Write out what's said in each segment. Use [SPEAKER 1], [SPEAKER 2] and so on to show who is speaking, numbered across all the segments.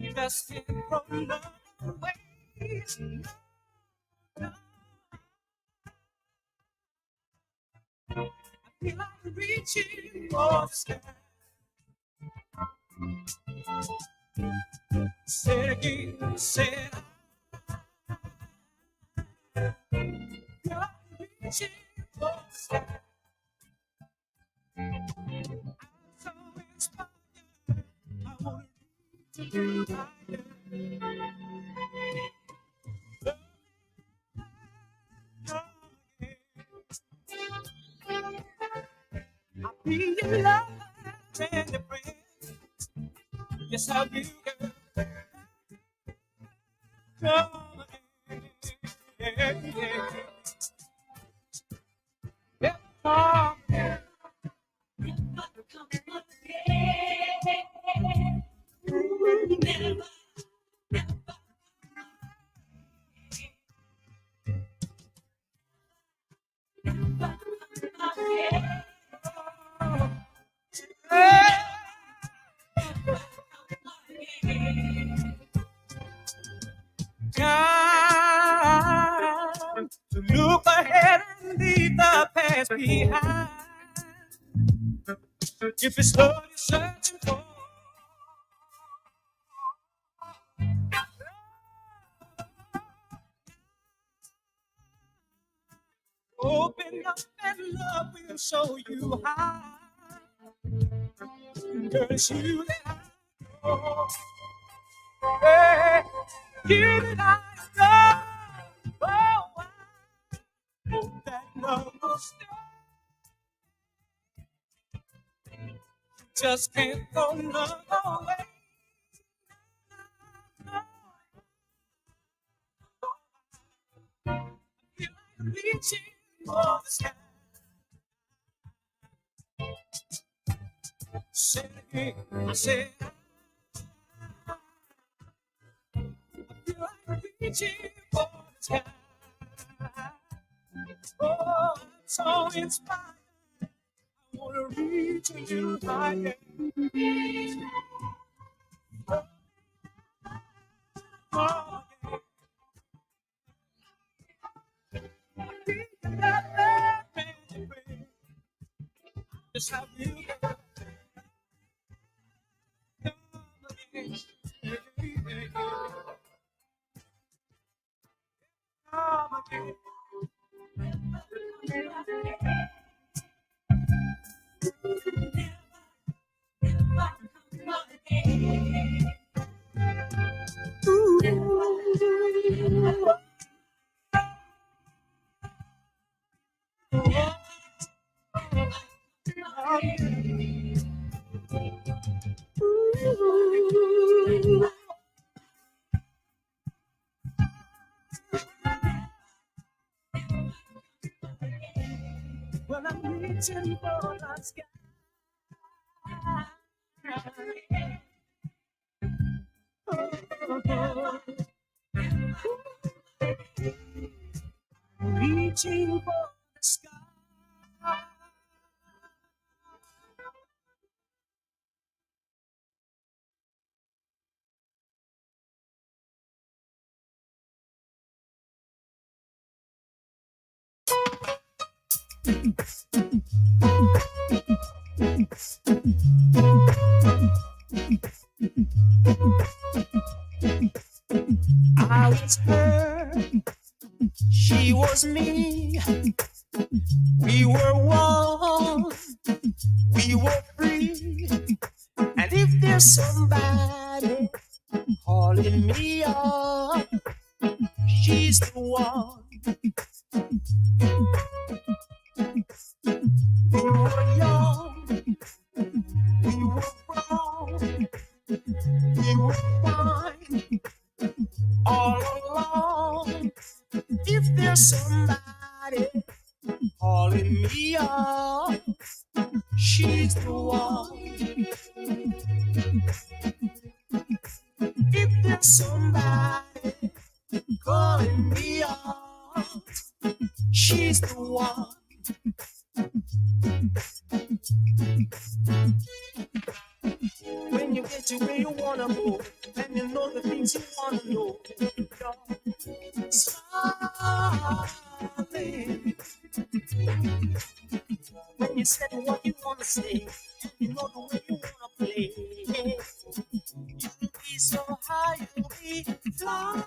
[SPEAKER 1] Just can't throw love away. No, I feel like reaching for the sky. Say it again, say it. I feel like reaching for the sky. I'm so inspired. I want to reach a little higher. I'll be your love and your friend. Yes, I'll be your come again. Yeah, come again. Time to look ahead and leave the past behind. If it's love you're searching for, open up and love will show you how. Girl, it's you that I know. Hey, you that I know. Oh, I hope that love will stay. Just can't throw love away. Feel like reaching for the sky. Say it again, I said, I feel like reaching for the sky. Oh, I'm so inspired. I wanna reach a little higher. Oh, yeah. Just how you come again. Come again. Well, I'm reaching for the sky. Reaching for the sky. I was her, she was me. We were one, we were free. And if there's somebody calling me up, she's the one. We were young, we were wrong, we were fine all along. If there's somebody calling me up, she's the one. If there's somebody calling me up, she's the one. When you get to where you wanna go, and you know the things you wanna know, you're smiling. When you said what you wanna say, and you know the way you wanna play, you'll be so high, you'll be flying.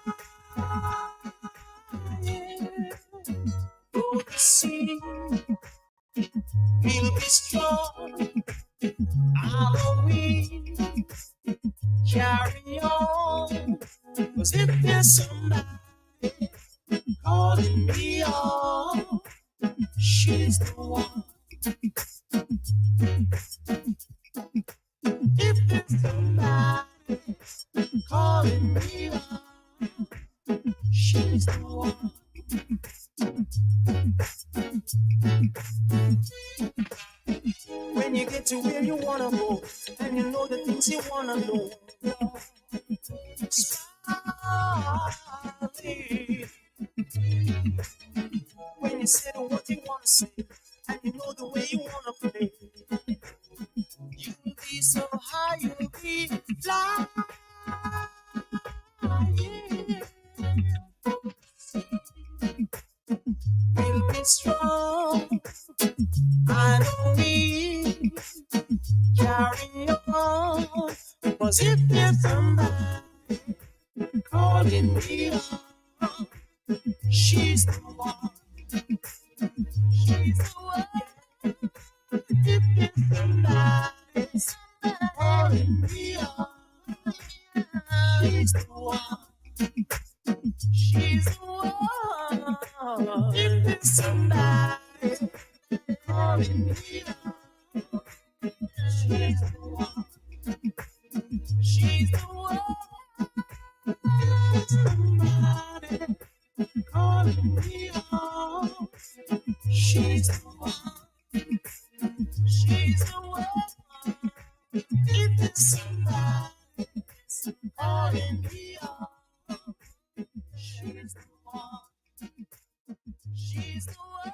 [SPEAKER 1] Go to sea, we'll be strong. I'll we carry on. 'Cause if there's somebody calling me on, she's the one. If there's somebody calling me on, she's the one. When you get to where you wanna go, and you know the things you wanna know, smiling. When you say what you wanna say, and you know the way you wanna play, you'll be so high, you'll be flying. We'll be strong. I know we carry on. 'Cause if there's somebody calling me on, she's the one. She's the one. If there's somebody calling me on, she's the one. She's the one. If there's somebody calling me on, she's the one. She's the one. If there's somebody calling me on, she's the one. She's the one. If there's somebody calling me on, she's the one. She's the one.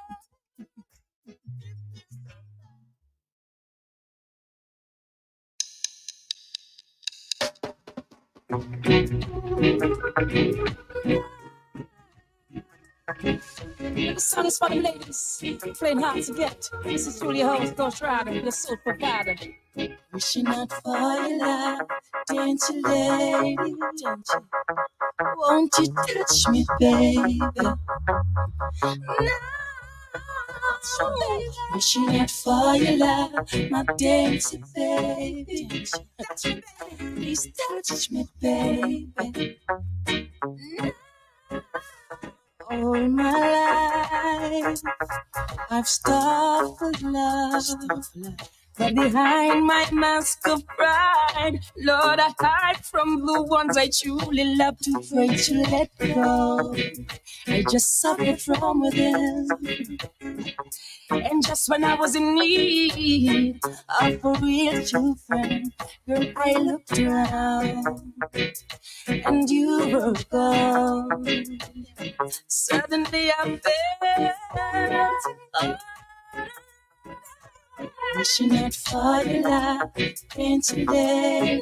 [SPEAKER 2] The song is for the ladies, playing hard to get. This is Julia House, Ghost Rider, the soul provider. Wishing out for your love, dance you lady, don't you? Won't you touch me, baby? Wishing out for your love, my dancing baby. Please touch me, baby. All my life I've starved for love, but behind my mask of pride, Lord, I hide from the ones I truly love. Too afraid to let go, I just suffer from within. And just when I was in need of a real true friend, girl, I looked around and you were gone. Suddenly I felt, oh, wishing out for your love, and today,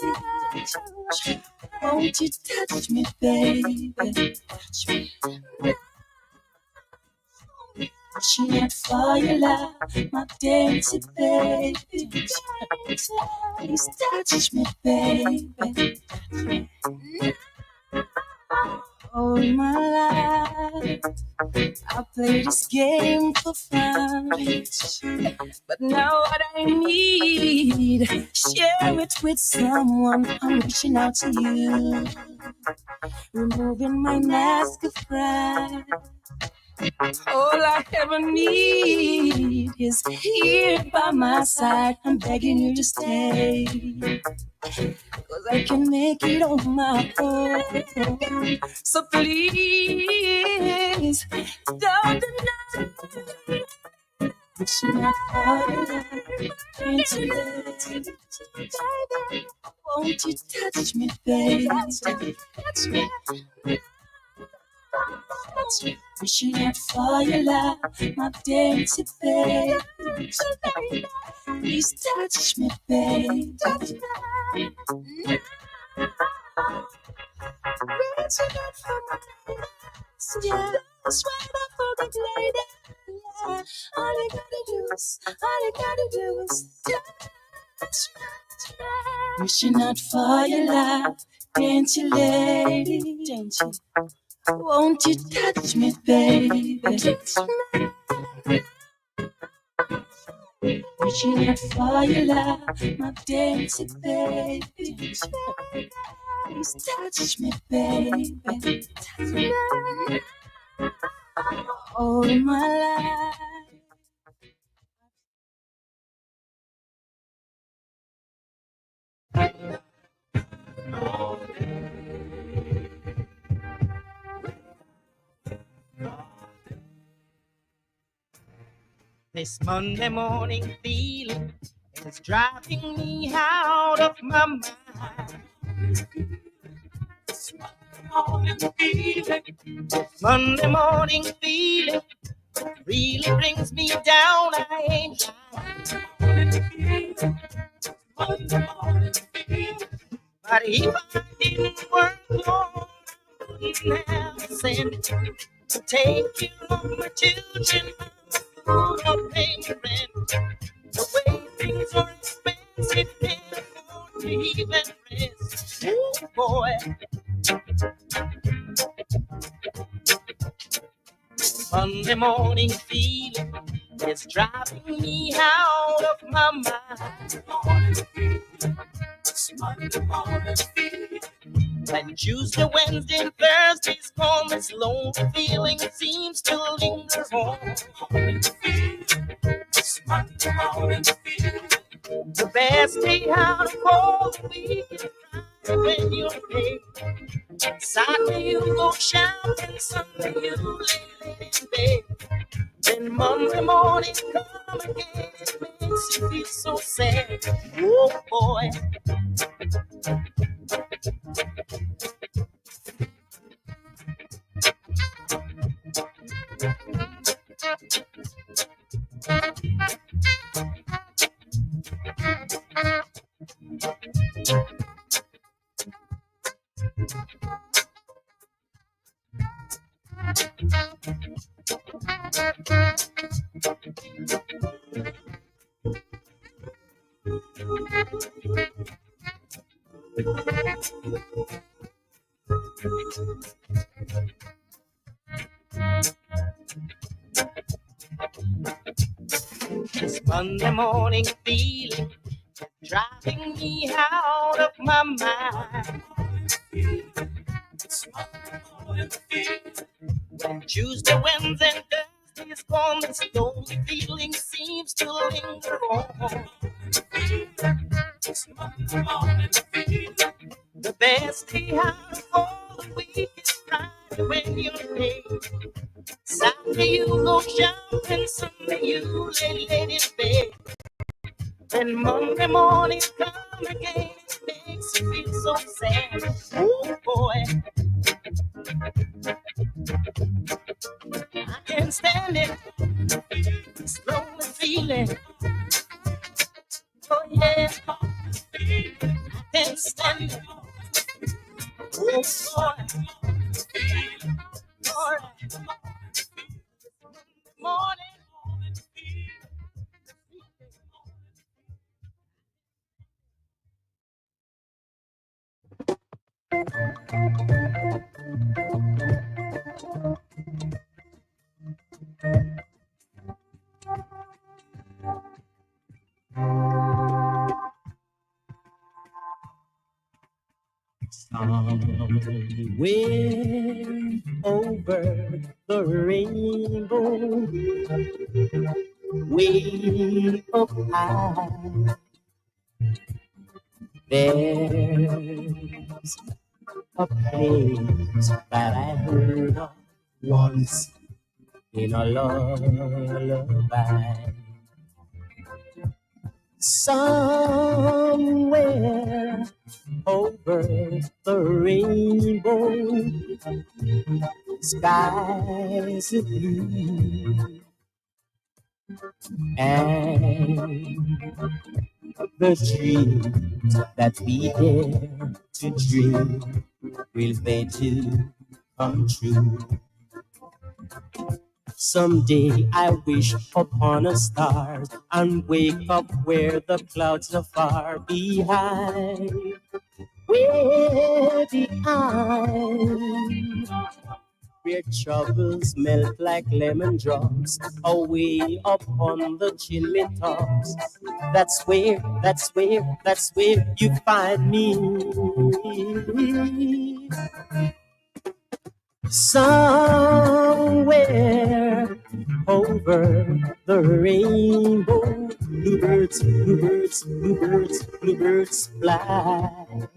[SPEAKER 2] won't you touch me, baby? Touch me. Wishing out for your love, my dancing baby. Please touch me, baby. All my life I play this game for fun, but now what I need, share it with someone. I'm reaching out to you, removing my mask of pride. All I ever need is here by my side. I'm begging you to stay, 'cause I can make it on my own. So please don't deny. Wishing out for your love, and today, won't you touch me, baby? Touch me. Wishing out for your love, my dancing baby. Please touch me, baby. Reaching out for my hands, yeah. Just right up for the lady, yeah. All you gotta do is touch me. Reaching out for your love, ain't you, lady? Don't you? Won't you touch me, baby? Touch me. Reaching out for your love, my dancing baby. Please touch me, baby. Touch me. All my life.
[SPEAKER 1] This Monday morning feeling is driving me out of my mind. Monday morning feeling really brings me down. I ain't lying. But if I didn't work long, I wouldn't have sent to take care of my children. I'm not paying rent. The way things are expensive, can't afford to even rest. Oh boy, Monday morning feeling is driving me out of my mind. Monday morning feeling. When Tuesday, Wednesday, and Thursdays come, this lonely feeling seems to linger on. Monday morning feeling. The best day out of all the week is Friday when you're paid. Saturday you go shopping, Sunday you lay in bed. Then Monday morning come again, it makes you feel so sad. Oh boy. This Monday morning feeling driving me out of my mind. When Tuesday, Wednesday, and Thursday is gone, this lonely feeling seems to linger on. This Monday morning feeling. The best day out of all the week is Friday when you're paid. Saturday you go shopping, Sunday you lay in bed. Then Monday morning come again, it makes you feel so sad. Oh boy, I can't stand it, this lonely feeling. Oh yeah, I can't stand it. Oh boy, alright, morning. Somewhere over the rainbow, way up high, there's a place that I heard of once in a lullaby. Somewhere over the rainbow, skies are blue, and the trees that we dare to dream, will they do come true? Someday I wish upon a star and wake up where the clouds are far behind, way behind, where troubles melt like lemon drops away up on the chimney tops. That's where you find me. Somewhere over the rainbow, bluebirds, bluebirds, bluebirds, bluebirds fly.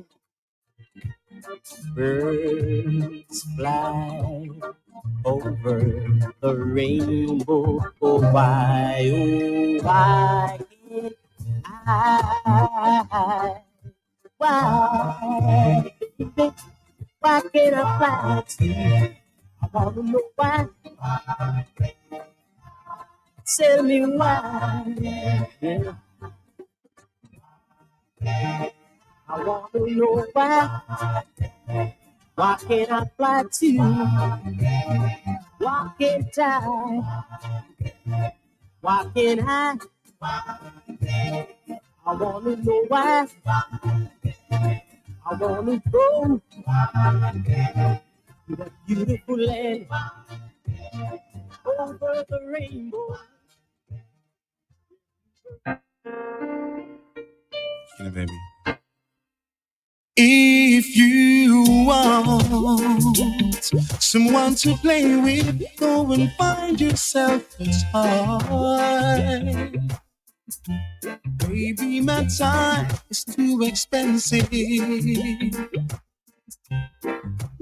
[SPEAKER 1] Birds fly over the rainbow. Oh, why can't I? Why? Why can't I fly to you? I wanna know why. Tell me why. Yeah. I wanna know why. Why can't I fly to you? Why can't I? Why can't I? I wanna know why. I wanna go to that beautiful land over the rainbow.
[SPEAKER 2] Baby. If you want someone to play with, go and find yourself a toy. Baby, my time is too expensive,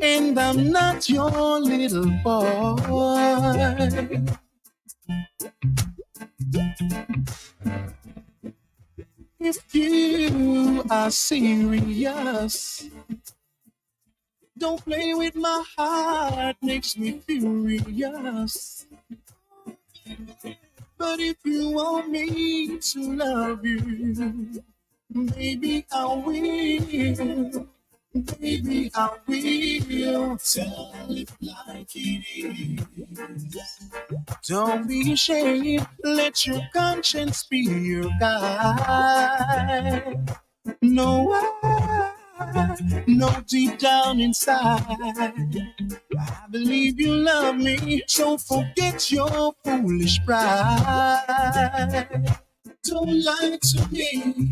[SPEAKER 2] and I'm not your little boy. If you are serious, don't play with my heart, makes me furious. But if you want me to love you, baby, I will. Baby, I will. Tell it like it is. Don't be ashamed, let your conscience be your guide. No, no, deep down inside, I believe you love me, so forget your foolish pride. Don't lie to me.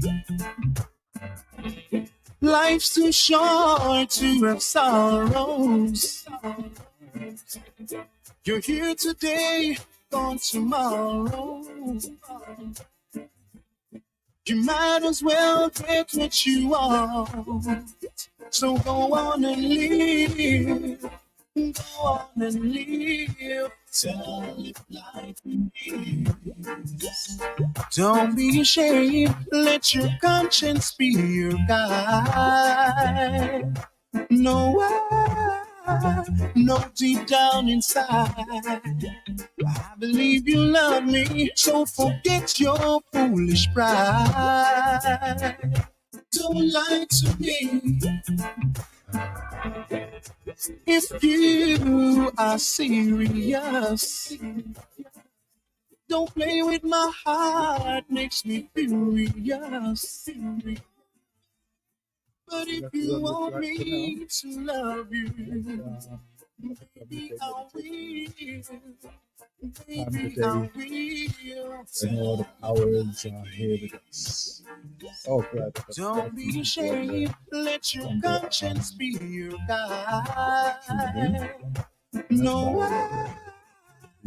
[SPEAKER 2] Life's too short to have sorrows. You're here today, gone tomorrow. You might as well get what you want. So go on and live. Go on and live. Tell it like it is. Don't be ashamed. Let your conscience be your guide. No, no, deep down inside, I believe you love me. So forget your foolish pride. Don't lie to me. If you are serious, don't play with my heart, makes me furious. But if you want me to love you, baby, I will. Baby, I will.
[SPEAKER 3] I know the powers are here with us. Oh, God.
[SPEAKER 2] Don't be ashamed, let your conscience be your guide. No,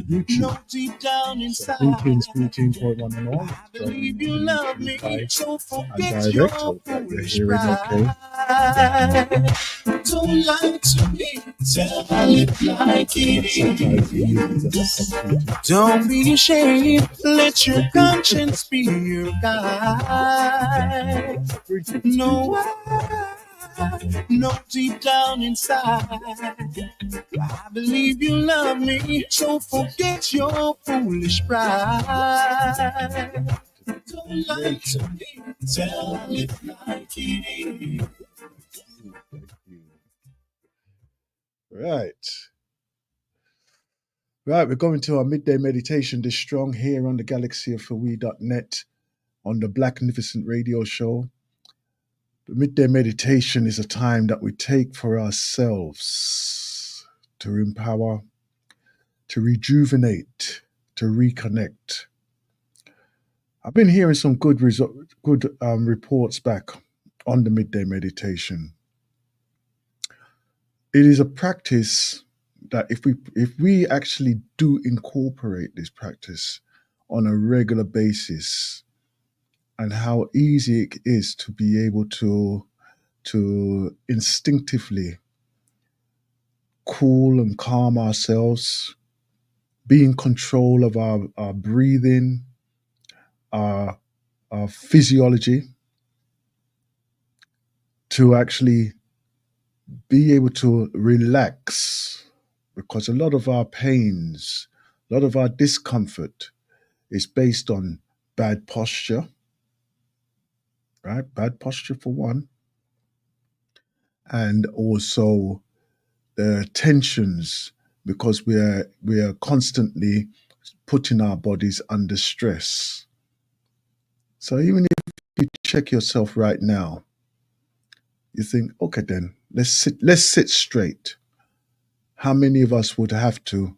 [SPEAKER 2] no, deep down inside,
[SPEAKER 3] Greetings, point one and all.
[SPEAKER 2] I believe you love me, so forget
[SPEAKER 3] and
[SPEAKER 2] your
[SPEAKER 3] direct. Hope that you're
[SPEAKER 2] foolish
[SPEAKER 3] hearing okay.
[SPEAKER 2] pride. Don't lie to me, tell it like it is. Don't be ashamed, let your conscience be your guide. No, no, deep down inside, I believe you love me, so forget your foolish pride.
[SPEAKER 1] Don't lie to me, tell it like it is.
[SPEAKER 3] Right. Right, we're going to our midday meditation this strong here on the galaxyofwe.net on the Blackniificent radio show. The midday meditation is a time that we take for ourselves to empower, to rejuvenate, to reconnect. I've been hearing some good reports back on the midday meditation. It is a practice that if we actually do incorporate this practice on a regular basis, and how easy it is to be able to instinctively cool and calm ourselves, be in control of our breathing, our physiology, to actually be able to relax, because a lot of our pains, a lot of our discomfort is based on bad posture, right? Bad posture for one, and also the tensions, because we are constantly putting our bodies under stress. So even if you check yourself right now, you think, okay, then let's sit straight. How many of us would have to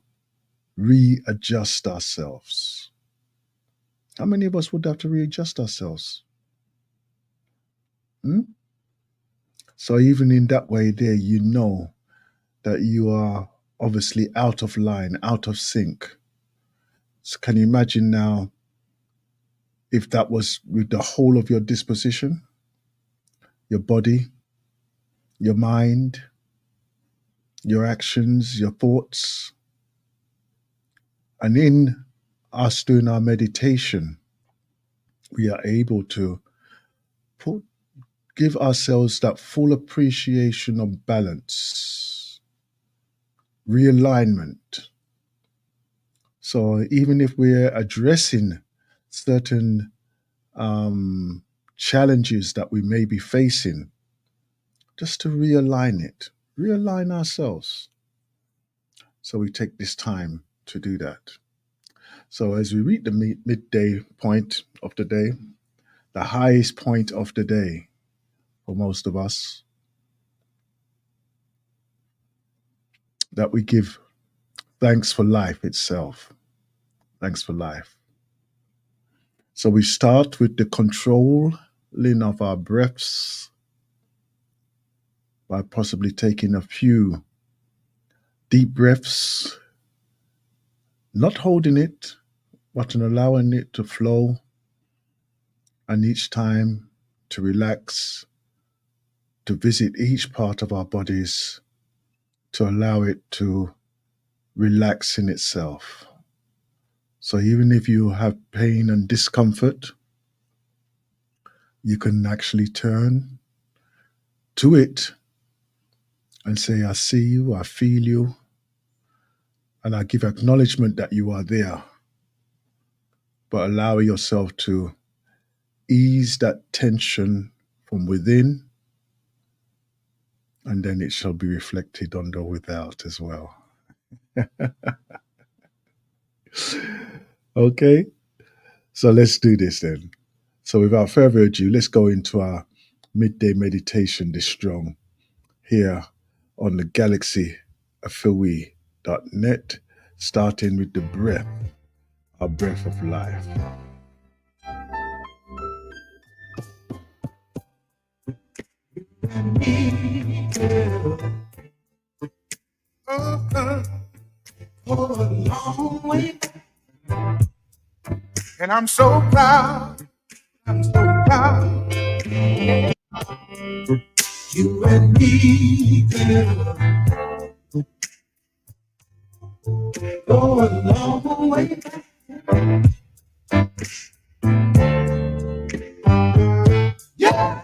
[SPEAKER 3] readjust ourselves? How many of us would have to readjust ourselves? Hmm? So even in that way there, you know that you are obviously out of line, out of sync. So can you imagine now if that was with the whole of your disposition, your body, your mind, your actions, your thoughts? And in us doing our meditation, we are able to give ourselves that full appreciation of balance, realignment. So even if we're addressing certain challenges that we may be facing, just to realign it, realign ourselves. So we take this time to do that. So as we reach the midday point of the day, the highest point of the day for most of us, that we give thanks for life itself. Thanks for life. So we start with the controlling of our breaths by possibly taking a few deep breaths, not holding it, but allowing it to flow, and each time to relax, to visit each part of our bodies, to allow it to relax in itself. So even if you have pain and discomfort, you can actually turn to it and say, I see you, I feel you, and I give acknowledgement that you are there. But allow yourself to ease that tension from within, and then it shall be reflected on the without as well. Okay, so let's do this then. So without further ado, let's go into our midday meditation this strong here on the galaxyofwe.net, starting with the breath, our breath of life.
[SPEAKER 1] For a long way, and I'm so proud. I'm so proud. You and me, girl, go a long way. Yeah.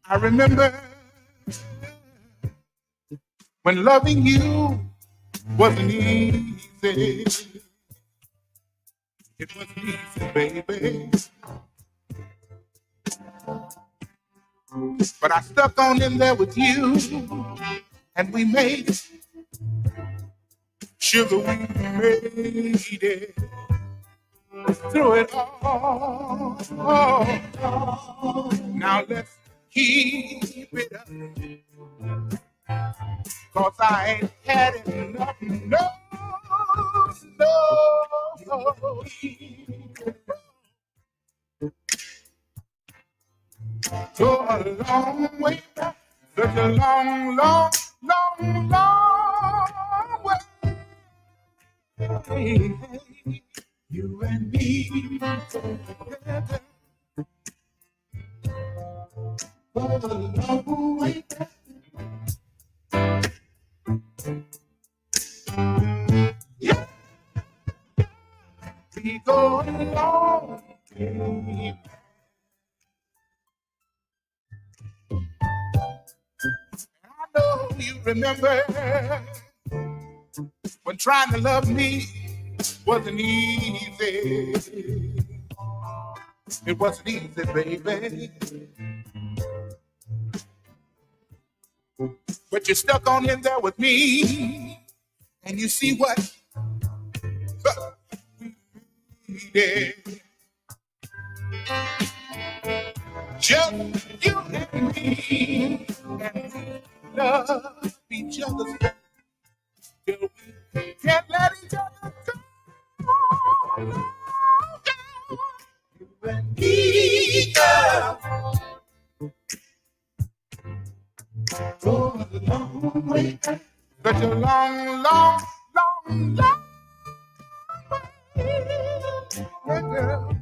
[SPEAKER 1] I remember when loving you wasn't easy. It wasn't easy, baby. But I stuck on in there with you, and we made it. Sugar, we made it through it all. Now let's keep it up, 'cause I ain't had enough. No, no. Go a long way back, such a long, long, long, long way. You and me together. Go a long way back. Yeah, we go a long way back. I know you remember when trying to love me wasn't easy. It wasn't easy, baby. But you're stuck on in there with me, and you see what we did. Just you and me, and we love each other till we can't let each other go. You and me, girl, go a long way back. Such a long, long, long, long way, girl.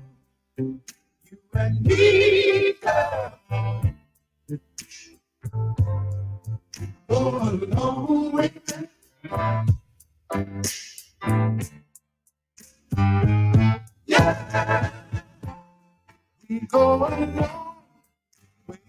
[SPEAKER 1] You and me, girl, go a long way back. Yeah, we go a long way.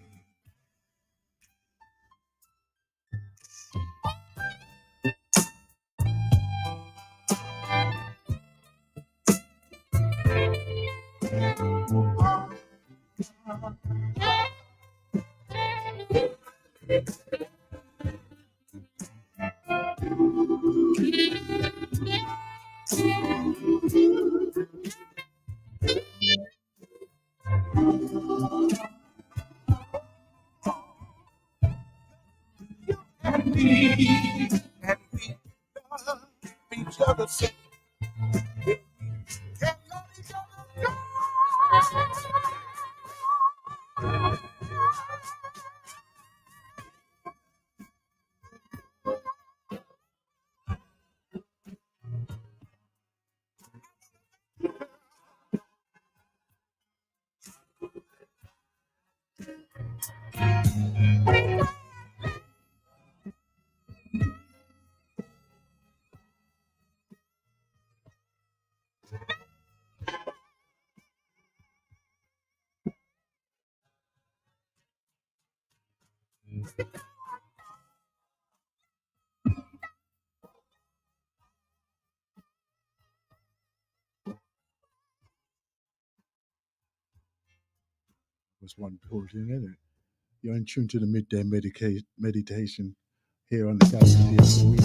[SPEAKER 1] And we love each other so we can't let each other go.
[SPEAKER 3] Was one pulled in, isn't it? You're in tune to the midday meditation here on the Galaxy of the Week.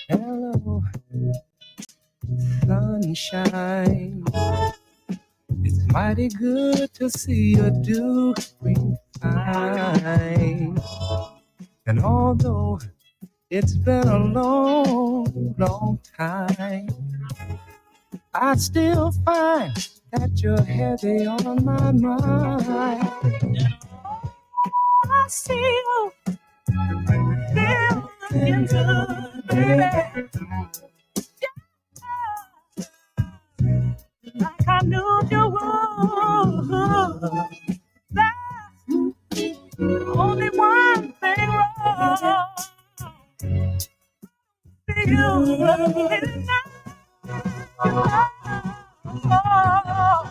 [SPEAKER 2] Hello, sunshine. It's mighty good to see you doing fine. And although it's been a long, long time, I still find that you're heavy on my mind. I see you feel looking good.
[SPEAKER 1] like I knew you would. There's only one thing wrong with you. It's not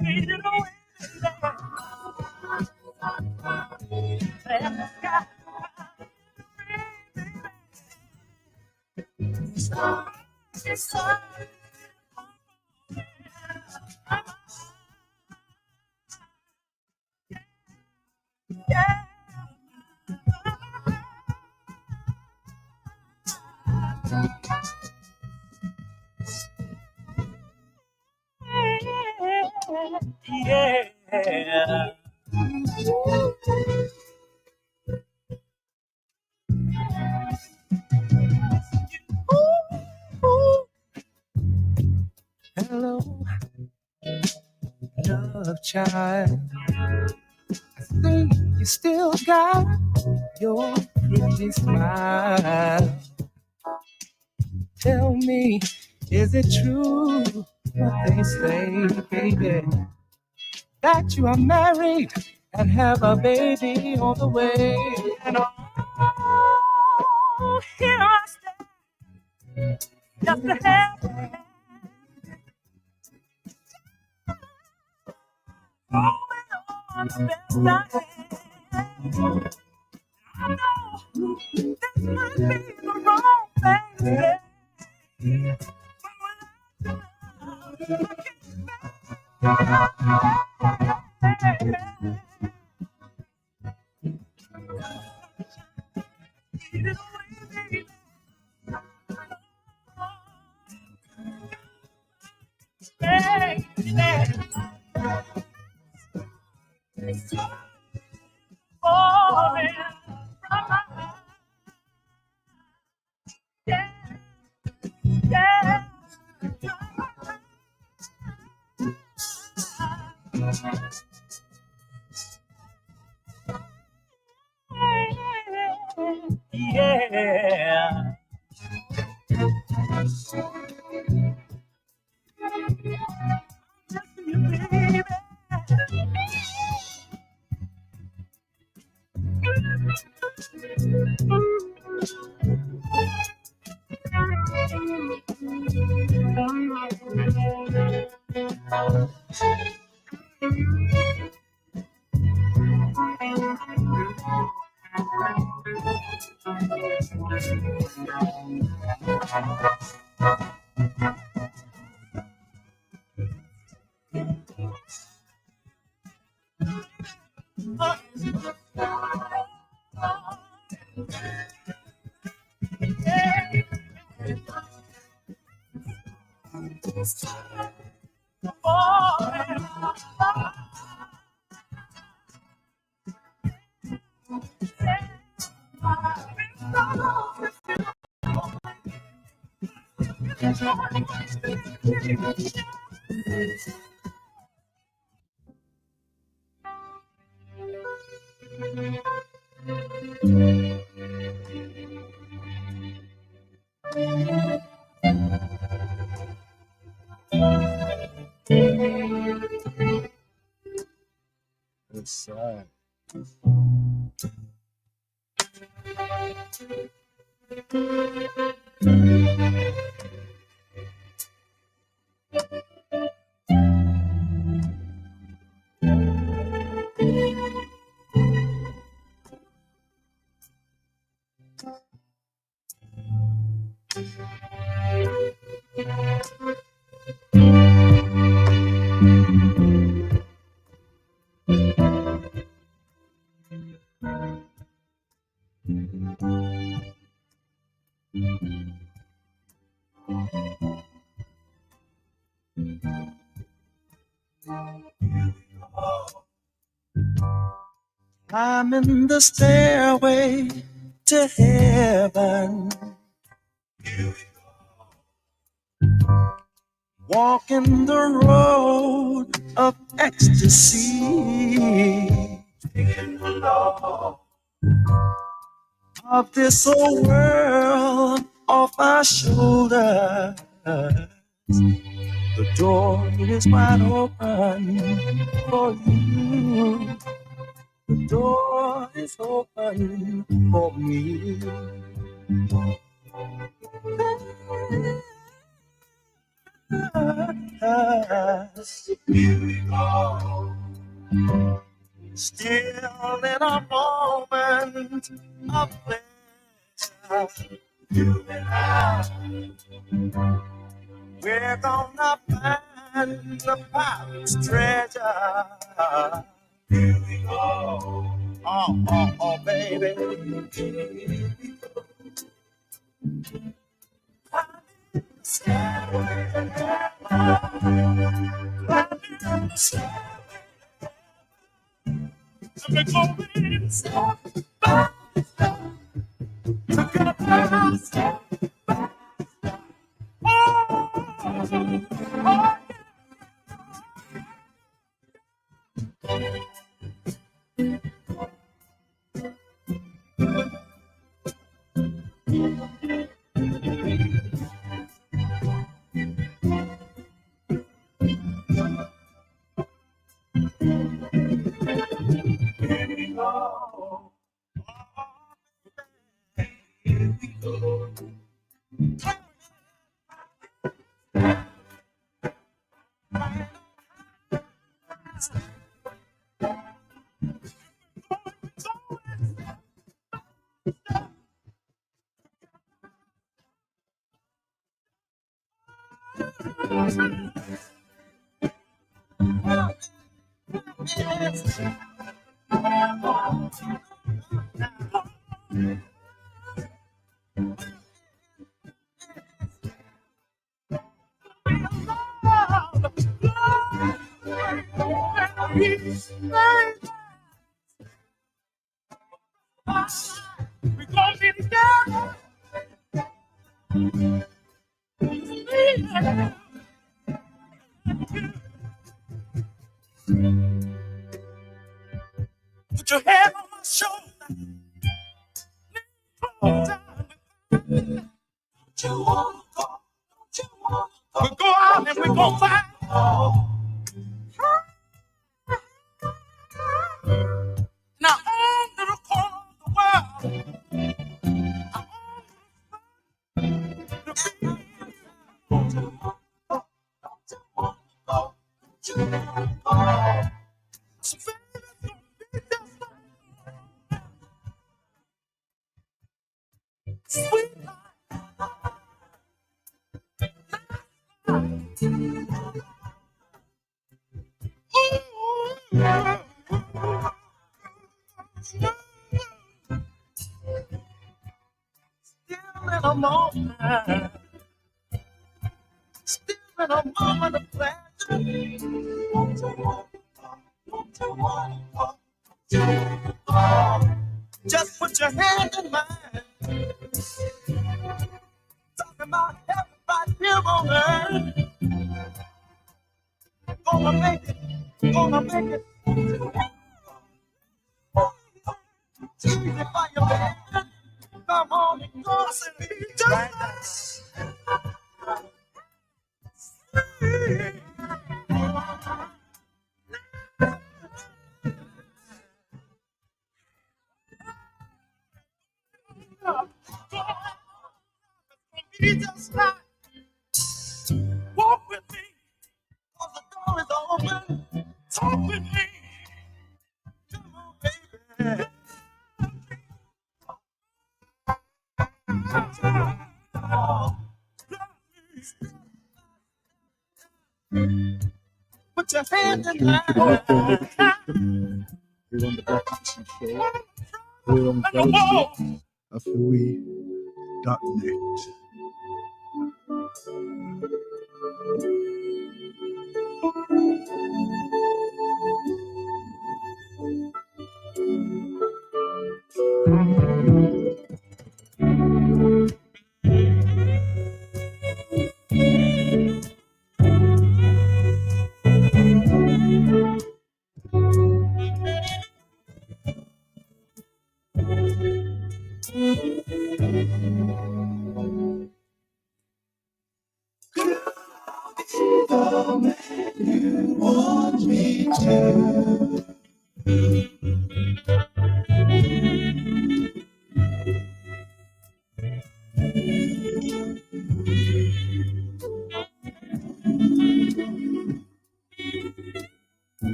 [SPEAKER 1] fading away. And the sky is yeah. Yeah. Ooh, hello, love child. I think you still got your pretty smile. Tell me, is it true what they say, baby, that you are married and have a baby on the way? And oh, here I stand, just to have going on the best I can. I know this might be the wrong thing to say, but when yeah. You baby. Good side. I'm in the stairway to heaven, walking the road of ecstasy. of this old world off our shoulders. The door is wide open for you. The door is open for me. Here we go. Still in a moment of pleasure. You and I, we're gonna find the pirate's treasure. Here we go. Oh, baby. Put your head on my shoulder. Don't you wanna go? Don't you wanna go? We go out and we gon' find. Now on to the corner of the world. Don't you wanna go? Don't you wanna go? Don't you wanna go? So baby, don't be just sweet still in a moment. Still in a moment of pleasure. Don't you wanna go? Don't you wanna go? Don't you wanna go? Just put your hand in mine. Talking about everybody here on earth. Gonna make it. Gonna make it. Easy for you, baby. Come on and go and be just nice. Be just like walk with me, 'cause the door is open. Talk with me. Come on, baby. Put your hand in mine.
[SPEAKER 3] We're on the Blackniificent show. We're on Thursday. AFOE.net.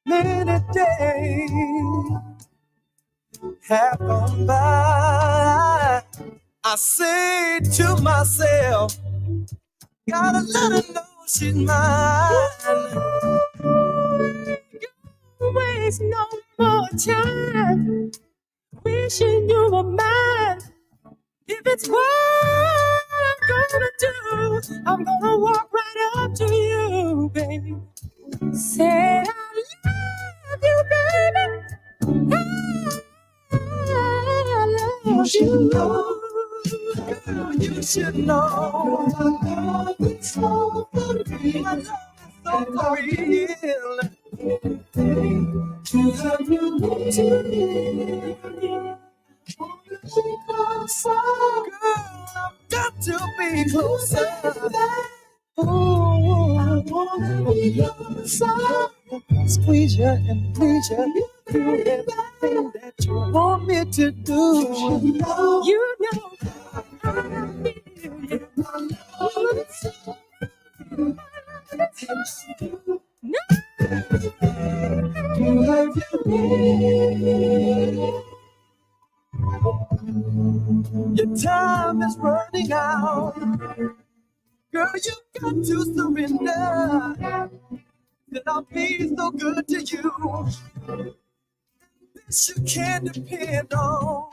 [SPEAKER 1] Many days have gone by. I say to myself, gotta let her know she's mine. Waste no more time wishing you were mine. If it's what I'm gonna do, I'm gonna walk right up to you, baby. Say I love you, baby. I love you. Should know. Girl, you should know. My love is so for real. My love is so for real. To have you next to me. Wanna be closer, girl. I've got to be closer. Oh, I wanna be closer. Squeeze you and please you. Do everything that you want me to do. You know how I feel. My love is so. No. You have your Your time is running out. Girl, you got to surrender. Then I'll be so good to you. This you can depend on.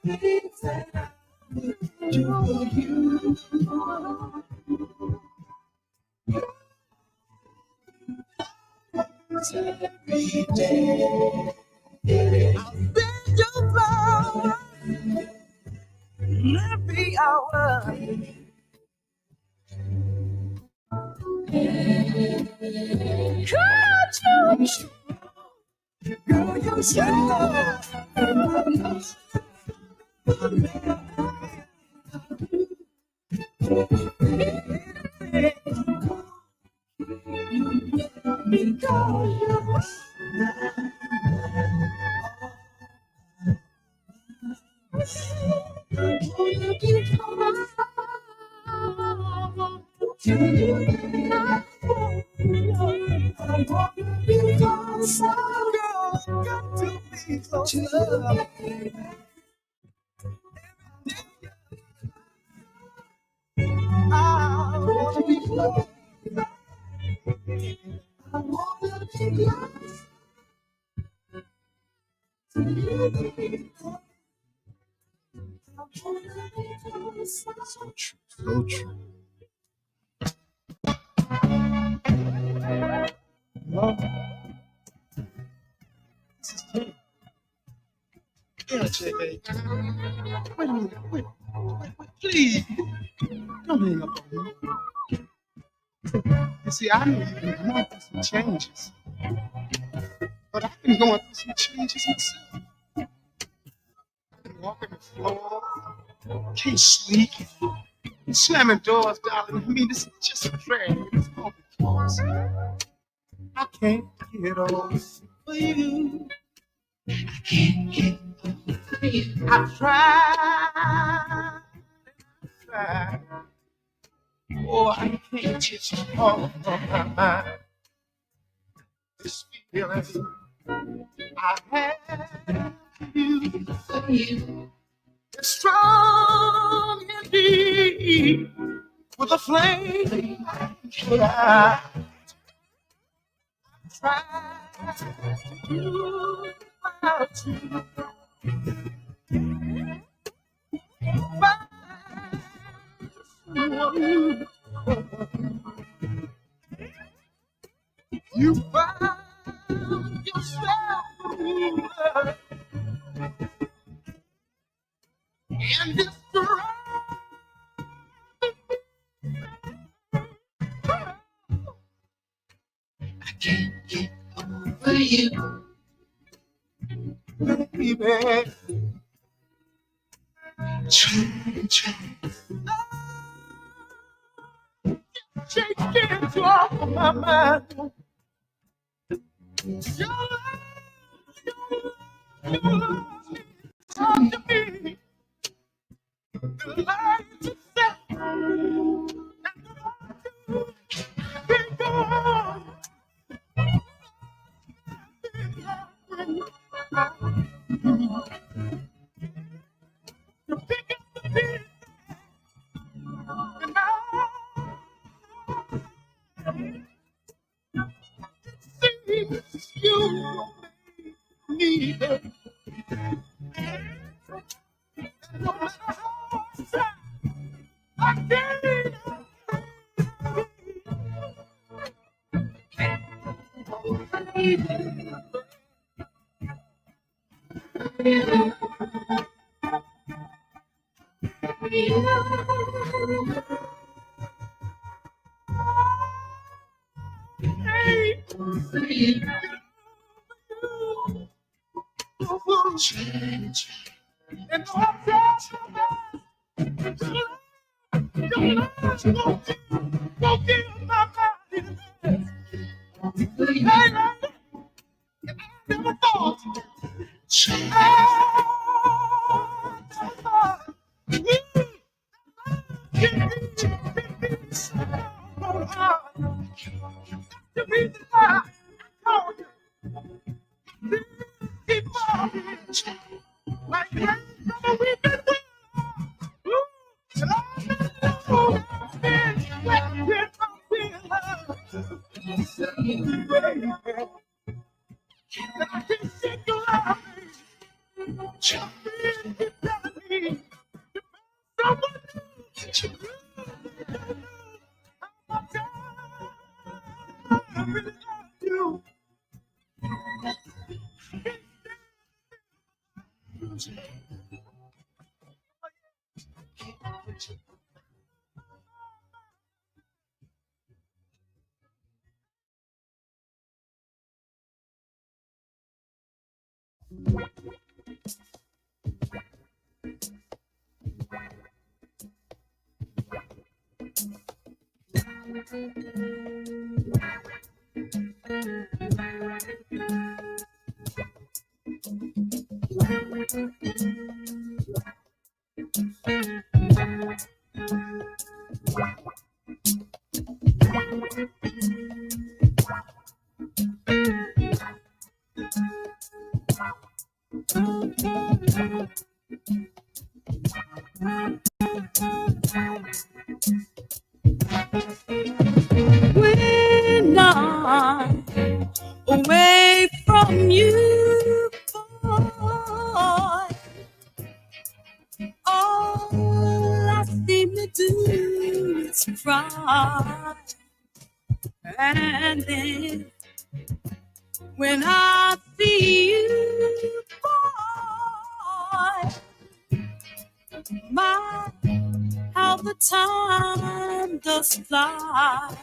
[SPEAKER 1] Things that I do for you. Every day. I'll send you flowers every hour. Girl, you should know. So true, so true. Well, this is Tim. Yeah, J.A. Wait a minute, wait, please. Don't hang up on me. You see, I know you've been going through some changes, but I've been going through some changes myself. I've been walking the floor, can't sleep, slamming doors, darling. I mean, this is just a drag. It's gonna be close. I can't get over you. I can't get over you. I've tried. Oh, I can't get you off of my mind. This feeling I have for you. It's strong indeed, with a flame that I try to do without you. But you found yourself in this world. baby. Shake it off of my mind. Your love, talk to me. The light is set. And the light gone. You pick up the pieces and I see you need it. No matter how I try, I can't. Change. And I'm your love won't give my body. I never thought. To be the I called you. Keep on. Like that, we've been and I can't shake your love. Keep telling me someone I really love you.
[SPEAKER 2] When I'm away from you, boy, all I seem to do is cry. And then when I see you, boy, my, how the time does fly.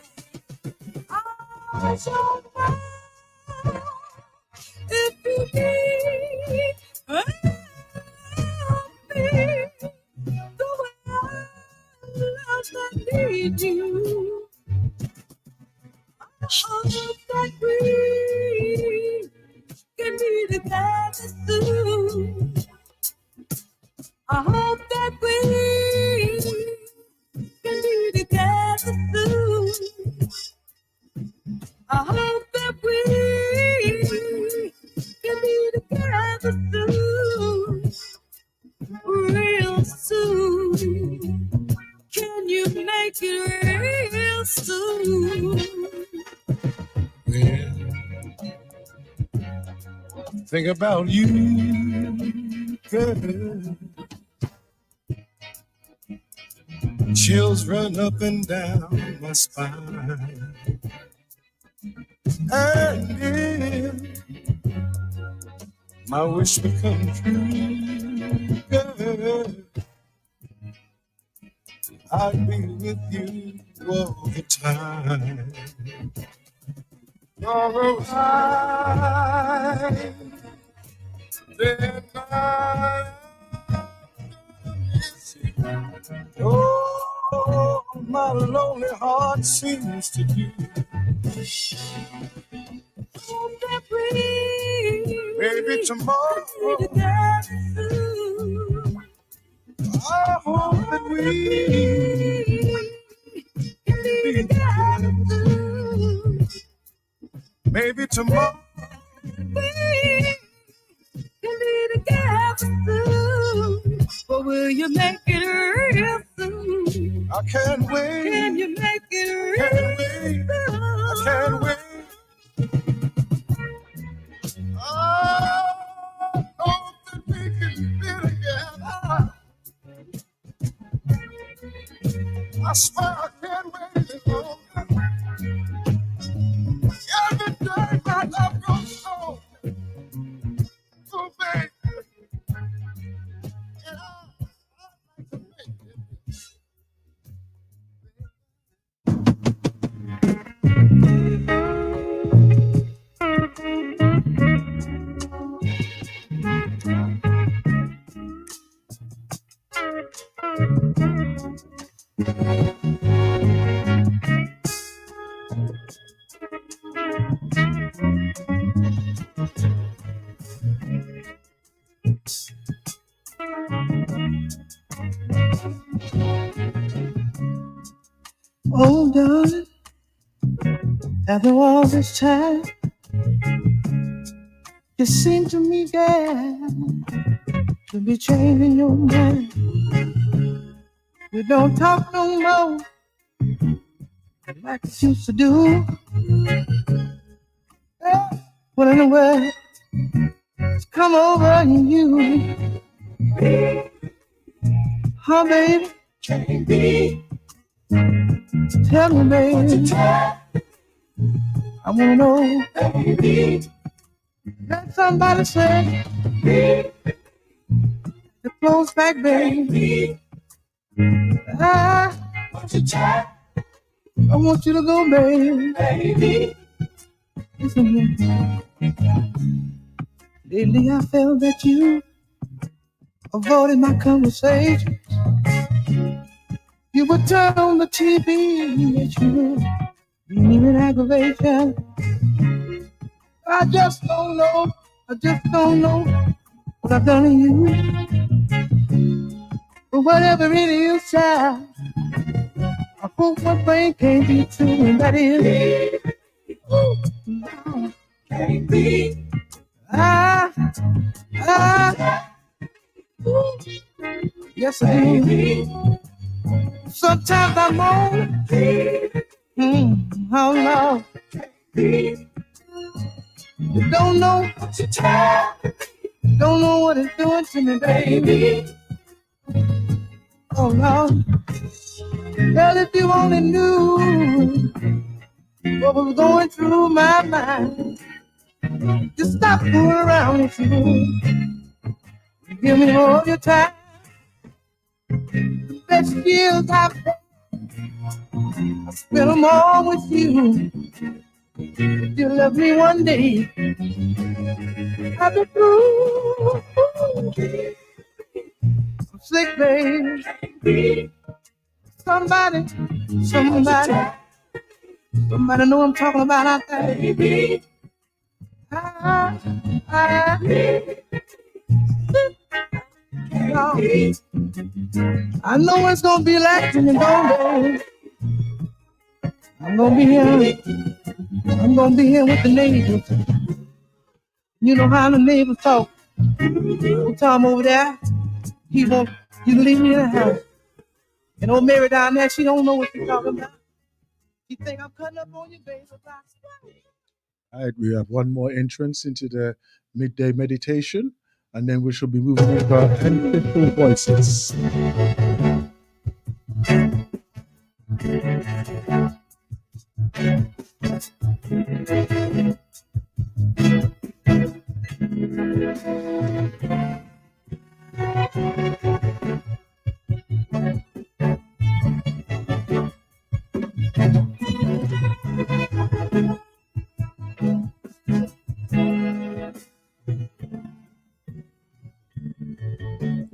[SPEAKER 2] I don't know if you need me the way I love and need you. I hope that we can be together soon. I hope that we can be together soon. I hope that we can be together soon, real soon. Can you make it real soon?
[SPEAKER 1] Think about you, girl. Chills run up and down my spine. And if my wish becomes true, girl, I'll be with you all the time.
[SPEAKER 3] Alright, then I miss you. Oh, my lonely heart seems to do. Maybe tomorrow I hope that we can be together. Maybe tomorrow we can be together soon. But will you make it real soon? I can't wait. Can you make it real soon? I can't wait. I hope that we can be together. I swear I can't wait any longer. Every day my love grows cold. So baby, and I'd like to make it. Oh, darling, after all this time, it seemed to me, girl, to be changing your mind. We don't talk no more like it used to do. What in the world has come over you? Huh, baby? Can't be. Tell me, baby. I wanna know, baby. Let somebody say, baby. The clothes back, baby. I want you to go, baby. Baby. Listen here. Lately I felt that you avoided my conversation. You would turn on the TV, yes you would. You needed aggravation. I just don't know what I've done to you. But whatever it is, child, I hope one thing can't be true, and that is, no, can't be. Yes I do. Sometimes I'm on. How long? You don't know what you tell. Don't know what it's doing to me, baby. Oh Lord. Girl, if you only knew what was going through my mind, just stop fooling around with you. Give me all your time. The best years I've had, I spent them all with you. If you love me one day, I'll be through. I'm sick, babe. Somebody know I'm talking about out there. I know it's gonna be like in the days. I'm gonna be here with the neighbors. You know how the neighbors talk. Old Tom over there, he want you to leave me in the house. And old Mary down there, she don't know what you're talking about. She think I'm cutting up on you, baby. All right, we have one more entrance into the midday meditation, and then we shall be moving into our ancestral voices.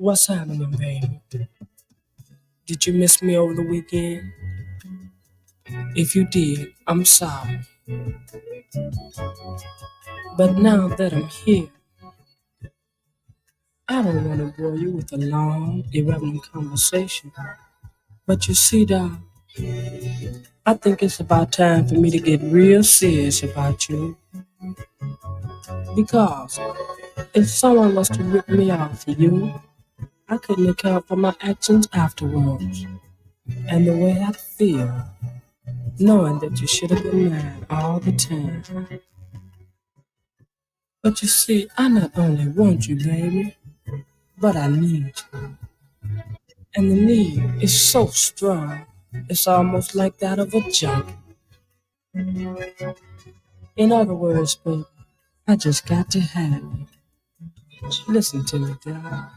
[SPEAKER 2] What's happening, baby? Did you miss me over the weekend? If you did, I'm sorry. But now that I'm here, I don't want to bore you with a long, irrelevant conversation. But you see, Doc, I think it's about time for me to get real serious about you. Because if someone was to rip me off for you, I couldn't account for my actions afterwards. And the way I feel, knowing that you should have been mine all the time. But you see, I not only want you, baby, but I need you. And the need is so strong, it's almost like that of a junkie. In other words, baby, I just got to have you. Listen to me, darling.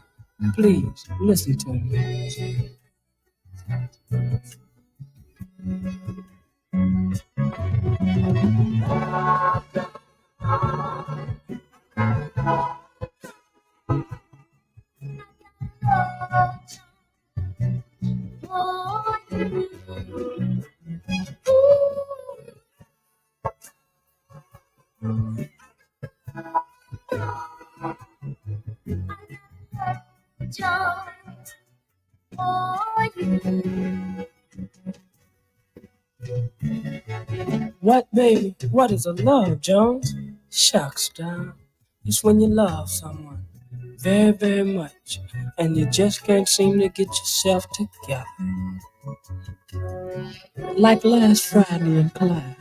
[SPEAKER 2] Please, listen to me. What, baby? What is a love, Jones? Shucks, darling. It's when you love someone very, very much, and you just can't seem to get yourself together. Like last Friday in class,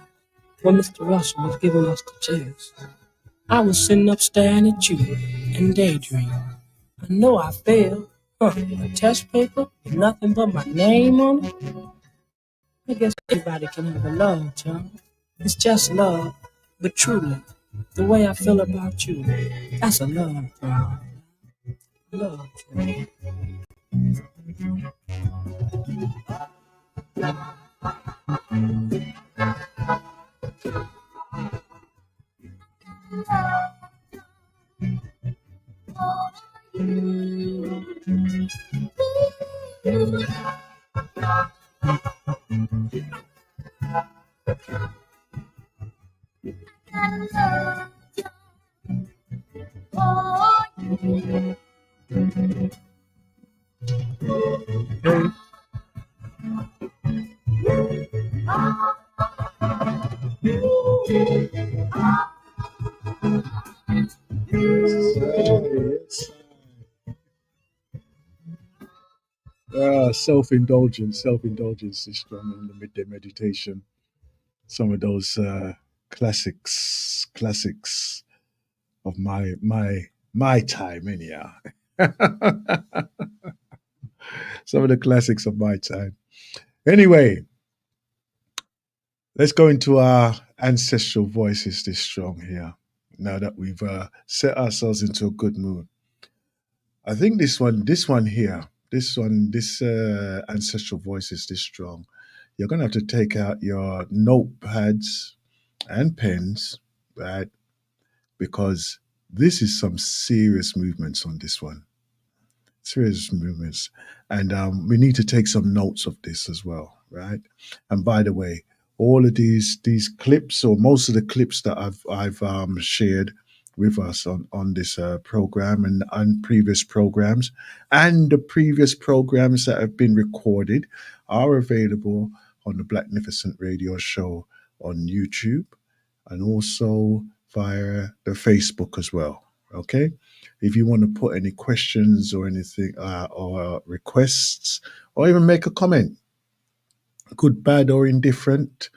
[SPEAKER 2] when Mr. Russell was giving us the test, I was sitting up staring at you and daydreaming. I know I failed. A test paper with nothing but my name on it. I guess everybody can have a love, John. It's just love, but truly, the way I feel about you, that's a love, John. Love, John.
[SPEAKER 3] Self-indulgence is strong in the midday meditation. Some of those classics of my time, anyhow. Some of the classics of my time. Anyway, let's go into our ancestral voices this strong here. Now that we've set ourselves into a good mood, I think this ancestral voice is this strong. You're gonna have to take out your notepads and pens, right? Because this is some serious movements on this one. Serious movements. And we need to take some notes of this as well, right? And by the way, all of these clips, or most of the clips that I've shared with us on this program and on previous programs, and the previous programs that have been recorded, are available on the Blackniificent Radio Show on YouTube, and also via the Facebook as well. Okay, if you want to put any questions or anything, or requests, or even make a comment, good, bad, or indifferent,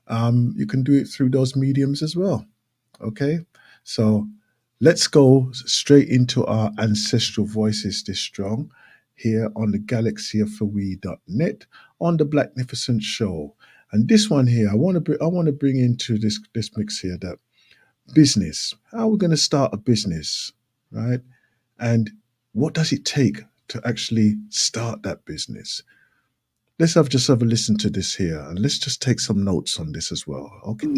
[SPEAKER 3] you can do it through those mediums as well. Okay, so let's go straight into our ancestral voices this strong here on the galaxyofthewe.net on the Blackniificent Show. And this one here, I want to bring into this mix here that business. How are we going to start a business, right? And what does it take to actually start that business? Let's just have a listen to this here, and let's just take some notes on this as well. Okay.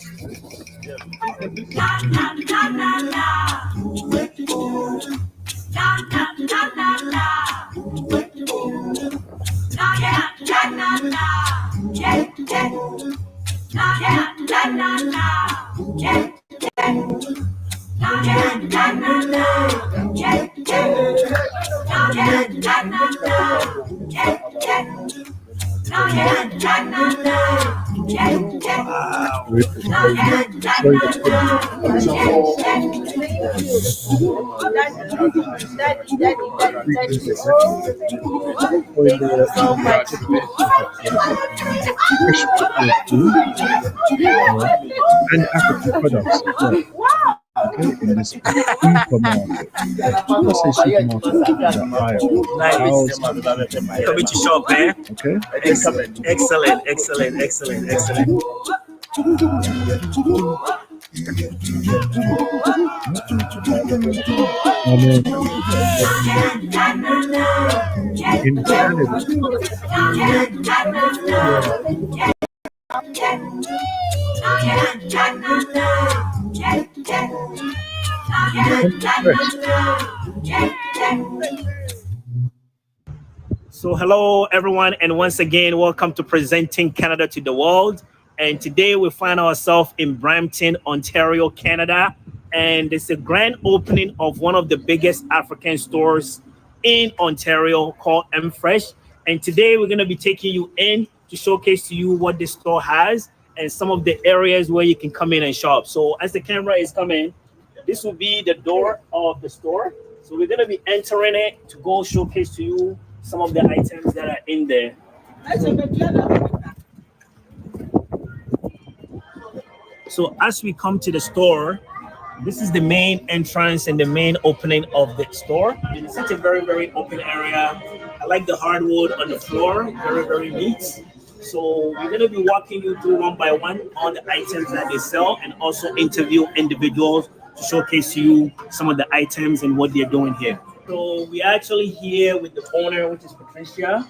[SPEAKER 3] Showing the product. Frequency exactly. Showing the fresh food, and African products as well. Okay, in this supermarket. When I say supermarket, the aisles.
[SPEAKER 1] Coming to shop, man.
[SPEAKER 3] Okay.
[SPEAKER 1] Excellent, excellent, excellent, excellent, excellent.
[SPEAKER 3] I mean, in Canada, something fresh.
[SPEAKER 1] So, hello everyone, and once again, welcome to Presenting Canada to the World. And today we find ourselves in Brampton, Ontario, Canada, and it's a grand opening of one of the biggest African stores in Ontario called M Fresh. And today we're going to be taking you in to showcase to you what the store has and some of the areas where you can come in and shop. So, as the camera is coming, this will be the door of the store. So we're going to be entering it to go showcase to you some of the items that are in there. So as we come to the store, this is the main entrance and the main opening of the store. It's such a very, very open area. I like the hardwood on the floor, very, very neat. So we're going to be walking you through one by one all the items that they sell and also interview individuals to showcase to you some of the items and what they're doing here. So we're actually here with the owner, which is Patricia,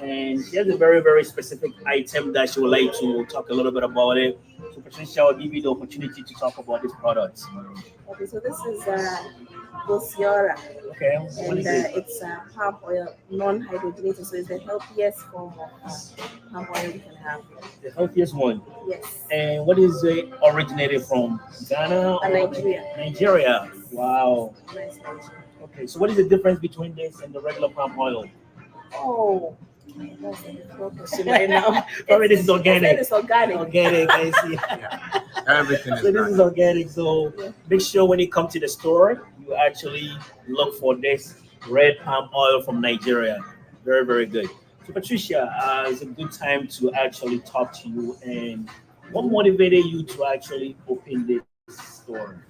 [SPEAKER 1] and she has a very, very specific item that she would like to talk a little bit about it. So Patricia, I'll give you the opportunity to talk about this product.
[SPEAKER 2] Okay, so this is Gosiora,
[SPEAKER 1] Okay, what
[SPEAKER 2] and
[SPEAKER 1] is it?
[SPEAKER 2] it's palm oil, non-hydrogenated, so it's the healthiest form of palm oil you can have.
[SPEAKER 1] The healthiest one.
[SPEAKER 2] Yes,
[SPEAKER 1] And what is it originated from? Ghana or
[SPEAKER 2] Nigeria.
[SPEAKER 1] Nigeria. Wow.
[SPEAKER 2] Nice Nigeria.
[SPEAKER 1] Okay, so what is the difference between this and the regular palm oil?
[SPEAKER 2] Oh, that's a difficult question right now.
[SPEAKER 1] Probably this is organic.
[SPEAKER 2] It's organic.
[SPEAKER 1] Organic, I see.
[SPEAKER 4] Everything is
[SPEAKER 1] So this is organic. So make sure when you come to the store, you actually look for this red palm oil from Nigeria. Very, very good. So Patricia, it's a good time to actually talk to you. And what motivated you to actually open this store?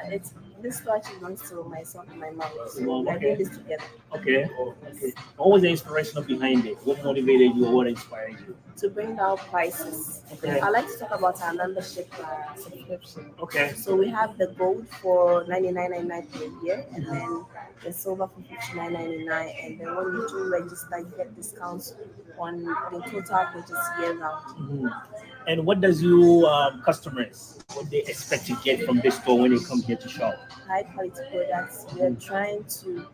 [SPEAKER 2] It's this store actually belongs to myself and my mom. So
[SPEAKER 1] Mom,
[SPEAKER 2] we're
[SPEAKER 1] okay.
[SPEAKER 2] doing this together
[SPEAKER 1] Okay. Okay. What was the inspiration behind it? What motivated you or what inspired you?
[SPEAKER 2] to bring down prices.
[SPEAKER 1] Okay.
[SPEAKER 2] I like to talk about our membership subscription.
[SPEAKER 1] Okay.
[SPEAKER 2] So we have the gold for $99.99 per year, and then the silver for $59.99. And then when you do register, you get discounts on the total, which is year round.
[SPEAKER 1] Mhm. And what does you customers, what they expect to get from this store when they come here to shop?
[SPEAKER 2] High quality products. We are trying to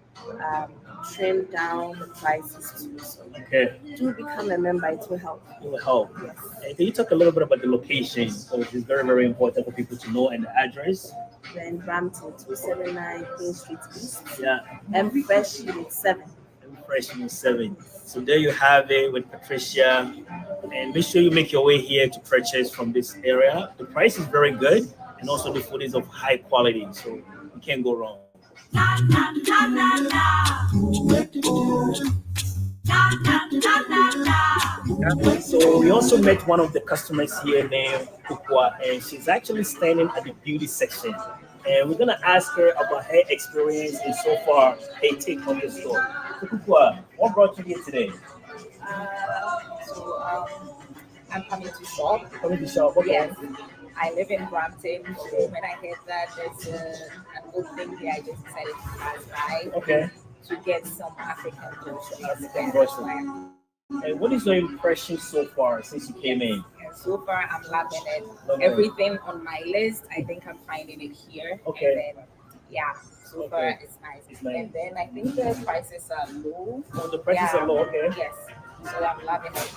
[SPEAKER 2] trim down the prices too. So
[SPEAKER 1] Okay.
[SPEAKER 2] do become a member; it will help.
[SPEAKER 1] It will help.
[SPEAKER 2] Yes.
[SPEAKER 1] And can you talk a little bit about the location? Because it's very, very important for people to know and the address.
[SPEAKER 2] We're in Brampton, 279 Queen Street East.
[SPEAKER 1] Yeah.
[SPEAKER 2] M Fresh Unit 7.
[SPEAKER 1] Freshman 7. So there you have it with Patricia. And make sure you make your way here to purchase from this area. The price is very good and also the food is of high quality. So you can't go wrong. So we also met one of the customers here named Kukwa, and she's actually standing at the beauty section. And we're gonna ask her about her experience and so far her take on the store. So Kukwa, what brought you here today?
[SPEAKER 5] I'm coming to shop.
[SPEAKER 1] Coming to shop. Okay.
[SPEAKER 5] Yes, I live in Brampton. So when I heard that there's an opening here, I just decided to pass by
[SPEAKER 1] Okay.
[SPEAKER 5] to get some African groceries.
[SPEAKER 1] African
[SPEAKER 5] Yeah,
[SPEAKER 1] groceries.
[SPEAKER 5] that's why
[SPEAKER 1] And what is your impression so far since you came in?
[SPEAKER 5] and so far I'm loving it.
[SPEAKER 1] Loving it.
[SPEAKER 5] Everything on my list, I think I'm finding it here.
[SPEAKER 1] Okay.
[SPEAKER 5] And then, yeah, so far
[SPEAKER 1] Okay.
[SPEAKER 5] it's nice.
[SPEAKER 1] It's nice.
[SPEAKER 5] And then I think the prices are low.
[SPEAKER 1] Oh, the prices are low, okay.
[SPEAKER 5] Yes. So I'm loving it.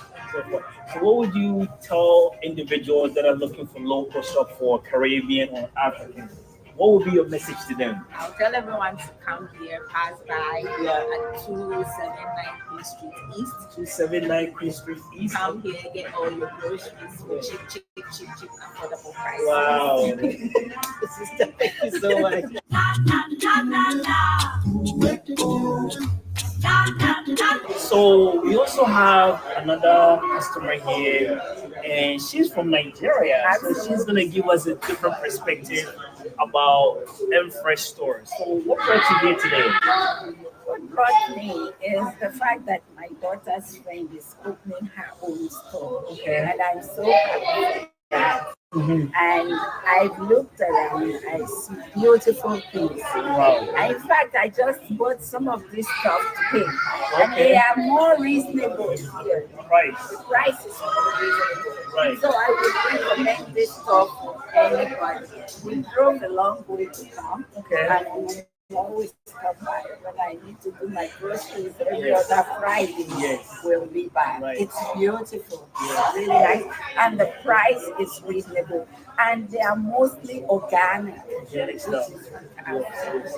[SPEAKER 1] So what would you tell individuals that are looking for local shop for Caribbean or African? What would be your message to them?
[SPEAKER 5] I'll tell everyone to come here, pass by at 279 Queen Street East.
[SPEAKER 1] 279 Queen Street East.
[SPEAKER 5] Come here, get all your groceries for cheap, affordable prices.
[SPEAKER 1] Wow. Sister, thank you so much. So we also have another customer here, and she's from Nigeria. So she's gonna give us a different perspective about M Fresh stores. So what brought you here today?
[SPEAKER 4] What brought me is the fact that my daughter's friend is opening her own store.
[SPEAKER 1] Okay.
[SPEAKER 4] And I'm so happy for that.
[SPEAKER 1] Mm-hmm.
[SPEAKER 4] And I've looked around, I see beautiful things.
[SPEAKER 1] Wow.
[SPEAKER 4] In fact, I just bought some of this stuff today. And they are more reasonable here.
[SPEAKER 1] Price.
[SPEAKER 4] The price is more reasonable.
[SPEAKER 1] Right.
[SPEAKER 4] So I would recommend this stuff for anybody. We drove a long way to come.
[SPEAKER 1] Okay.
[SPEAKER 4] And we always come by when I need to do my groceries every
[SPEAKER 1] Yes.
[SPEAKER 4] other Friday.
[SPEAKER 1] Yes.
[SPEAKER 4] We'll be back.
[SPEAKER 1] Right.
[SPEAKER 4] It's beautiful. It's really nice. And the price is reasonable. And they are mostly organic.
[SPEAKER 1] Organic stuff.
[SPEAKER 4] Which is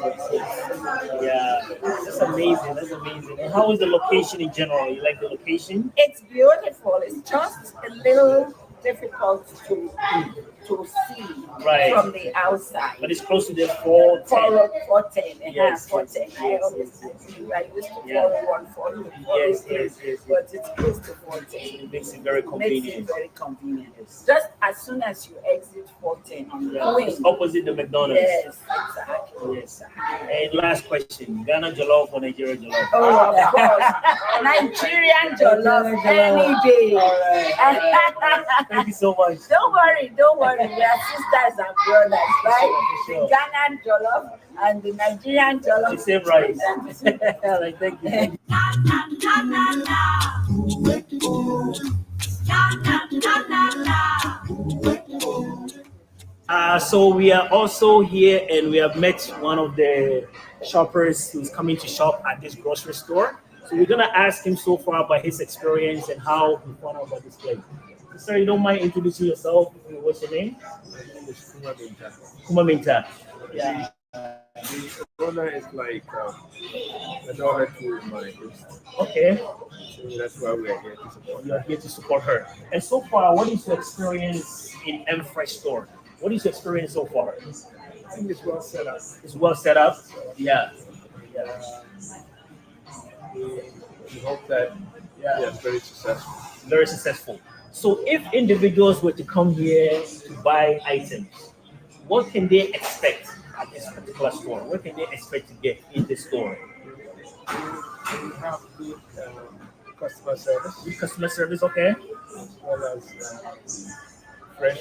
[SPEAKER 1] Yeah, that's amazing. That's amazing. And how is the location in general? You like the location?
[SPEAKER 4] It's beautiful. It's just a little difficult to see
[SPEAKER 1] Right.
[SPEAKER 4] from the outside.
[SPEAKER 1] But it's close to the 410.
[SPEAKER 4] 410.
[SPEAKER 1] Yes,
[SPEAKER 4] 410.
[SPEAKER 1] yes,
[SPEAKER 4] I
[SPEAKER 1] yes,
[SPEAKER 4] always
[SPEAKER 1] yes,
[SPEAKER 4] see. I used to
[SPEAKER 1] Yeah.
[SPEAKER 4] follow 140.
[SPEAKER 1] Yes, yes, yes.
[SPEAKER 4] But it's close to 410.
[SPEAKER 1] It makes it very
[SPEAKER 4] Makes it
[SPEAKER 1] convenient.
[SPEAKER 4] very convenient.
[SPEAKER 1] Yes.
[SPEAKER 4] Just as soon as you exit 410 on the
[SPEAKER 1] Yeah,
[SPEAKER 4] way.
[SPEAKER 1] it's opposite the McDonald's.
[SPEAKER 4] Yes, exactly.
[SPEAKER 1] Yes. And last question: Ghana jollof or Nigeria jollof?
[SPEAKER 4] Oh, of course. Nigerian jollof any day.
[SPEAKER 1] All right. Thank you so much.
[SPEAKER 4] Don't worry. We are sisters and brothers, right?
[SPEAKER 1] For sure.
[SPEAKER 4] The Ghanaian jollof and the Nigerian jollof.
[SPEAKER 1] The same rice. All right, thank you. So we are also here, and we have met one of the shoppers who's coming to shop at this grocery store. So we're gonna ask him so far about his experience and how he found out about this place. Sir, you don't mind introducing yourself? What's your name?
[SPEAKER 6] My name is Kuma Binta.
[SPEAKER 1] Kuma Minta. Yeah.
[SPEAKER 6] The owner is like a daughter to my host.
[SPEAKER 1] Okay.
[SPEAKER 6] So that's why we are here to support
[SPEAKER 1] You are here to support her. And so far, what is your experience in M Fresh store? What is your experience so far?
[SPEAKER 6] I think it's well set up.
[SPEAKER 1] It's well set up. Yeah.
[SPEAKER 6] We hope that it's very successful.
[SPEAKER 1] Very successful. So if individuals were to come here to buy items, what can they expect at this particular store? What can they expect to get in the store?
[SPEAKER 6] We have good customer service
[SPEAKER 1] Good customer service, okay?
[SPEAKER 6] as well as fresh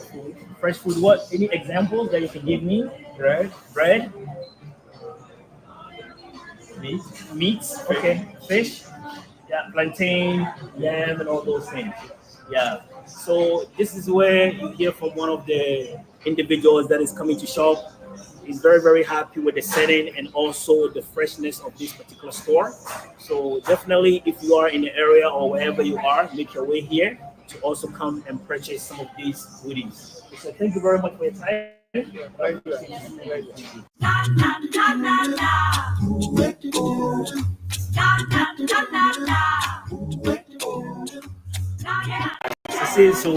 [SPEAKER 6] food,
[SPEAKER 1] Fresh food. What? Any examples that you can give me?
[SPEAKER 6] bread,
[SPEAKER 1] Bread,
[SPEAKER 6] meat.
[SPEAKER 1] meats, okay, fish, yeah, plantain, yam, and all those things. Yeah. So this is where you hear from one of the individuals that is coming to shop. He's very, very happy with the setting and also the freshness of this particular store. So definitely, if you are in the area or wherever you are, make your way here to also come and purchase some of these goodies. So thank you very much for your time.
[SPEAKER 6] Thank you. Thank you.
[SPEAKER 1] Say so,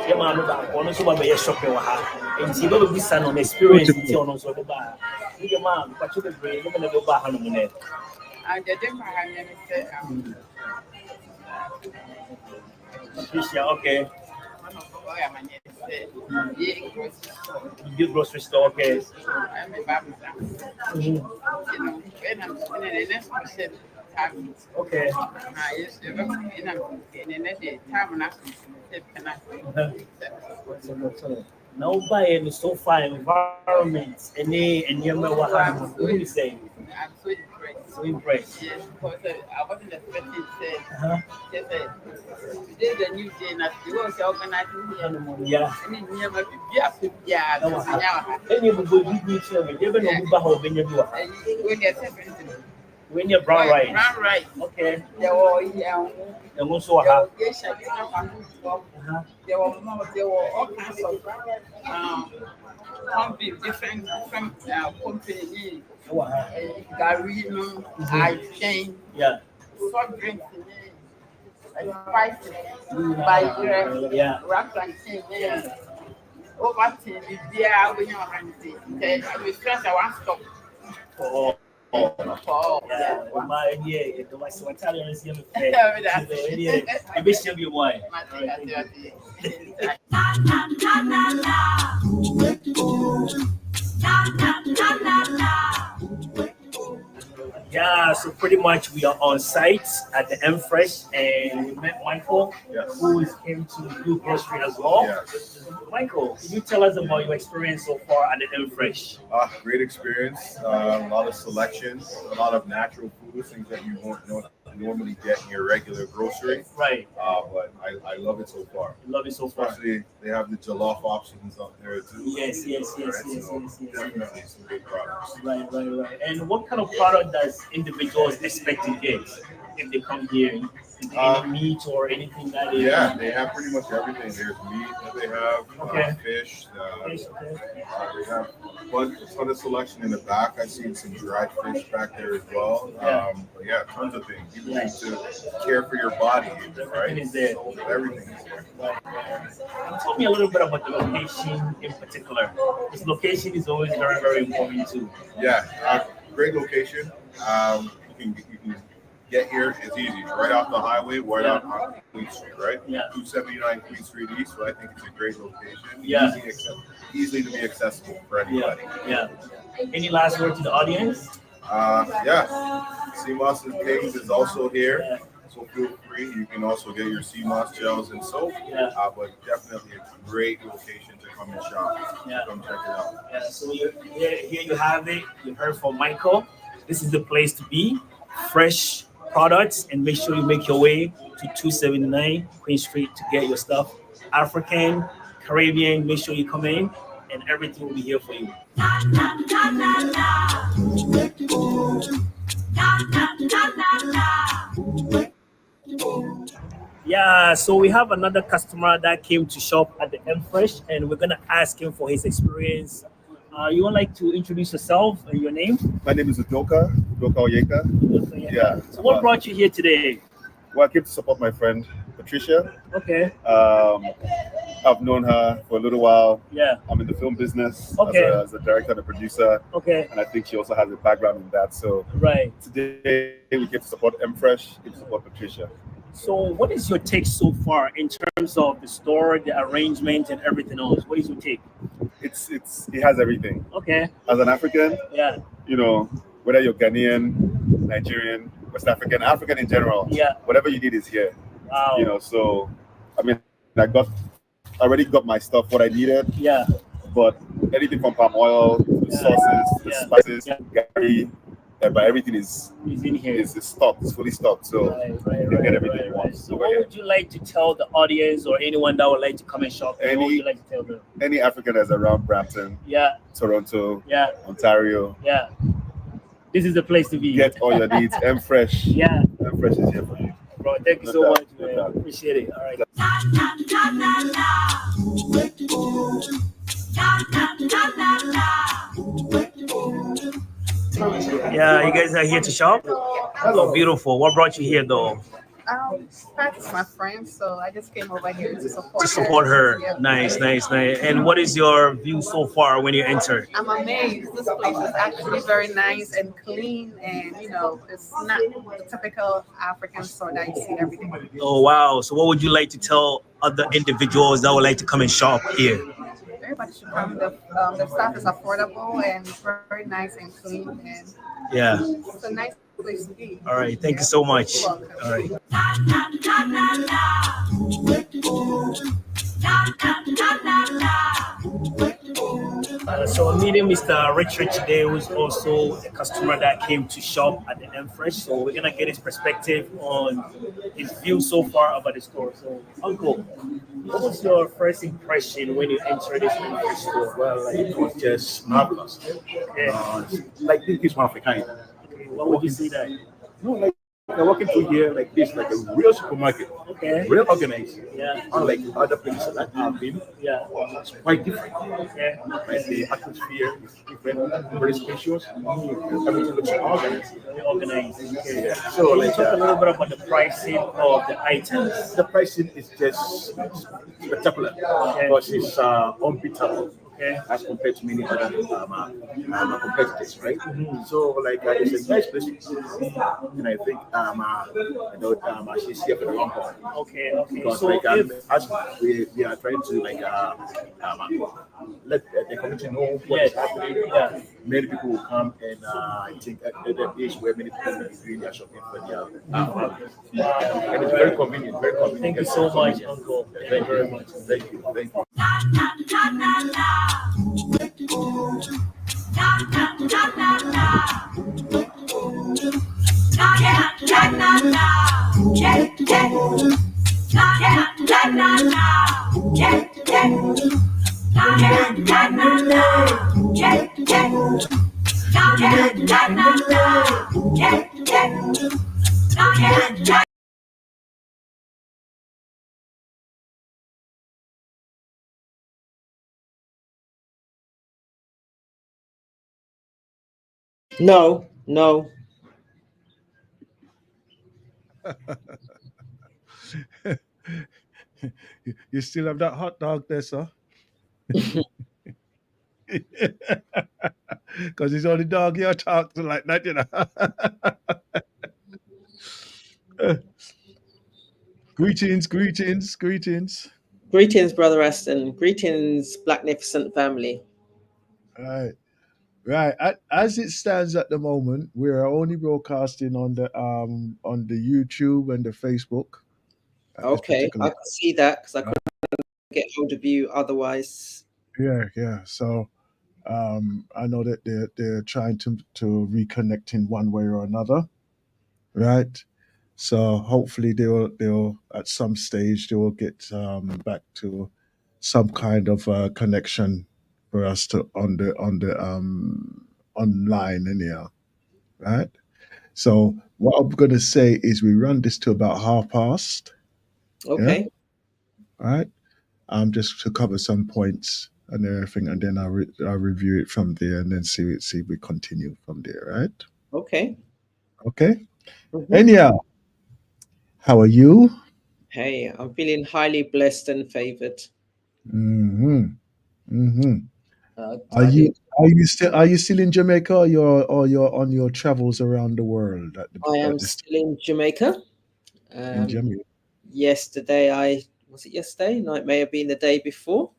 [SPEAKER 1] your mom about one so by shopping with her. And she don't be son on experience in on so the bar. Your mom, but you the brain, you're gonna go back on the net.
[SPEAKER 5] And the different
[SPEAKER 1] Patricia, okay. You do grocery store, okay. Okay. Now buy in the sofa environment and you know what you say.
[SPEAKER 5] I'm so impressed.
[SPEAKER 1] So impressed.
[SPEAKER 7] Yes, because I wasn't expecting to just today the new day that you was organizing here.
[SPEAKER 1] Yeah.
[SPEAKER 7] I mean, you might be a good yeah.
[SPEAKER 1] Any of the good news, you never know about when you do
[SPEAKER 7] When you're separate.
[SPEAKER 1] when you're brown rice.
[SPEAKER 7] Brown rice.
[SPEAKER 1] Okay.
[SPEAKER 7] There were yeah.
[SPEAKER 1] And also a
[SPEAKER 7] there were all kinds of company, different company. Garino, ice cream,
[SPEAKER 1] yeah.
[SPEAKER 7] soft drinks, spices, by
[SPEAKER 1] Yeah.
[SPEAKER 7] wrapped and chain. Over to the beer when you're running. I was stressed, I want to stop.
[SPEAKER 1] Oh.
[SPEAKER 7] Yeah,
[SPEAKER 1] My idea, the white Italian is here. I wish you wine. Yeah, so pretty much we are on site at the M Fresh, and we met Michael, who came to do grocery as well.
[SPEAKER 6] Yes.
[SPEAKER 1] Michael, can you tell us about your experience so far at the M Fresh?
[SPEAKER 6] Great experience. A lot of selections, a lot of natural foods, things that you won't normally get in your regular grocery.
[SPEAKER 1] Right.
[SPEAKER 6] But I love it so far.
[SPEAKER 1] Love it so far.
[SPEAKER 6] Especially they have the jollof options up there too.
[SPEAKER 1] Yes.
[SPEAKER 6] Definitely some good products.
[SPEAKER 1] Right. And what kind of product does individuals expect to get if they come here? Is there any meat or anything that is?
[SPEAKER 6] Yeah, they have pretty much everything. There's meat that they have, fish. They have a ton of selection in the back. I've seen some dried fish back there as well. But yeah, tons of things. You need to care for your body, right?
[SPEAKER 1] Everything is there.
[SPEAKER 6] So everything is there.
[SPEAKER 1] Tell me a little bit about the location in particular. This location is always very, very important too.
[SPEAKER 6] Yeah, great location. You can get here. It's easy. It's right off the highway, right off on Queen Street, right?
[SPEAKER 1] Yeah.
[SPEAKER 6] 279 Queen Street East. So I think it's a great location.
[SPEAKER 1] Yeah.
[SPEAKER 6] Easily to be accessible for anybody.
[SPEAKER 1] Yeah. Any last word to the audience?
[SPEAKER 6] Sea Moss and Kings is also here.
[SPEAKER 1] Yeah.
[SPEAKER 6] So feel free. You can also get your sea moss gels and soap.
[SPEAKER 1] Yeah.
[SPEAKER 6] But definitely a great location to come and shop.
[SPEAKER 1] Yeah.
[SPEAKER 6] Come check it out.
[SPEAKER 1] Yeah. So here you have it. You heard from Michael. This is the place to be. Fresh products, and make sure you make your way to 279 Queen Street to get your stuff. African, Caribbean, make sure you come in, and everything will be here for you. Yeah, so we have another customer that came to shop at the M Fresh, and we're gonna ask him for his experience. You would like to introduce yourself and your name?
[SPEAKER 8] My name is Udoka Oyeka. Yeah.
[SPEAKER 1] So what brought you here today?
[SPEAKER 8] Well, I came to support my friend Patricia.
[SPEAKER 1] Okay.
[SPEAKER 8] I've known her for a little while.
[SPEAKER 1] Yeah.
[SPEAKER 8] I'm in the film business as a director and a producer.
[SPEAKER 1] Okay.
[SPEAKER 8] And I think she also has a background in that. So today we came to support M Fresh, came to support Patricia.
[SPEAKER 1] So what is your take so far in terms of the store, the arrangement, and everything else? What is your take?
[SPEAKER 8] It has everything.
[SPEAKER 1] Okay.
[SPEAKER 8] As an African,
[SPEAKER 1] you
[SPEAKER 8] know, whether you're Ghanaian, Nigerian, West African, African in general, whatever you need is here.
[SPEAKER 1] Wow.
[SPEAKER 8] You know, so I mean, I already got my stuff, what I needed.
[SPEAKER 1] Yeah.
[SPEAKER 8] But anything from palm oil, to the sauces, the spices, Gary, but everything is
[SPEAKER 1] in here.
[SPEAKER 8] Is stocked. It's fully stocked. So you can get everything you want.
[SPEAKER 1] So what would you like to tell the audience or anyone that would like to come and shop? What would you like to tell them?
[SPEAKER 8] Any African that's around Brampton, Toronto, Ontario.
[SPEAKER 1] Yeah. This is the place to be.
[SPEAKER 8] Get all your needs. M Fresh.
[SPEAKER 1] Yeah.
[SPEAKER 8] M Fresh is here for you.
[SPEAKER 1] Bro, thank you so much, man. Appreciate it. All right. Yeah, you guys are here to shop? Oh, beautiful. What brought you here, though?
[SPEAKER 5] That's my friend, so I just came over here to support her.
[SPEAKER 1] To support her.
[SPEAKER 5] Yeah.
[SPEAKER 1] Nice. And what is your view so far when you enter?
[SPEAKER 5] I'm amazed. This place is actually very nice and clean, and it's not the typical African store that you see everything.
[SPEAKER 1] Oh, wow. So what would you like to tell other individuals that would like to come and shop here?
[SPEAKER 5] Everybody should come. The stuff is affordable and very nice and clean, and it's a nice place to be.
[SPEAKER 1] All right, thank you so much.
[SPEAKER 5] You're welcome.
[SPEAKER 1] All right.
[SPEAKER 2] So I'm meeting Mr. Richard today, who's also a customer that came to shop at the M Fresh. So we're gonna get his perspective on his view so far about the store. So, Uncle, what was your first impression when you entered this M Fresh store?
[SPEAKER 9] Well, it was just marvelous. Like this is one of a kind.
[SPEAKER 2] Okay, what would you say that?
[SPEAKER 9] No, like walking through here like this, like a real supermarket.
[SPEAKER 2] Okay.
[SPEAKER 9] Real organized.
[SPEAKER 2] Yeah.
[SPEAKER 9] Unlike other places that I've been.
[SPEAKER 2] Yeah.
[SPEAKER 9] It's quite different.
[SPEAKER 2] Yeah.
[SPEAKER 9] Like the atmosphere is different, very spacious. Everything looks organized.
[SPEAKER 2] Very organized. Okay.
[SPEAKER 9] Yeah. So
[SPEAKER 2] Can you
[SPEAKER 9] like
[SPEAKER 2] talk a little bit about the pricing of the items?
[SPEAKER 9] the pricing is just spectacular because it's unbeatable.
[SPEAKER 2] Okay.
[SPEAKER 9] As compared to many other competitors, right? So, like, it's a nice place, and I think she's here for the long haul.
[SPEAKER 2] Okay, okay.
[SPEAKER 9] Because
[SPEAKER 2] So
[SPEAKER 9] like
[SPEAKER 2] if
[SPEAKER 9] as we are trying to like let the community know what is happening.
[SPEAKER 2] Yeah.
[SPEAKER 9] Many people will come, and I think at the age where many people will be doing their shopping for their and it's very convenient. Very convenient.
[SPEAKER 2] Thank you so much, Uncle.
[SPEAKER 9] Thank you very much. Thank you. Thank you.
[SPEAKER 1] No, no.
[SPEAKER 3] You still have that hot dog there, sir? Because it's only dog you talk to like that, you know. Greetings, greetings, greetings.
[SPEAKER 1] Greetings, Brother Aston. Greetings, Blackniificent family.
[SPEAKER 3] Right, right. As it stands at the moment, we are only broadcasting on the YouTube and the Facebook. At this
[SPEAKER 1] Okay,
[SPEAKER 3] particular
[SPEAKER 1] I can see that because I couldn't get hold of you otherwise.
[SPEAKER 3] yeah. So I know that they're trying to reconnect in one way or another, right? So hopefully they'll at some stage they will get back to some kind of connection for us to on the online anyhow, right? So what I'm gonna say is we run this to about 1/2 past, yeah,
[SPEAKER 1] Okay,
[SPEAKER 3] right? Just to cover some points and everything, and then I'll review it from there, and then see if we continue from there, right?
[SPEAKER 1] okay.
[SPEAKER 3] Okay.
[SPEAKER 1] Mhm.
[SPEAKER 3] Anyhow, how are you?
[SPEAKER 1] Hey, I'm feeling highly blessed and favored.
[SPEAKER 3] Mm-hmm. Mm-hmm. Are
[SPEAKER 1] I do.
[SPEAKER 3] you still in Jamaica, or you're on your travels around the world
[SPEAKER 1] I am
[SPEAKER 3] at this
[SPEAKER 1] still in Jamaica.
[SPEAKER 3] in
[SPEAKER 1] Um,
[SPEAKER 3] Jamaica?
[SPEAKER 1] yesterday, was it yesterday? No, it may have been the day before.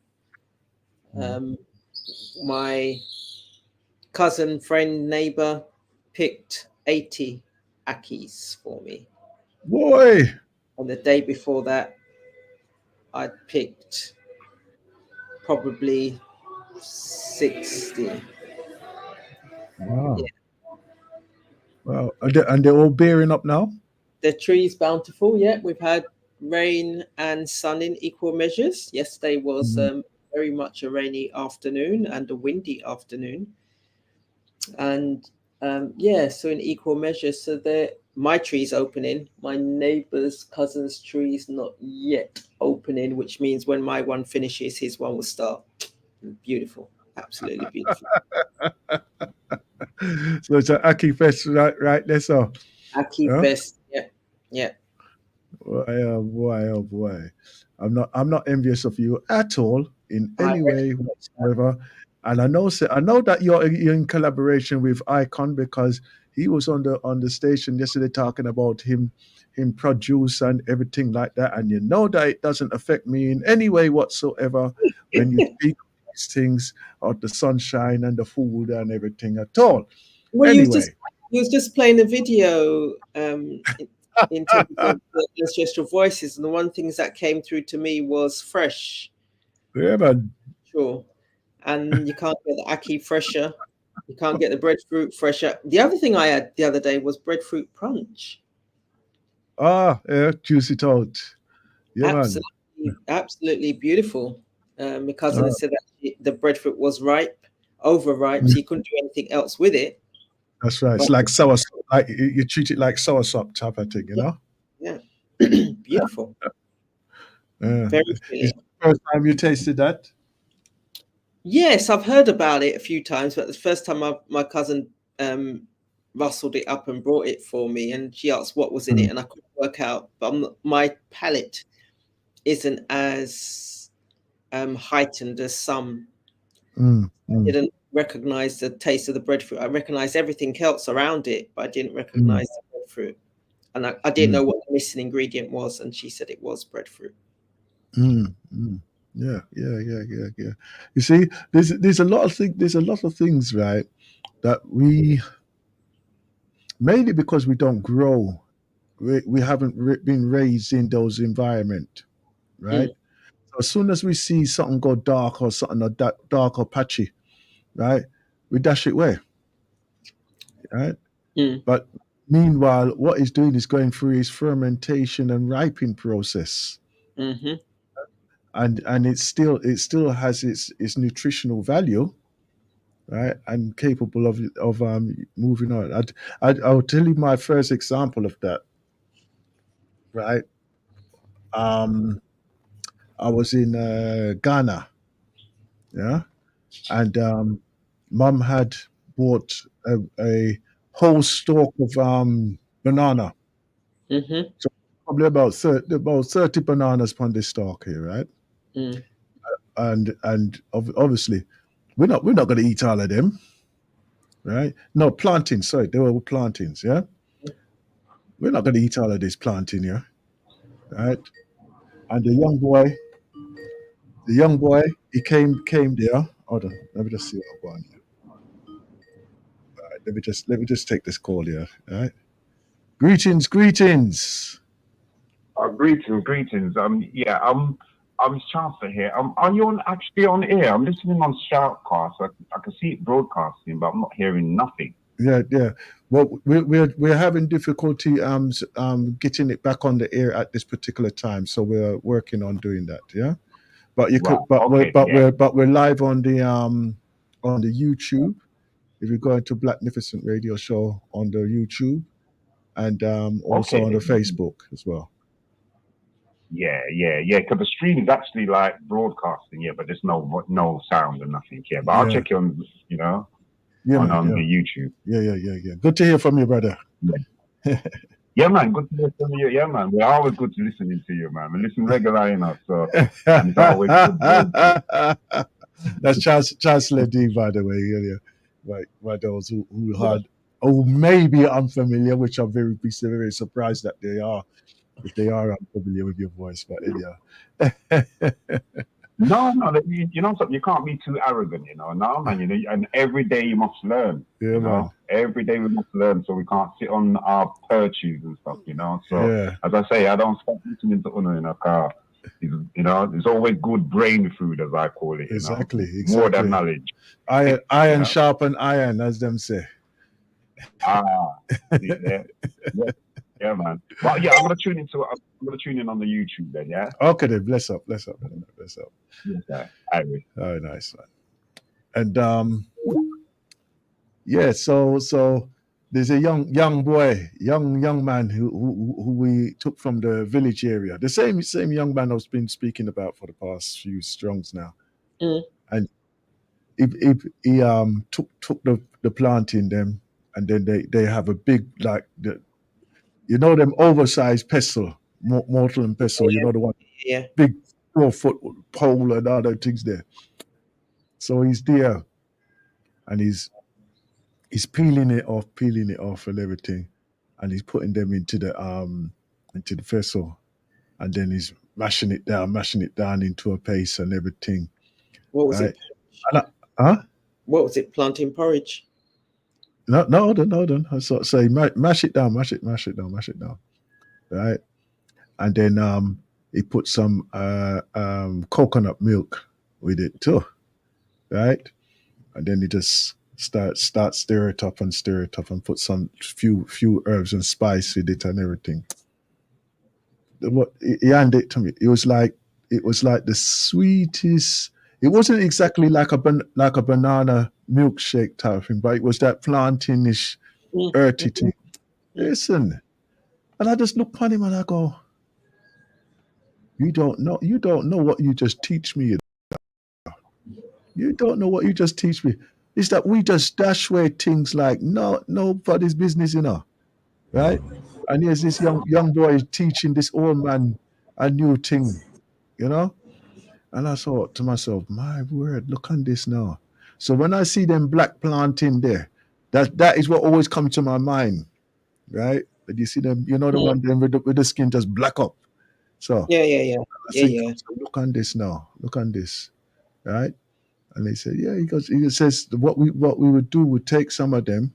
[SPEAKER 3] Mm.
[SPEAKER 1] My cousin, friend, neighbor picked 80 akis for me.
[SPEAKER 3] Boy,
[SPEAKER 1] And the day before that, I picked probably 60.
[SPEAKER 3] wow,
[SPEAKER 1] Yeah.
[SPEAKER 3] wow, and they're all bearing up now.
[SPEAKER 1] The tree's bountiful. Yeah, we've had rain and sun in equal measures. Yesterday was
[SPEAKER 3] Mm.
[SPEAKER 1] very much a rainy afternoon and a windy afternoon. And yeah, so in equal measures. So my tree's opening. My neighbor's cousin's tree's not yet opening, which means when my one finishes, his one will start. Beautiful, absolutely beautiful.
[SPEAKER 3] So it's an Aki Fest right there, so.
[SPEAKER 1] Aki
[SPEAKER 3] Yeah?
[SPEAKER 1] Fest. Yeah, yeah.
[SPEAKER 3] Boy, oh boy, oh boy. I'm not envious of you at all in
[SPEAKER 1] I
[SPEAKER 3] any way
[SPEAKER 1] recognize that.
[SPEAKER 3] whatsoever. And I know that you're in collaboration with Icon because he was on the station yesterday talking about him produce and everything like that. And you know that it doesn't affect me in any way whatsoever when you speak of these things of the sunshine and the food and everything at all.
[SPEAKER 1] Well,
[SPEAKER 3] Anyway.
[SPEAKER 1] he was just playing a video in terms of the ancestral voices, and the one things that came through to me was fresh,
[SPEAKER 3] Yeah, man.
[SPEAKER 1] sure,
[SPEAKER 2] and you can't get the ackee fresher. You can't get the breadfruit fresher. The other thing I had the other day was breadfruit punch.
[SPEAKER 3] Ah, yeah, juice it out. Yeah, man.
[SPEAKER 2] Absolutely beautiful. My cousin had said that the breadfruit was ripe, overripe, so you couldn't do anything else with it.
[SPEAKER 3] That's right. It's like sour, like you treat it like sour sop type of thing, you know?
[SPEAKER 2] Yeah. Beautiful.
[SPEAKER 3] Yeah.
[SPEAKER 2] Very
[SPEAKER 3] Is
[SPEAKER 2] brilliant.
[SPEAKER 3] it the first time you tasted that?
[SPEAKER 2] Yes, I've heard about it a few times, but the first time my cousin rustled it up and brought it for me, and she asked what was in it, and I couldn't work out. But my palate isn't as heightened as some. I didn't recognize the taste of the breadfruit. I recognized everything else around it, but I didn't recognize the breadfruit. And I didn't know what the missing ingredient was, and she said it was breadfruit.
[SPEAKER 3] Yeah. You see, there's a lot of things. There's a lot of things, right, that we mainly because we don't grow, we haven't been raised in those environment, right? So as soon as we see something go dark or something dark or patchy, right, we dash it away, right? But meanwhile, what he's doing is going through his fermentation and ripening process. And it still has its nutritional value, right, and capable of moving on. I'll tell you my first example of that, right. I was in Ghana, yeah, and Mum had bought a whole stalk of banana. So probably about 30 bananas on this stalk here, right? And obviously we're not going to eat all of them, right? No, plantains. Sorry, they were plantains. Yeah, we're not going to eat all of this plantain here, right? And the young boy, he came there. Hold on, let me just see what I want here. All right, let me just take this call here. All right, greetings.
[SPEAKER 10] Greetings. Yeah, I'm Chancellor here. Are you actually on air? I'm listening on Shoutcast. I can see it broadcasting, but I'm not hearing nothing.
[SPEAKER 3] Yeah. Well, we're having difficulty getting it back on the air at this particular time, so we're working on doing that. Yeah, but you could, but we're live on the YouTube. If you go into Blackniificent Radio Show on the YouTube, and also on the Facebook as well.
[SPEAKER 10] Yeah. Because the stream is actually like broadcasting, but there's no sound and nothing. Yeah, but I'll check you on, on the YouTube.
[SPEAKER 3] Yeah. Good to hear from you, brother.
[SPEAKER 10] Yeah, man. Good to hear from you. Yeah, man. We're always good to listening to you, man. We listen regularly enough, so it's always good.
[SPEAKER 3] That's Chancellor D, by the way. Yeah. By those who had, maybe unfamiliar, which I'm very surprised that they are. If they are unfamiliar with your voice, but yeah.
[SPEAKER 10] No, you know something. You can't be too arrogant, No, man. And every day you must learn.
[SPEAKER 3] Yeah, man.
[SPEAKER 10] Every day we must learn, so we can't sit on our perches and stuff, So as I say, I don't stop listening to Uno in a car. There's always good brain food, as I call it.
[SPEAKER 3] Exactly.
[SPEAKER 10] More than knowledge.
[SPEAKER 3] Iron sharpen iron, as them say.
[SPEAKER 10] Yeah, man. Well, yeah, I'm gonna tune in on the YouTube then. Yeah.
[SPEAKER 3] Okay, then. Bless up.
[SPEAKER 10] Yes,
[SPEAKER 3] oh, nice, man. And so there's a young boy, young man who we took from the village area. The same young man I've been speaking about for the past few strongs now. And he took the plant in them, and then they have a big them oversized pestle, mortar and pestle. The one, big 4-foot pole and other things there. So he's there, and he's peeling it off and everything, and he's putting them into the vessel, and then he's mashing it down into a paste and everything.
[SPEAKER 2] What was it? What was it? Plantain porridge?
[SPEAKER 3] No, hold on. So he mash it down, right? And then he put some coconut milk with it too, right? And then you just start stir it up and put some few herbs and spice with it and everything. What he handed it to me, it was like the sweetest. It wasn't exactly like a banana milkshake type of thing, but it was that plantainish, earthy thing. Listen, and I just look upon him and I go, you don't know what you just teach me. You don't know what you just teach me. It's that we just dash away things like nobody's business, right? And here's this young boy teaching this old man a new thing, you know. And I thought to myself, my word, look on this now. So when I see them black planting there, that is what always comes to my mind, right? But you see them, the one them with the skin just black up. So
[SPEAKER 2] yeah.
[SPEAKER 3] I think, so look on this now, look on this, right? And he said, yeah, he says what we would do would take some of them,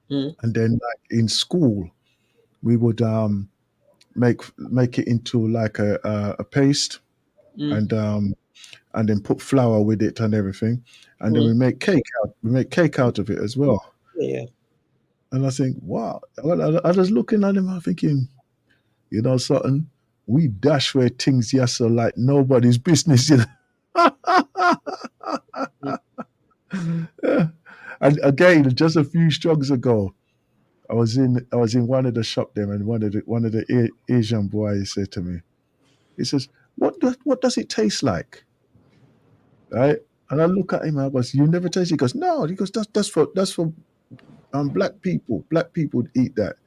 [SPEAKER 3] and then like in school we would make it into like a paste, and then put flour with it and everything, and then we make cake out of it as well.
[SPEAKER 2] Yeah.
[SPEAKER 3] And I think, wow. Well, I was looking at him, I'm thinking, something, we dash where things yes are like nobody's business, Yeah. And again, just a few struggles ago, I was in one of the shop there, and one of the Asian boys said to me, he says, what does it taste like? Right? And I look at him, I goes, you never taste it? He goes, no. He goes, that's for black people. Black people eat that.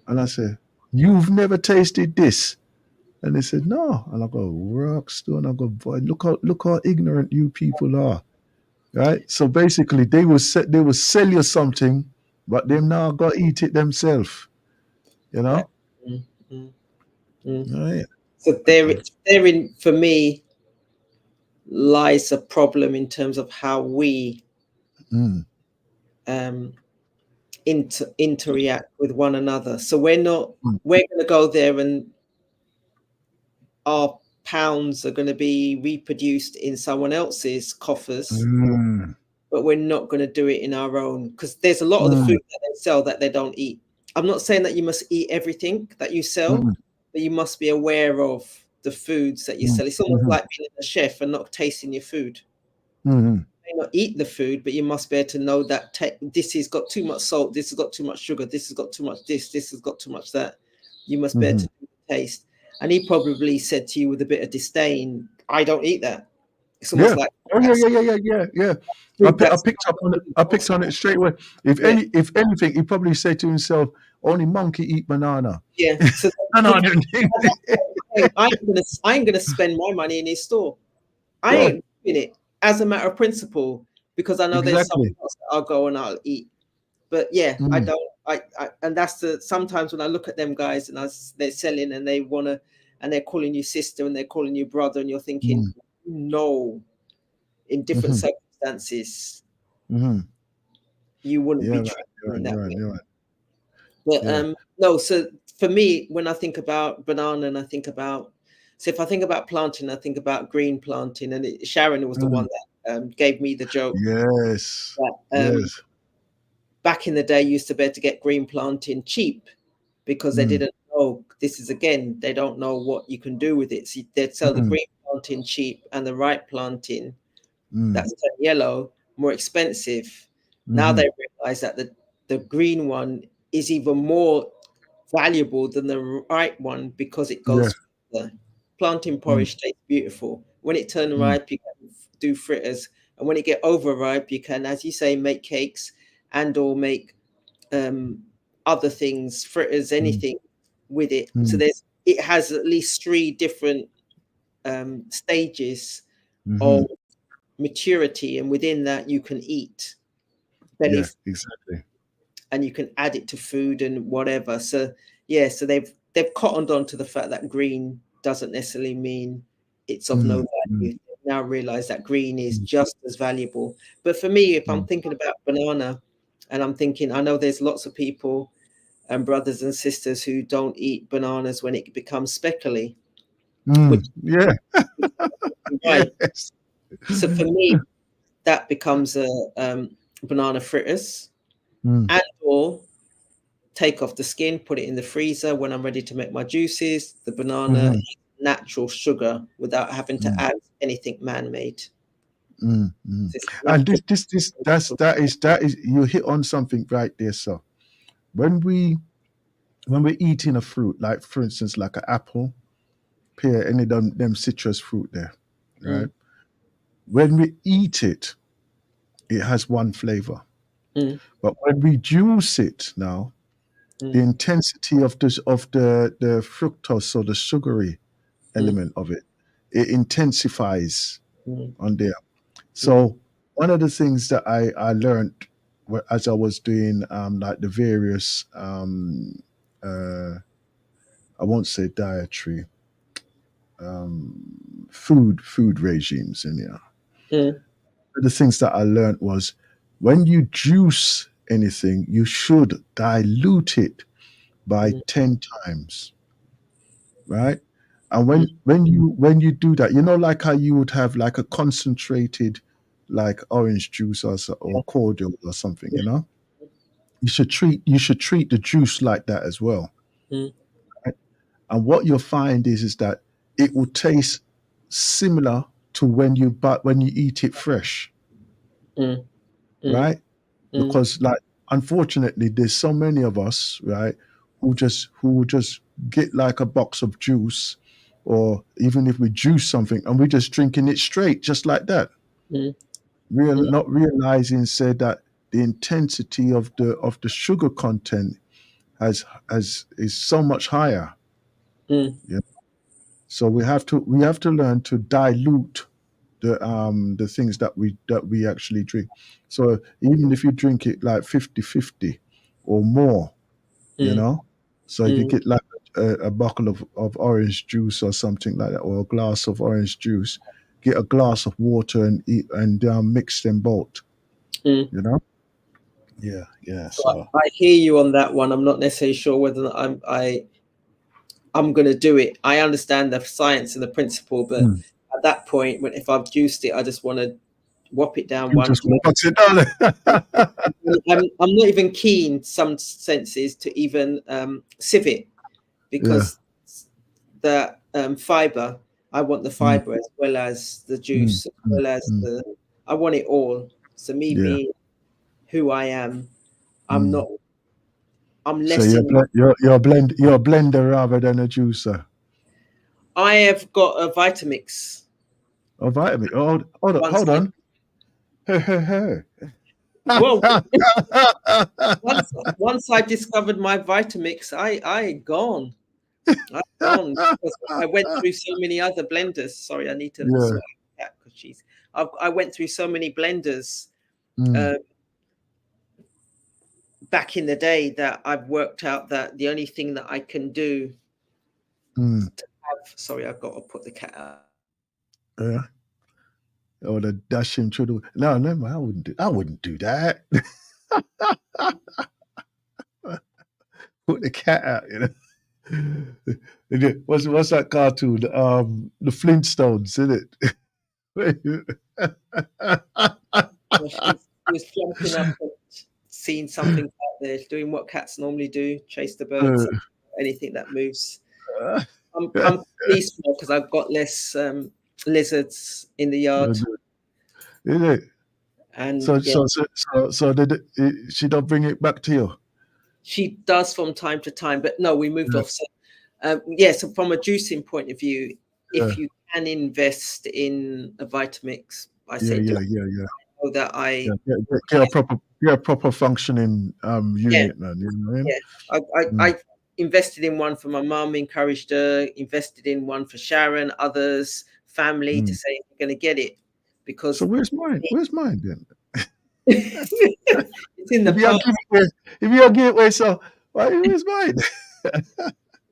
[SPEAKER 3] And I said, you've never tasted this? And they said, no. And I go, Rockstone. I go, boy, look how ignorant you people are. Right? So basically they will sell you something, but them now go eat it themselves. Right?
[SPEAKER 2] So therein for me lies a problem in terms of how we interact with one another. So we're going to go there and our pounds are going to be reproduced in someone else's coffers, but we're not going to do it in our own, because there's a lot of the food that they sell that they don't eat. I'm not saying that you must eat everything that you sell, but you must be aware of the foods that you sell. It's almost like being a chef and not tasting your food. You may not eat the food, but you must be able to know that this has got too much salt, this has got too much sugar, this has got too much this has got too much that. You must be able to do the taste. And he probably said to you with a bit of disdain, I don't eat that. It's almost like,
[SPEAKER 3] yeah. I picked on it straight away. If anything, he probably said to himself, only monkey eat banana.
[SPEAKER 2] Yeah. So I ain't gonna spend my money in his store. I ain't doing it as a matter of principle, because I know there's something else that I'll go and I'll eat. But yeah, I don't. And that's sometimes when I look at them guys and they're selling and they wanna, and they're calling you sister and they're calling you brother, and you're thinking, no, in different circumstances, you wouldn't be treated that way. But no, so for me, when I think about banana and I think about, so if I think about planting, I think about green planting, and Sharon was the one that gave me the joke.
[SPEAKER 3] Yes.
[SPEAKER 2] That, back in the day, you used to be able to get green planting cheap because they didn't know. This is, again, they don't know what you can do with it. So they'd sell the green planting cheap and the right planting, that's yellow, more expensive. Now they realize that the green one is even more valuable than the right one because it goes further. Plantain porridge tastes beautiful. When it turns ripe, you can do fritters. And when it get overripe, you can, as you say, make cakes and or make other things, fritters, anything with it. So it has at least 3 different stages of maturity, and within that you can eat.
[SPEAKER 3] Exactly.
[SPEAKER 2] And you can add it to food and whatever. So yeah, so they've cottoned on to the fact that green doesn't necessarily mean it's of no value. They've now realize that green is just as valuable. But for me, if I'm thinking about banana, and I'm thinking, I know there's lots of people and brothers and sisters who don't eat bananas when it becomes speckly. Which,
[SPEAKER 3] Yes.
[SPEAKER 2] so for me,
[SPEAKER 1] that becomes a banana fritters,
[SPEAKER 3] Mm.
[SPEAKER 1] and or take off the skin, put it in the freezer when I'm ready to make my juices. The banana is natural sugar without having to add anything man-made.
[SPEAKER 3] And that is you hit on something right there. So when we're eating a fruit, like for instance, like an apple, pear, any of them citrus fruit there, right? When we eat it, it has one flavor. But when we juice it now, the intensity of the fructose, so the sugary element of it, it intensifies on there. So one of the things that I learned as I was doing like the various I won't say dietary food regimes in here. One of the things that I learned was when you juice anything, you should dilute it by 10 times, right? And when you do that, you know, like how you would have like a concentrated like orange juice or cordial or something, you know, you should treat the juice like that as well. Right? And what you'll find is that it will taste similar to when you eat it fresh, right? Because like unfortunately, there's so many of us, right, who will just get like a box of juice, or even if we juice something and we're just drinking it straight, just like that. Not realizing said that the intensity of the sugar content is so much higher. Yeah. So we have to learn to dilute the things that we actually drink. So even if you drink it like 50-50 or more, you know, so if you get like a bottle of orange juice or something like that, or a glass of orange juice, get a glass of water and eat and mix them both, you know. Yeah. So
[SPEAKER 1] I hear you on that one. I'm not necessarily sure whether I'm going to do it. I understand the science and the principle, but at that point, if I've juiced it, I just want to whop it down one.
[SPEAKER 3] just what's it down.
[SPEAKER 1] I'm not even keen, some senses, to even sieve it, because the fiber, I want the fiber as well as the juice, as well as I want it all. So me being who I am, I'm not. I'm less.
[SPEAKER 3] So you're a blender rather than a juicer.
[SPEAKER 1] I have got a Vitamix.
[SPEAKER 3] A Vitamix. Oh, hold on. Hey.
[SPEAKER 1] Well, once I discovered my Vitamix, I gone. I've gone because I went through so many other blenders. Sorry, I need to sort that because I went through so many blenders back in the day that I've worked out that the only thing that I can do to have. Sorry, I've got to put the cat out.
[SPEAKER 3] Yeah. Or the dash him through the. No, I wouldn't do that. Put the cat out, you know. What's that cartoon? The Flintstones, isn't it?
[SPEAKER 1] She was jumping up and seeing something out there, doing what cats normally do, chase the birds, anything that moves. I'm pleased because I've got less lizards in the yard.
[SPEAKER 3] Is it?
[SPEAKER 1] And
[SPEAKER 3] so she don't bring it back to you?
[SPEAKER 1] She does from time to time, but no, we moved off. So, so from a juicing point of view, if you can invest in a Vitamix, I say
[SPEAKER 3] yeah.
[SPEAKER 1] Know that I
[SPEAKER 3] get a proper functioning unit, man. You know what I mean?
[SPEAKER 1] I invested in one for my mum, encouraged her, invested in one for Sharon, others, family, to say we're going to get it. Because
[SPEAKER 3] so where's mine? Where's mine then?
[SPEAKER 1] It's in the post.
[SPEAKER 3] If you give it away, so where's mine?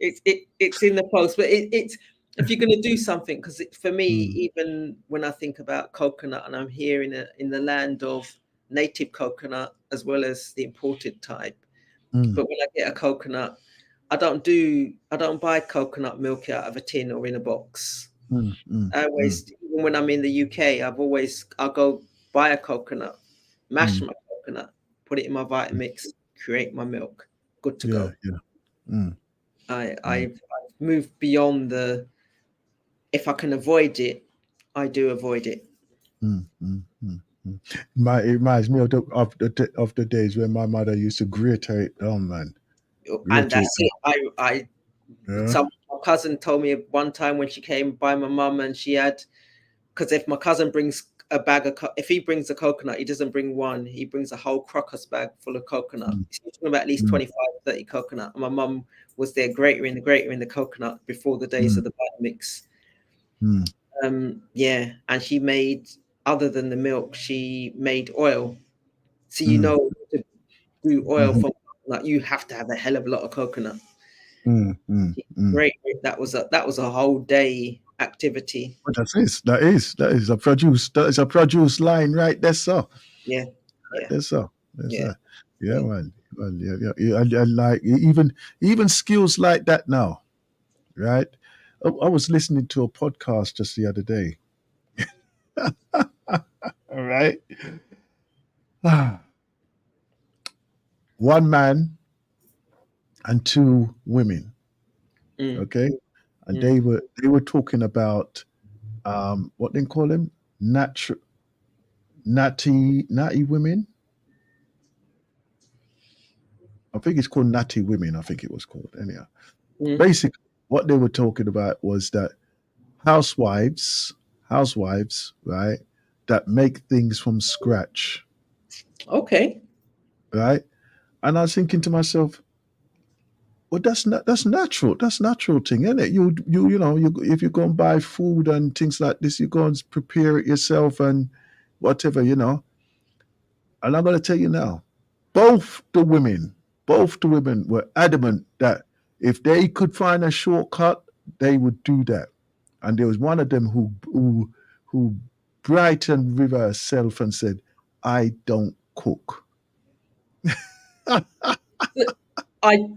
[SPEAKER 1] It's in the post, but it's if you're going to do something, because for me, even when I think about coconut, and I'm here in the land of native coconut as well as the imported type, but when I get a coconut, I don't buy coconut milk out of a tin or in a box. I always, even when I'm in the UK, I'll go buy a coconut, mash my coconut, put it in my Vitamix, create my milk, good to go. I've moved beyond the, if I can avoid it, I do avoid it.
[SPEAKER 3] It reminds me of the days when my mother used to grate it. Oh man,
[SPEAKER 1] and that's it. So my cousin told me one time when she came by my mum, and she had, because if my cousin brings a bag of, if he brings a coconut, he doesn't bring one, he brings a whole crocus bag full of coconut. He's talking about at least 25, 30 coconut. And my mum was there grating the coconut before the days of the Vitamix. Yeah, and she made, other than the milk, she made oil. So you know, to do oil from coconut, you have to have a hell of a lot of coconut. Great. That was a whole day activity.
[SPEAKER 3] That is a produce. That is a produce line right there, so.
[SPEAKER 1] Yeah.
[SPEAKER 3] That's so. Yeah, man. Yeah. And like even skills like that now, right? I was listening to a podcast just the other day. All right. One man and two women. Okay. And they were talking about what they call them? Natty women. I think it's called natty women. I think it was called anyhow. Basically, what they were talking about was that housewives, right, that make things from scratch.
[SPEAKER 1] Okay.
[SPEAKER 3] Right, and I was thinking to myself, well, that's natural. That's natural thing, isn't it? You if you go and buy food and things like this, you go and prepare it yourself and whatever, And I'm going to tell you now, both the women were adamant that if they could find a shortcut, they would do that. And there was one of them who brightened with herself and said, "I don't cook."
[SPEAKER 1] I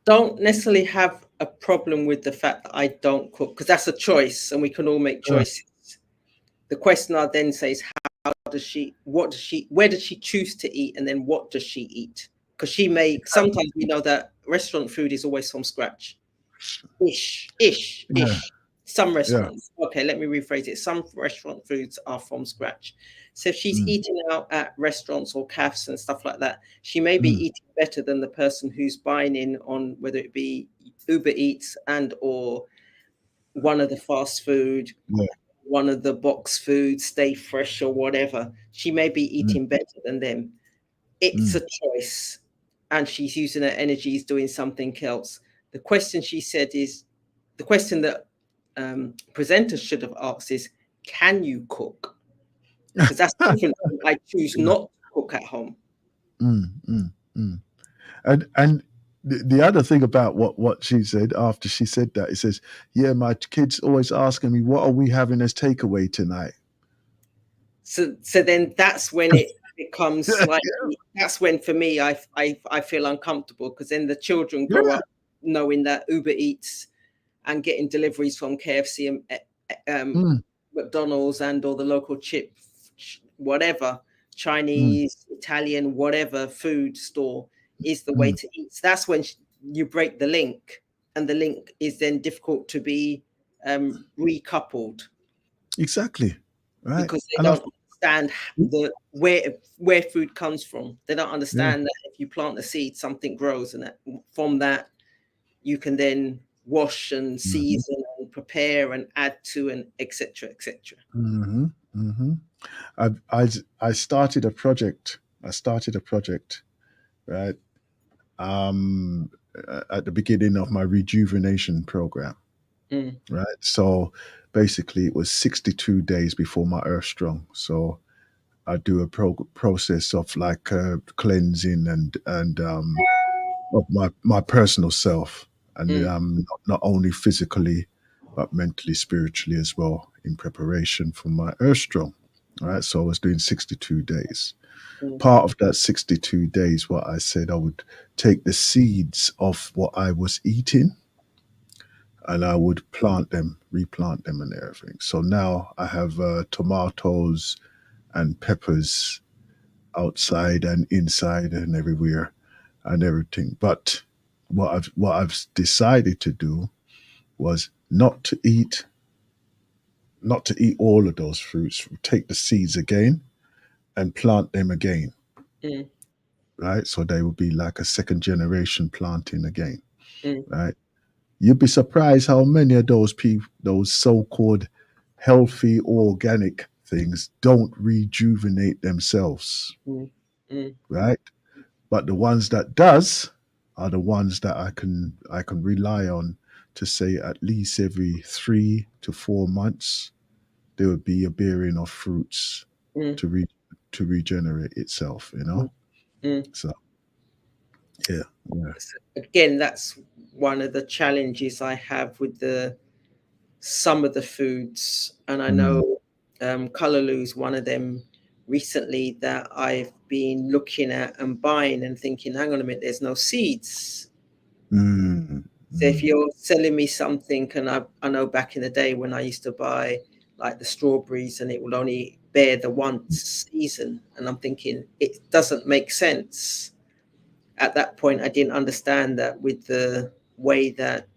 [SPEAKER 1] don't necessarily have a problem with the fact that I don't cook, because that's a choice and we can all make choices. The question I then say is, where does she choose to eat, and then what does she eat? Because she may, sometimes we know that restaurant food is always from scratch. Ish. Some restaurants. Okay, let me rephrase it. Some restaurant foods are from scratch. So if she's eating out at restaurants or cafes and stuff like that, she may be eating better than the person who's buying in on, whether it be Uber Eats and or one of the fast food, one of the box foods, Stay Fresh or whatever. She may be eating better than them. It's a choice, and she's using her energies doing something else. The question she said is, the question that presenters should have asked is, can you cook? Because that's different. I choose not to cook at home.
[SPEAKER 3] And the other thing about what she said after she said that, it says, yeah, my kids always asking me, what are we having as takeaway tonight?
[SPEAKER 1] So then that's when it becomes slightly, that's when for me I feel uncomfortable, because then the children grow up knowing that Uber Eats and getting deliveries from KFC and McDonald's and or the local chip, whatever, Chinese, Italian, whatever food store is the way to eat. So that's when you break the link, and the link is then difficult to be recoupled.
[SPEAKER 3] Exactly. Right.
[SPEAKER 1] Because they don't understand where food comes from. They don't understand that if you plant a seed, something grows, and that from that you can then wash and season and prepare and add to, and etc. etc.
[SPEAKER 3] I started a project. Right, at the beginning of my rejuvenation program. Right, so basically it was 62 days before my Earth Strong. So I do a process of like cleansing and of my personal self, and not only physically but mentally, spiritually as well, in preparation for my Earth Strong. All right, so I was doing 62 days. Part of that 62 days, what I said, I would take the seeds of what I was eating, and I would replant them and everything. So now I have tomatoes and peppers outside and inside and everywhere and everything. But what I've decided to do was not to eat all of those fruits. Take the seeds again and plant them again.
[SPEAKER 2] Mm.
[SPEAKER 3] Right? So they will be like a second generation planting again.
[SPEAKER 2] Mm.
[SPEAKER 3] Right? You'd be surprised how many of those so-called healthy organic things don't rejuvenate themselves.
[SPEAKER 2] Mm. Mm.
[SPEAKER 3] Right? But the ones that does are the ones that I can rely on to say at least every 3 to 4 months there would be a bearing of fruits
[SPEAKER 2] Mm.
[SPEAKER 3] to regenerate itself, you know.
[SPEAKER 2] Mm.
[SPEAKER 3] So yeah.
[SPEAKER 2] Again, that's one of the challenges I have with some of the foods, and I know Callaloo is one of them recently that I've been looking at and buying and thinking, hang on a minute, there's no seeds. So if you're selling me something, and I know back in the day when I used to buy like the strawberries and it will only bear the once season, and I'm thinking it doesn't make sense. At that point, I didn't understand that with the way that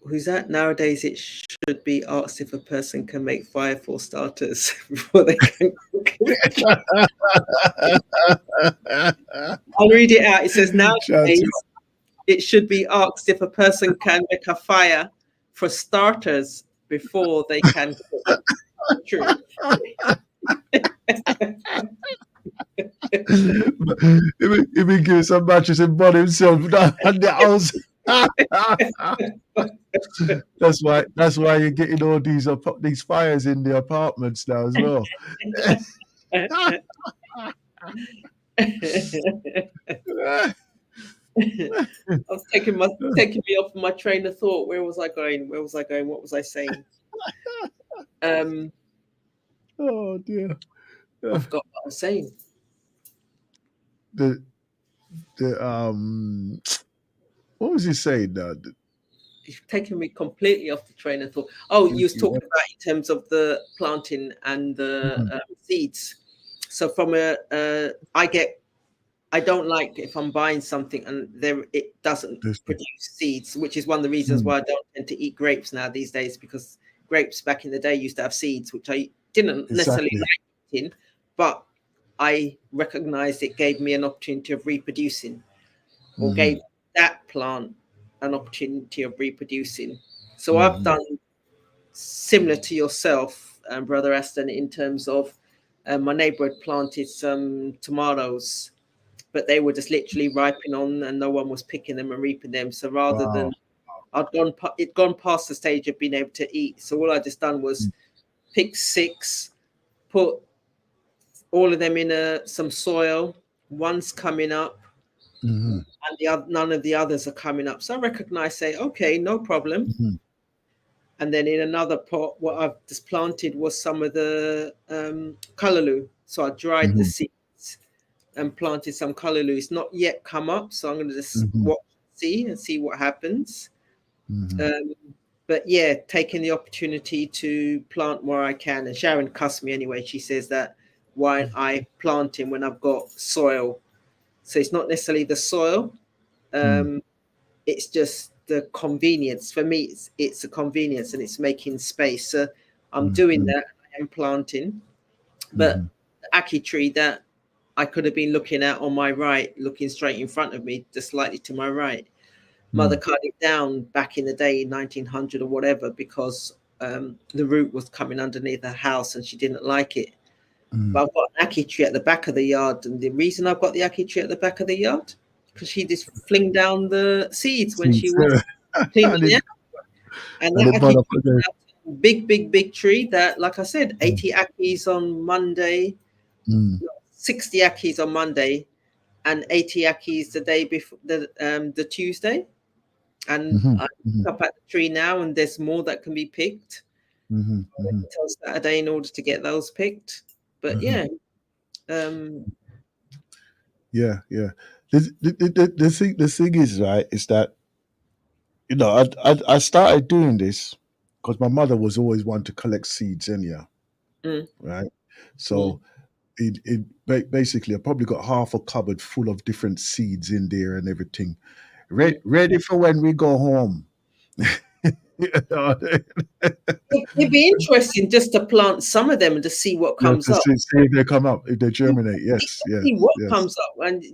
[SPEAKER 2] who's that nowadays? It should be asked if a person can make fire for starters before they can cook it. I'll read it out. It says nowadays it should be asked if a person can make a fire for starters before they can cook. True.
[SPEAKER 3] He been giving some matches and bought himself and the house. That's why you're getting all these fires in the apartments now as well.
[SPEAKER 2] I was taking me off my train of thought. Where was I going? What was I saying?
[SPEAKER 3] Oh dear.
[SPEAKER 2] I forgot what I was saying.
[SPEAKER 3] The what was he saying now?
[SPEAKER 2] You've taken me completely off the train of thought. Oh, you was talking about in terms of the planting and the seeds. So from I don't like if I'm buying something and it doesn't produce seeds, which is one of the reasons why I don't tend to eat grapes now these days, because grapes back in the day used to have seeds, which I didn't necessarily like eating, but I recognized it gave me an opportunity of reproducing, or gave that plant an opportunity of reproducing. So I've done similar to yourself, Brother Aston, in terms of my neighbor had planted some tomatoes, but they were just literally ripening on and no one was picking them and reaping them. So rather than it'd gone past the stage of being able to eat. So all I just done was pick 6, put all of them in some soil. One's coming up, and none of the others are coming up. So I recognize, say, okay, no problem. And then in another pot, what I've just planted was some of the callaloo. So I dried the seeds and planted some callaloo. It's not yet come up, so I'm going to just see what happens. But yeah, taking the opportunity to plant where I can. And Sharon cussed me anyway. She says that why aren't I planting when I've got soil? So it's not necessarily the soil. It's just the convenience. For me, it's a convenience and it's making space. So I'm doing that. I am planting. But the ackee tree that I could have been looking at on my right, looking straight in front of me, just slightly to my right. Mother cut it down back in the day, 1900 or whatever, because the root was coming underneath her house and she didn't like it. But I've got an ackee tree at the back of the yard. And the reason I've got the ackee tree at the back of the yard, because she just fling down the seeds when she was cleaning it. And that ackee tree, big tree that, like I said, 80 ackees on Monday, 60 ackees on Monday, and 80 ackees the day before the Tuesday. And I look up at the tree now, and there's more that can be picked until Saturday in order to get those picked. But yeah.
[SPEAKER 3] The thing is, right, is that I started doing this because my mother was always one to collect seeds anyhow, right? So basically, I probably got half a cupboard full of different seeds in there and everything, ready for when we go home.
[SPEAKER 2] It'd be interesting just to plant some of them and to see what comes up.
[SPEAKER 3] See if they come up, if they germinate. Yes,
[SPEAKER 2] see what comes up, and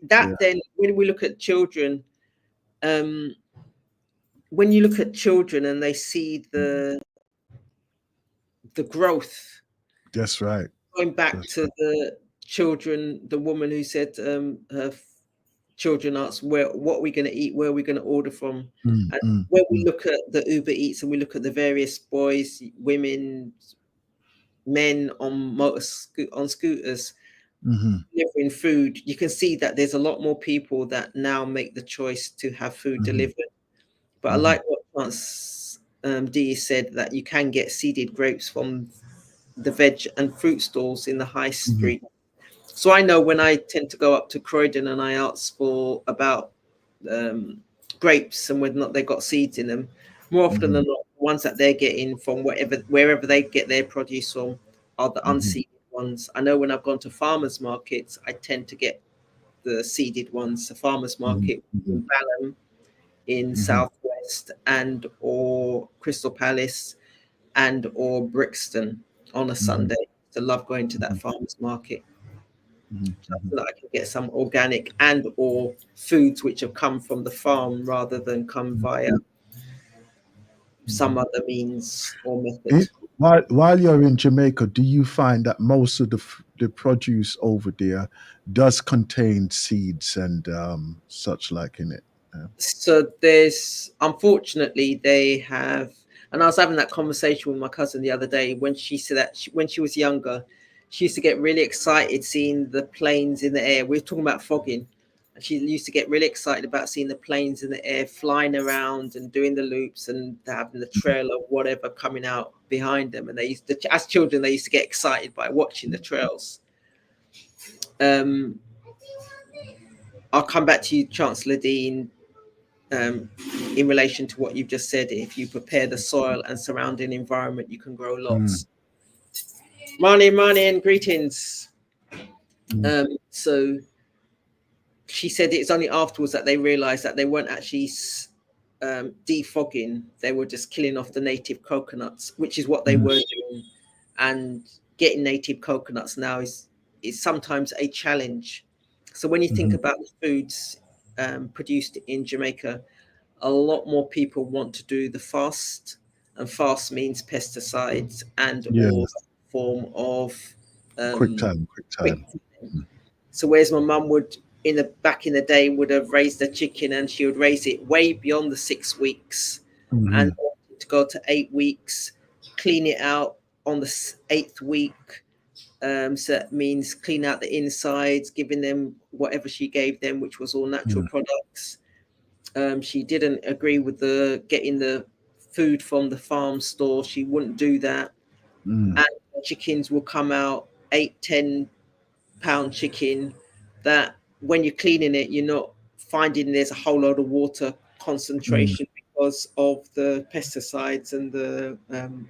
[SPEAKER 2] then when we look at children, when you look at children and they see the growth.
[SPEAKER 3] That's right.
[SPEAKER 2] Going back to the children, the woman who said her children asked, what are we going to eat, where are we going to order from? And when we look at the Uber Eats and we look at the various boys, women, men on scooters delivering food, you can see that there's a lot more people that now make the choice to have food delivered. But I like what Chance Dee said, that you can get seeded grapes from the veg and fruit stalls in the high street. So I know when I tend to go up to Croydon and I ask for about grapes and whether or not they got seeds in them, more often than not, the ones that they're getting from wherever they get their produce from are the unseeded ones. I know when I've gone to farmers markets, I tend to get the seeded ones. The farmers market in Balham in Southwest and or Crystal Palace and or Brixton on a Sunday. I love going to that farmers market. So that I can get some organic and or foods which have come from the farm rather than come via some other means or method.
[SPEAKER 3] While you're in Jamaica, do you find that most of the produce over there does contain seeds and such like in it?
[SPEAKER 2] So there's, unfortunately, they have, and I was having that conversation with my cousin the other day when she said that when she was younger, she used to get really excited seeing the planes in the air. We were talking about fogging, and she used to get really excited about seeing the planes in the air flying around and doing the loops and having the trail or whatever coming out behind them. And they used to, as children, they used to get excited by watching the trails. I'll come back to you, Chancellor Dean, in relation to what you've just said. If you prepare the soil and surrounding environment, you can grow lots. Morning and greetings. So she said it's only afterwards that they realized that they weren't actually defogging, they were just killing off the native coconuts, which is what they were doing. And getting native coconuts now is sometimes a challenge. So when you think about the foods produced in Jamaica, a lot more people want to do the fast, and fast means pesticides and or form of
[SPEAKER 3] quick time.
[SPEAKER 2] So whereas my mum would back in the day would have raised a chicken and she would raise it way beyond the 6 weeks and to go to 8 weeks, clean it out on the 8th week. So that means clean out the insides, giving them whatever she gave them, which was all natural products. She didn't agree with getting the food from the farm store. She wouldn't do that. And the chickens will come out 8-10 pound chicken that when you're cleaning it, you're not finding there's a whole lot of water concentration because of the pesticides and the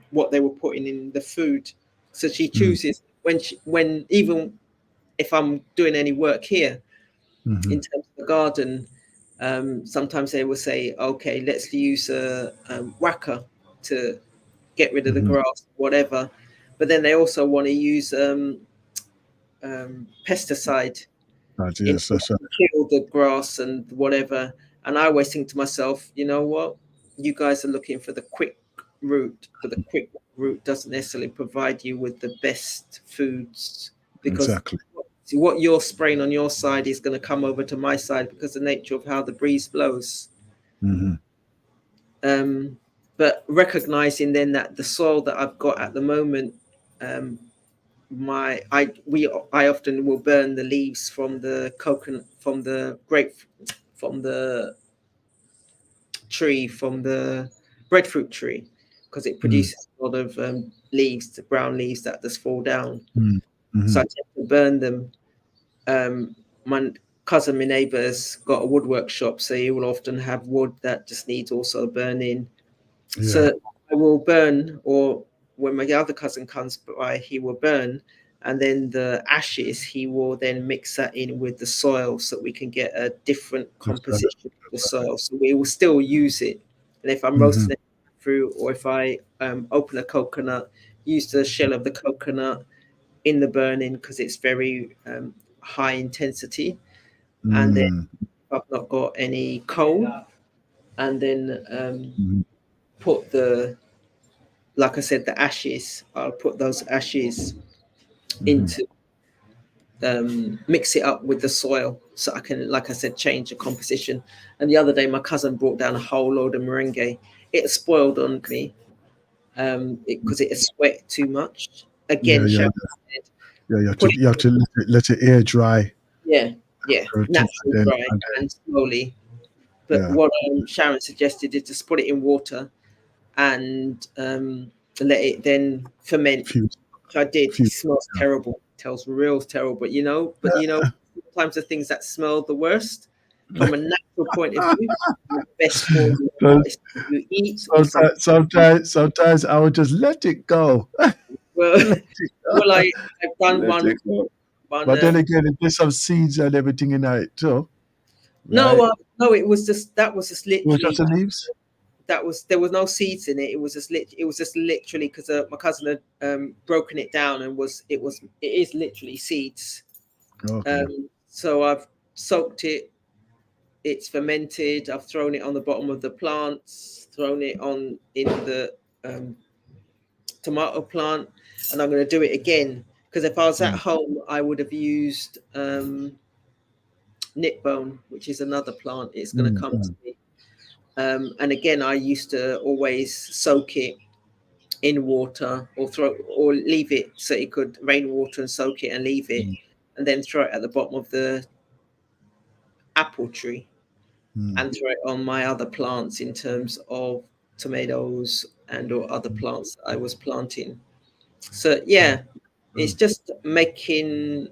[SPEAKER 2] what they were putting in the food. So she chooses when even if I'm doing any work here in terms of the garden, sometimes they will say, okay, let's use a whacker to get rid of the grass, whatever. But then they also want to use pesticide to kill the grass and whatever. And I always think to myself, you know what, you guys are looking for the quick route, but the quick route doesn't necessarily provide you with the best foods, because what you're spraying on your side is going to come over to my side because of the nature of how the breeze blows. But recognizing then that the soil that I've got at the moment, I often will burn the leaves from the coconut, from the grape, from the tree, from the breadfruit tree, because it produces a lot of leaves, the brown leaves that just fall down. So I tend to burn them. My cousin, my neighbour's got a wood workshop, so he will often have wood that just needs also burning. So I will burn, or when my other cousin comes by, he will burn, and then the ashes he will then mix that in with the soil so we can get a different composition of the soil. So we will still use it, and if I'm roasting it through, or if I open a coconut, use the shell of the coconut in the burning because it's very high intensity, and then I've not got any coal, and then put the, like I said, the ashes. I'll put those ashes into mix it up with the soil so I can, like I said, change the composition. And the other day, my cousin brought down a whole load of merengue. It spoiled on me because it sweat too much. Again, Sharon said,
[SPEAKER 3] you have to let it air dry.
[SPEAKER 2] Yeah, naturally dry and slowly. But what Sharon suggested is just put it in water and let it then ferment. I did. It smells terrible. It smells real terrible. But sometimes the things that smell the worst, from a natural point of view, are the best for you eat.
[SPEAKER 3] Sometimes I would just let it go.
[SPEAKER 2] Well, I've done one.
[SPEAKER 3] But then again, there's some seeds and everything in it too.
[SPEAKER 2] Right? No, it was just literally.
[SPEAKER 3] Was that the leaves?
[SPEAKER 2] There was no seeds in it. It was just literally because my cousin had broken it down and it is literally seeds.
[SPEAKER 3] Okay.
[SPEAKER 2] So I've soaked it. It's fermented. I've thrown it on the bottom of the plants. Thrown it in the tomato plant, and I'm going to do it again because if I was at home, I would have used nipbone, which is another plant. It's going to come to me. And again, I used to always soak it in water or leave it so it could rain water and soak it and leave it, and then throw it at the bottom of the apple tree and throw it on my other plants in terms of tomatoes and or other plants I was planting. So yeah, it's just making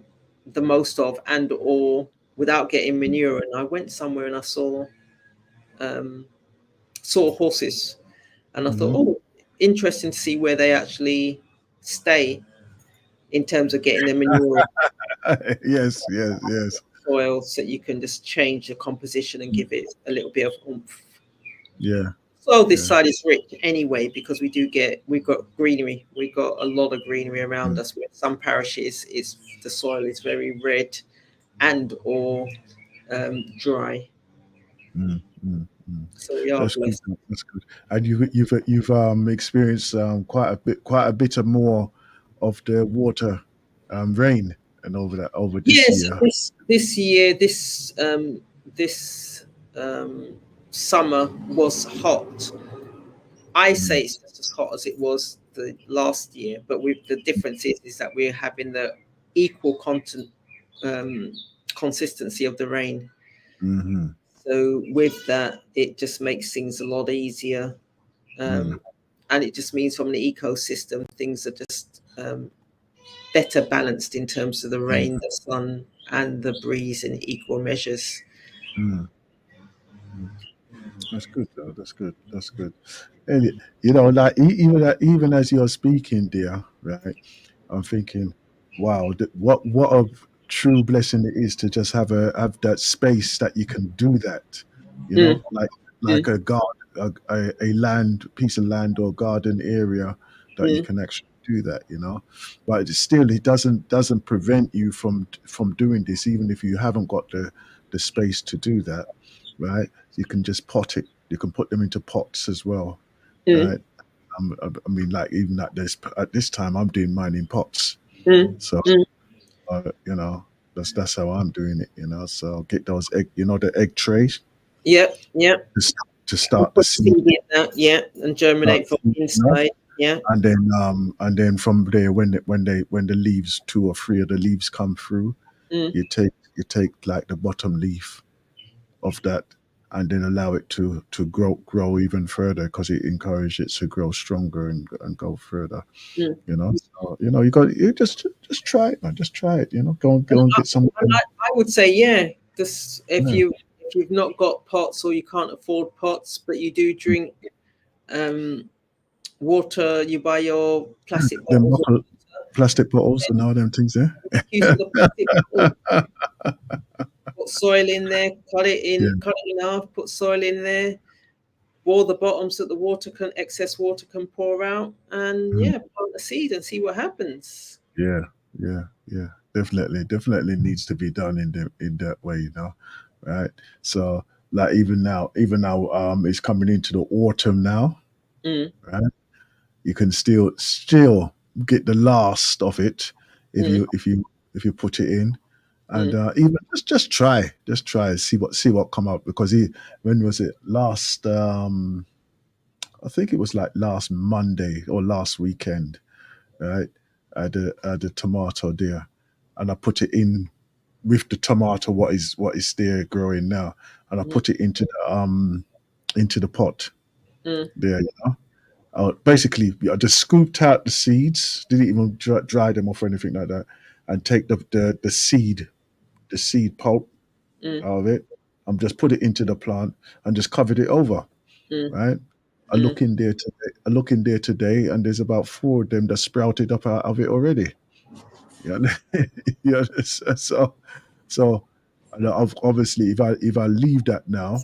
[SPEAKER 2] the most of and or without getting manure. And I went somewhere and I saw horses, and I thought, oh, interesting to see where they actually stay in terms of getting the manure.
[SPEAKER 3] Yes.
[SPEAKER 2] Soil, so you can just change the composition and give it a little bit of oomph.
[SPEAKER 3] Yeah.
[SPEAKER 2] So this side is rich anyway because we've got greenery. We've got a lot of greenery around us. With some parishes, the soil is very red and or dry. So we are blessed.
[SPEAKER 3] That's good. And you've experienced quite a bit of more of the water rain and over this year.
[SPEAKER 2] This year, this summer was hot. I say it's just as hot as it was the last year, but the difference is that we're having the equal consistency of the rain. So with that, it just makes things a lot easier, and it just means from an ecosystem, things are just better balanced in terms of the rain, the sun, and the breeze in equal measures.
[SPEAKER 3] That's good, though. That's good. And like even as you're speaking, dear, right? I'm thinking, wow, what a true blessing it is to just have that space that you can do that. Like a garden, a piece of land or garden area that you can actually do that. But it doesn't prevent you from doing this, even if you haven't got the space to do that, right? You can just pot it. You can put them into pots as well, right? I mean, like even at this time, I'm doing mine in pots. So, that's how I'm doing it. So get those the egg trays.
[SPEAKER 2] Yep.
[SPEAKER 3] To start the seed.
[SPEAKER 2] And germinate from inside. Yeah.
[SPEAKER 3] And then from there, when the leaves, 2 or 3 of the leaves come through, you take like the bottom leaf of that, and then allow it to grow even further because it encourages it to grow stronger and go further. So, you just try it, man. Just try it. Go and get some.
[SPEAKER 2] I would say, if you've not got pots or you can't afford pots, but you do drink water. You buy your plastic
[SPEAKER 3] Them
[SPEAKER 2] bottles.
[SPEAKER 3] plastic bottles and all them things there.
[SPEAKER 2] Use the plastic bottle. Put soil in there. Cut it in half. Put soil in there. Bore the bottom so the excess water can pour out, and plant a seed and see what happens.
[SPEAKER 3] Yeah. Definitely needs to be done in that way, right? So like even now, it's coming into the autumn now, right? You can still get the last of it if you put it in, and even just try see what come up, because when was it last? I think it was like last Monday or last weekend, right? I had a tomato there, and I put it in with the tomato what is there growing now, and I put it into the pot there. Basically, I just scooped out the seeds, didn't even dry them off or anything like that, and take the seed pulp out of it, and just put it into the plant and just covered it over, right? I look in there today, and there's about 4 of them that sprouted up out of it already. Yeah, yeah. So obviously, if I leave that now,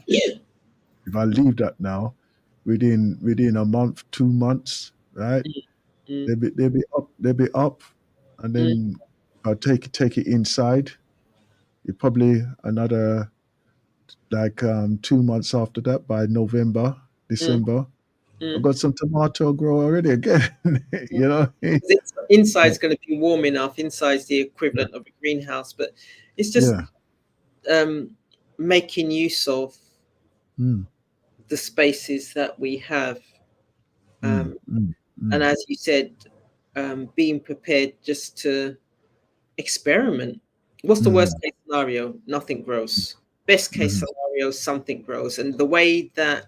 [SPEAKER 3] within a month, 2 months, right? They'll be up, and then I'll take it inside. It probably another like 2 months after that, by November, December, I've got some tomato grow already again.
[SPEAKER 2] Inside's going to be warm enough. Inside's the equivalent of a greenhouse, but it's just making use of the spaces that we have. And as you said, being prepared just to experiment. What's the worst case scenario? Nothing grows. Best case scenario, something grows. And the way that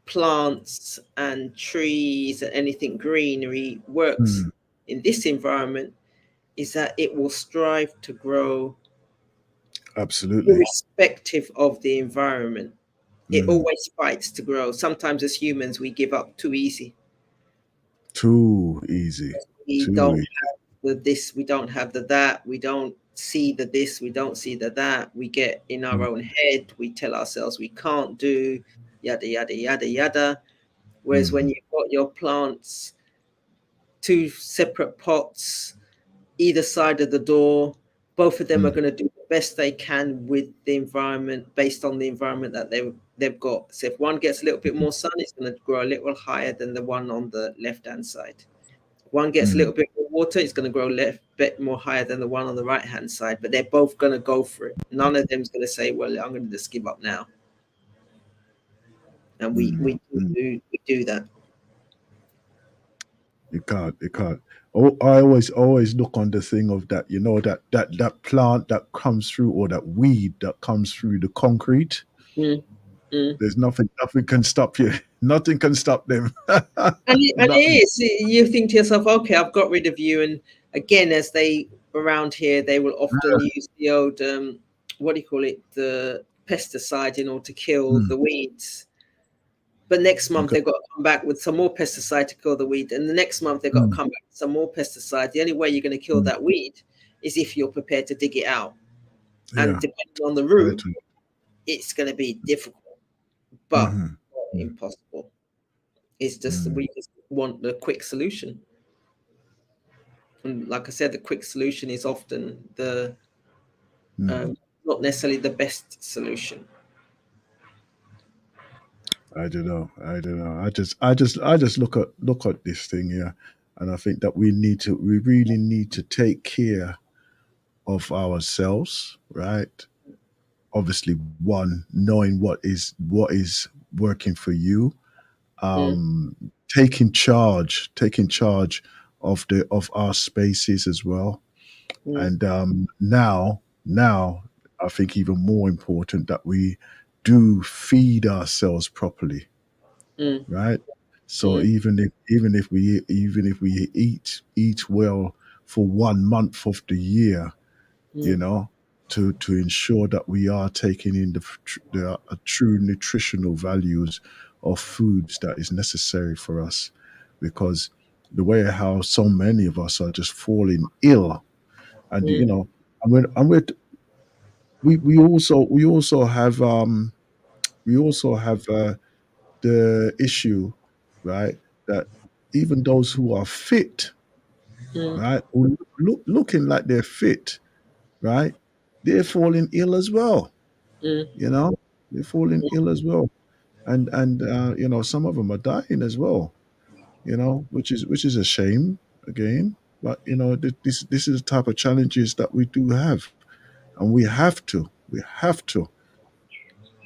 [SPEAKER 2] plants and trees and anything greenery works in this environment is that it will strive to grow
[SPEAKER 3] absolutely
[SPEAKER 2] irrespective of the environment. It always fights to grow. Sometimes as humans we give up too easy. We don't have the this, we don't have the that, we don't see the this, we don't see the that. We get in our own head, we tell ourselves we can't do yada yada yada yada. Whereas when you've got your plants 2 separate pots either side of the door, both of them are going to do the best they can with the environment, based on the environment that they've got. So if one gets a little bit more sun, it's going to grow a little higher than the one on the left hand side. One gets a little bit more water, it's going to grow a bit more higher than the one on the right hand side, but they're both going to go for it. None of them's going to say, well, I'm going to just give up now. And we do that.
[SPEAKER 3] You can't. Oh, I always look on the thing of that, that plant that comes through, or that weed that comes through the concrete. There's nothing can stop you. Nothing can stop them.
[SPEAKER 2] and it is. You think to yourself, okay, I've got rid of you. And again, as they around here, they will often use the old what do you call it, the pesticide in order to kill the weeds. But next month they've got to come back with some more pesticide to kill the weed, and the next month they've got to come back with some more pesticide. The only way you're going to kill that weed is if you're prepared to dig it out. And depending on the route, it's going to be difficult, but not impossible. It's just we just want the quick solution. And like I said, the quick solution is often the not necessarily the best solution.
[SPEAKER 3] I don't know. I just look at this thing here, and I think that we really need to take care of ourselves, right? Obviously, one, knowing what is working for you, taking charge of our spaces as well, and now I think even more important that we do feed ourselves properly, right? So even if we eat well for 1 month of the year, to ensure that we are taking in the true nutritional values of foods that is necessary for us, because the way how so many of us are just falling ill, and you know, and we also have the issue, right, that even those who are fit, right, who looking like they're fit, right, they're falling ill as well. You know, they're falling ill as well, and you know, some of them are dying as well. You know, which is a shame again. But you know, this is the type of challenges that we do have, and we have to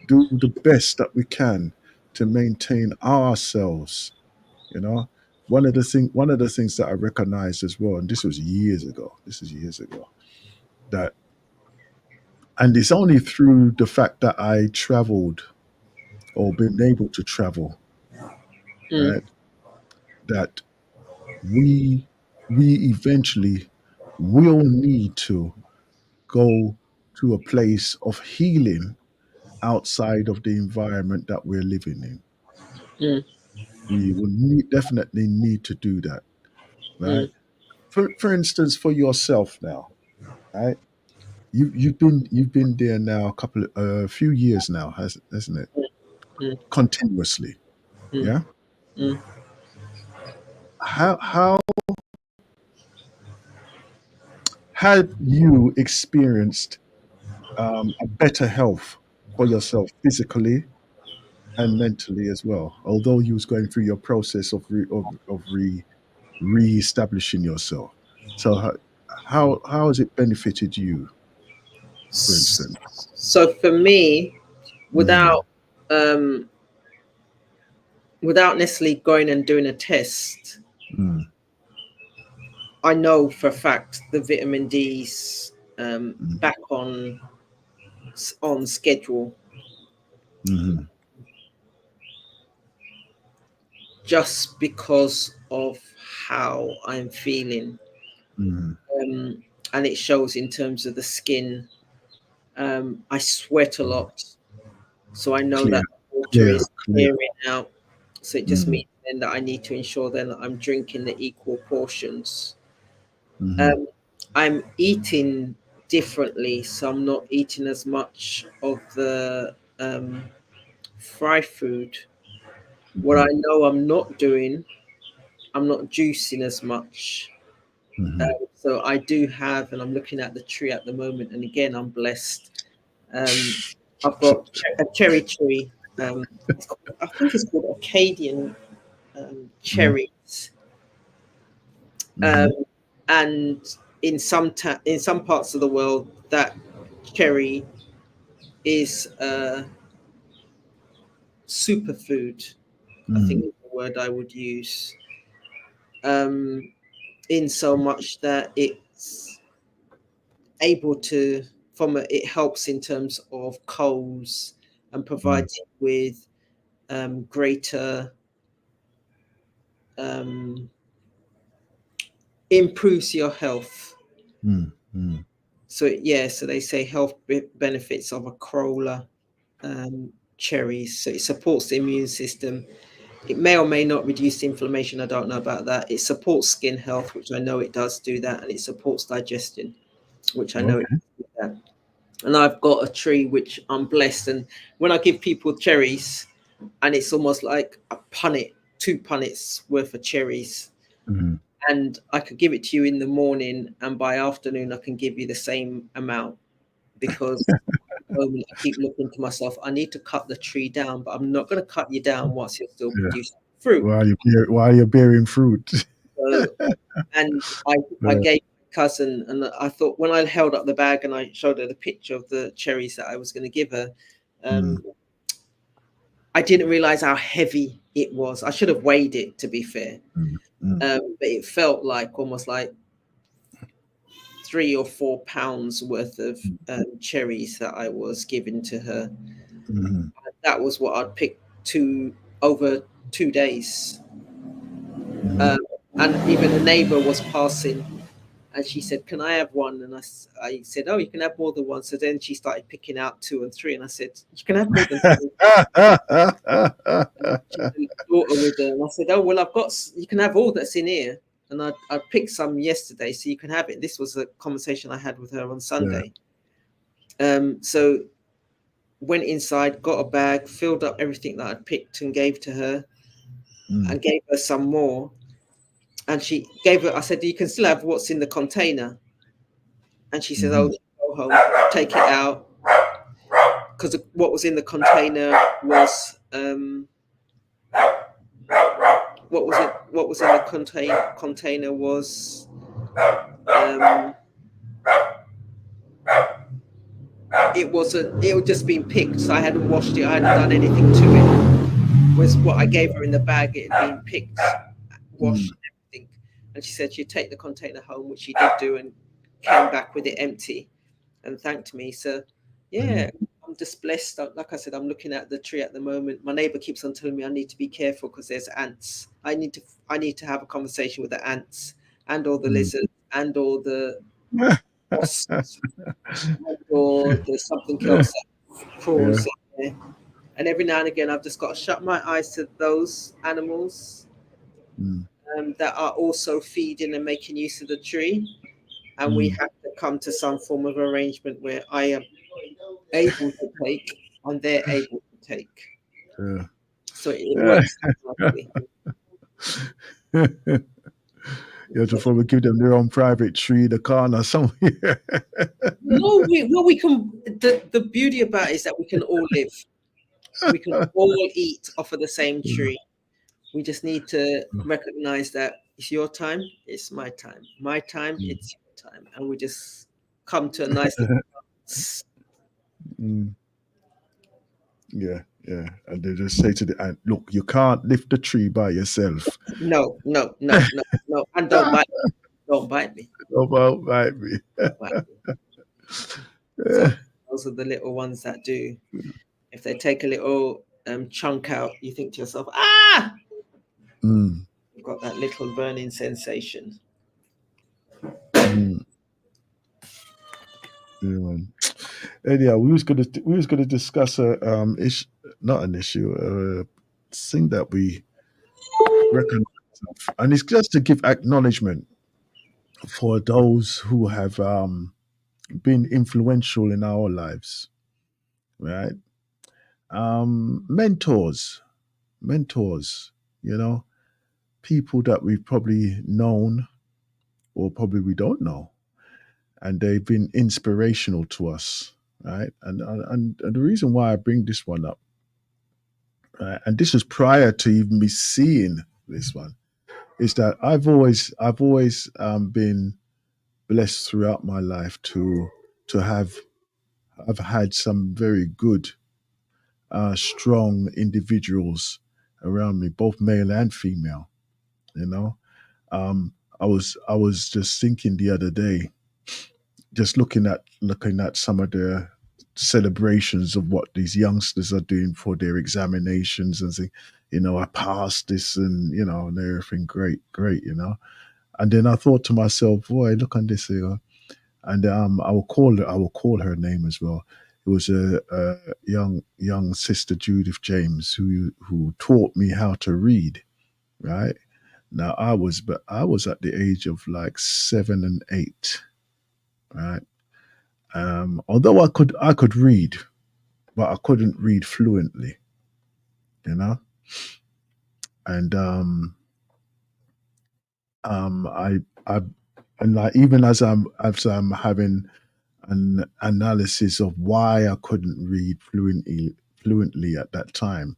[SPEAKER 3] do the best that we can to maintain ourselves. You know, one of the things that I recognized as well, and this was years ago. This is years ago. That And it's only through the fact that I traveled or been able to travel, right, that we we eventually will need to go to a place of healing outside of the environment that we're living in. We will definitely need to do that, right? For instance, for yourself now, right? You've been there now a few years now, hasn't it? Continuously, yeah. How have you experienced a better health for yourself physically and mentally as well? Although you was going through your process of re-establishing yourself, so how has it benefited you, for instance?
[SPEAKER 2] So for me,
[SPEAKER 3] Mm,
[SPEAKER 2] without um, without necessarily going and doing a test,
[SPEAKER 3] mm,
[SPEAKER 2] I know for a fact the vitamin D's
[SPEAKER 3] mm,
[SPEAKER 2] back on schedule,
[SPEAKER 3] mm,
[SPEAKER 2] just because of how I'm feeling,
[SPEAKER 3] mm.
[SPEAKER 2] and it shows in terms of the skin. I sweat a lot, so I know
[SPEAKER 3] Clear,
[SPEAKER 2] that water
[SPEAKER 3] clear,
[SPEAKER 2] is
[SPEAKER 3] clear.
[SPEAKER 2] clearing out. So it just
[SPEAKER 3] Mm,
[SPEAKER 2] means then that I need to ensure then that I'm drinking the equal portions.
[SPEAKER 3] mm,
[SPEAKER 2] Um, I'm eating differently, so I'm not eating as much of the fried food. What I
[SPEAKER 3] mm,
[SPEAKER 2] know I'm not doing, I'm not juicing as much.
[SPEAKER 3] mm.
[SPEAKER 2] So I do have, and I'm looking at the tree at the moment, and again, I'm blessed. I've got a cherry tree. I think it's called Acadian
[SPEAKER 3] Mm,
[SPEAKER 2] cherries. Um,
[SPEAKER 3] mm,
[SPEAKER 2] and in some parts of the world, that cherry is a superfood. I think
[SPEAKER 3] mm,
[SPEAKER 2] is the word I would use. Um, in so much that it's able to, it helps in terms of colds and
[SPEAKER 3] mm,
[SPEAKER 2] provides you with greater um, improves your health.
[SPEAKER 3] mm, mm,
[SPEAKER 2] So yeah, so they say health benefits of a corolla cherries. So it supports the immune system. It may or may not reduce inflammation. I don't know about that. It supports skin health, which I know it does do that, and it supports digestion, which I know it
[SPEAKER 3] okay.
[SPEAKER 2] does do that. And I've got a tree which I'm blessed. And when I give people cherries, and it's almost like a punnet, 2 punnets worth of cherries,
[SPEAKER 3] Mm.
[SPEAKER 2] and I could give it to you in the morning, and by afternoon I can give you the same amount, because at the moment I keep looking to myself, I need to cut the tree down, but I'm not going to cut you down whilst you're still
[SPEAKER 3] Yeah.
[SPEAKER 2] producing fruit.
[SPEAKER 3] While you're bearing fruit.
[SPEAKER 2] So, and I
[SPEAKER 3] Uh,
[SPEAKER 2] gave my cousin, and I thought when I held up the bag and I showed her the picture of the cherries that I was going to give her,
[SPEAKER 3] mm,
[SPEAKER 2] I didn't realize how heavy it was. I should have weighed it, to be fair,
[SPEAKER 3] mm, mm,
[SPEAKER 2] but it felt like almost like 3 or 4 pounds worth of cherries that I was giving to her.
[SPEAKER 3] mm,
[SPEAKER 2] That was what I'd picked over 2 days.
[SPEAKER 3] mm,
[SPEAKER 2] Um, and even a neighbor was passing,
[SPEAKER 1] And she said, "Can I have one?" And I said, "Oh, you can have more than one." So then she started picking out 2 and 3, and I said, "You can have more than 2." She had a daughter with her, and I said, "Oh well, you can have all that's in here." And I picked some yesterday, so you can have it. This was a conversation I had with her on Sunday. So went inside, got a bag, filled up everything that I'd picked, and gave to her, and gave her some more. And she gave her. I said, "You can still have what's in the container." And she said, "Oh, go home, take it out," because what was in the container was what was it? What was in the container was it had just been picked, so I hadn't washed it, I hadn't done anything to it. Was what I gave her in the bag. It had been picked, washed, and everything. And she said she'd take the container home, which she did do, and came back with it empty and thanked me. So yeah, I'm just blessed. Like I said, I'm looking at the tree at the moment. My neighbor keeps on telling me I need to be careful because there's ants. I need to have a conversation with the ants and all the lizards and all the wasps or there's something else that crawls in there. And every now and again, I've just got to shut my eyes to those animals that are also feeding and making use of the tree. And we have to come to some form of arrangement where I am able to take and they're able to take.
[SPEAKER 3] Yeah.
[SPEAKER 1] So it works nicely.
[SPEAKER 3] You have to probably give them their own private tree in the corner somewhere.
[SPEAKER 1] No, we can. The beauty about it is that we can all live. We can all eat off of the same tree. We just need to recognize that it's your time, it's my time. My time, it's your time. And we just come to a nice little balance.
[SPEAKER 3] Yeah. And they just say to the ant, "Look, you can't lift the tree by yourself."
[SPEAKER 1] No. And don't bite me. Don't bite me.
[SPEAKER 3] Don't bite me.
[SPEAKER 1] So those are the little ones that do. If they take a little chunk out, you think to yourself, "Ah!" You've got that little burning sensation.
[SPEAKER 3] Yeah, man. Anyhow, we was gonna discuss not an issue, a thing that we recognize, and it's just to give acknowledgement for those who have been influential in our lives, right? Mentors, people that we've probably known or probably we don't know, and they've been inspirational to us, right? And the reason why I bring this one up, right, and this was prior to even me seeing this one, is that I've always been blessed throughout my life to have I've had some very good, strong individuals around me, both male and female. You know, I was just thinking the other day, just looking at some of the celebrations of what these youngsters are doing for their examinations and saying, I passed this and and everything great. And then I thought to myself, boy, look on this here. And I will call her name as well. It was a young sister Judith James who taught me how to read. Right now, I was at the age of like 7 and 8. Right, although I could read, but I couldn't read fluently. And I and like even as I'm having an analysis of why I couldn't read fluently at that time,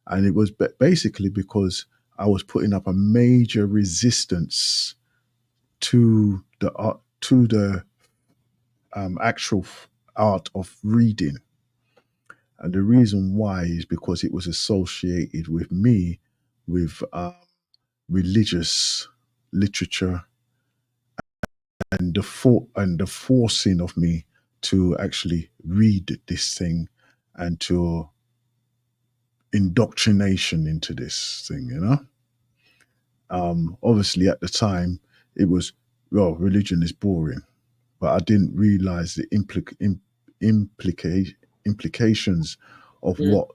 [SPEAKER 3] and it was basically because I was putting up a major resistance to the actual art of reading. And the reason why is because it was associated with me with religious literature and the forcing of me to actually read this thing and to indoctrination into this thing. Obviously at the time it was well, religion is boring, but I didn't realize the implica- implications of
[SPEAKER 2] mm,
[SPEAKER 3] what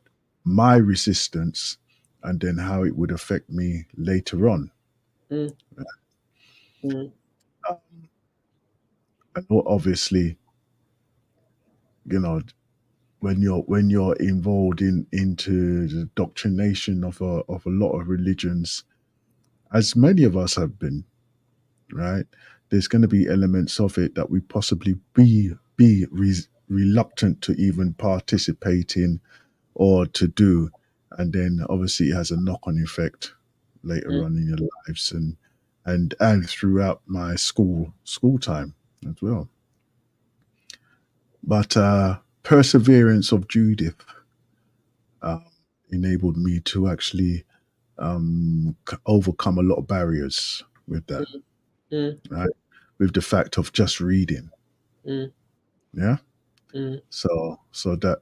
[SPEAKER 3] my resistance and then how it would affect me later on.
[SPEAKER 2] mm, mm,
[SPEAKER 3] And obviously, you know, when you're involved into the doctrination of a lot of religions, as many of us have been, right? There's going to be elements of it that we possibly be reluctant to even participate in or to do, and then obviously it has a knock-on effect later
[SPEAKER 2] mm,
[SPEAKER 3] on in your lives and throughout my school time as well. But perseverance of Judith uh, enabled me to actually overcome a lot of barriers with that,
[SPEAKER 2] mm,
[SPEAKER 3] right? With the fact of just reading,
[SPEAKER 2] mm,
[SPEAKER 3] yeah.
[SPEAKER 2] mm,
[SPEAKER 3] So that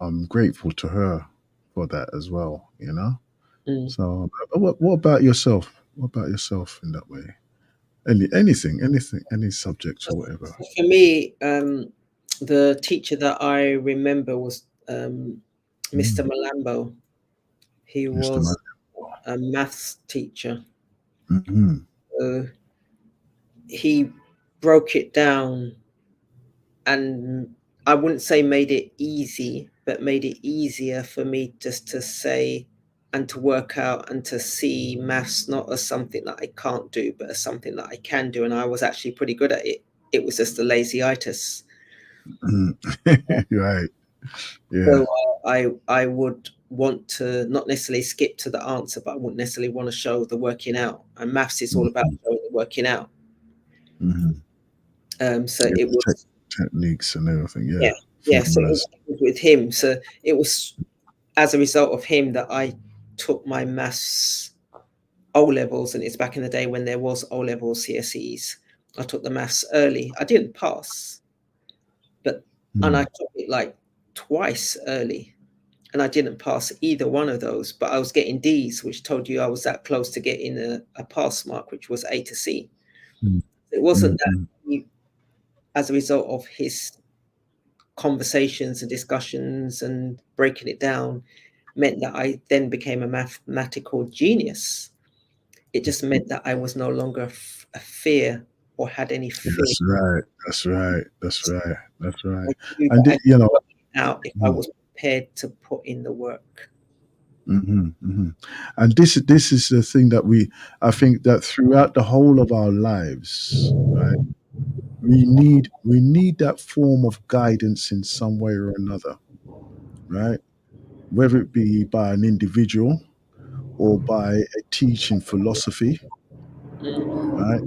[SPEAKER 3] I'm grateful to her for that as well, you know.
[SPEAKER 2] mm.
[SPEAKER 3] So what about yourself? What about yourself in that way? Anything, any subject or whatever.
[SPEAKER 2] For me, the teacher that I remember was Mr.
[SPEAKER 3] Mm,
[SPEAKER 2] Malambo. He
[SPEAKER 3] Mr. Man.
[SPEAKER 2] was a maths teacher.
[SPEAKER 3] Mm-hmm.
[SPEAKER 2] Uh, he broke it down, and I wouldn't say made it easy, but made it easier for me just to say and to work out and to see maths not as something that I can't do, but as something that I can do. And I was actually pretty good at it. It was just a lazyitis.
[SPEAKER 3] Right. Yeah.
[SPEAKER 2] So I would want to not necessarily skip to the answer, but I wouldn't necessarily want to show the working out. And maths is all about showing the working out.
[SPEAKER 3] Mm-hmm.
[SPEAKER 2] So
[SPEAKER 3] Yeah,
[SPEAKER 2] it was
[SPEAKER 3] techniques and everything.
[SPEAKER 2] yeah,
[SPEAKER 3] Yeah.
[SPEAKER 2] yeah. So it
[SPEAKER 3] Formulas.
[SPEAKER 2] was with him. So it was as a result of him that I took my maths O levels, and it's back in the day when there was O level CSEs. I took the maths early. I didn't pass, but and I
[SPEAKER 3] Mm,
[SPEAKER 2] took it like twice early, and I didn't pass either one of those. But I was getting D's, which told you I was that close to getting a pass mark, which was A to C.
[SPEAKER 3] mm,
[SPEAKER 2] It wasn't that
[SPEAKER 3] mm,
[SPEAKER 2] as a result of his conversations and discussions and breaking it down meant that I then became a mathematical genius. It just meant that I was no longer a fear or had any
[SPEAKER 3] yeah,
[SPEAKER 2] fear.
[SPEAKER 3] that's right. That's right. That's right. That's right.
[SPEAKER 2] I knew
[SPEAKER 3] And
[SPEAKER 2] that I could
[SPEAKER 3] you know,
[SPEAKER 2] work it out if I
[SPEAKER 3] mm,
[SPEAKER 2] was prepared to put in the work.
[SPEAKER 3] and this is the thing that I think that throughout the whole of our lives, right? We need that form of guidance in some way or another, right? Whether it be by an individual or by a teaching philosophy,
[SPEAKER 2] Mm,
[SPEAKER 3] right?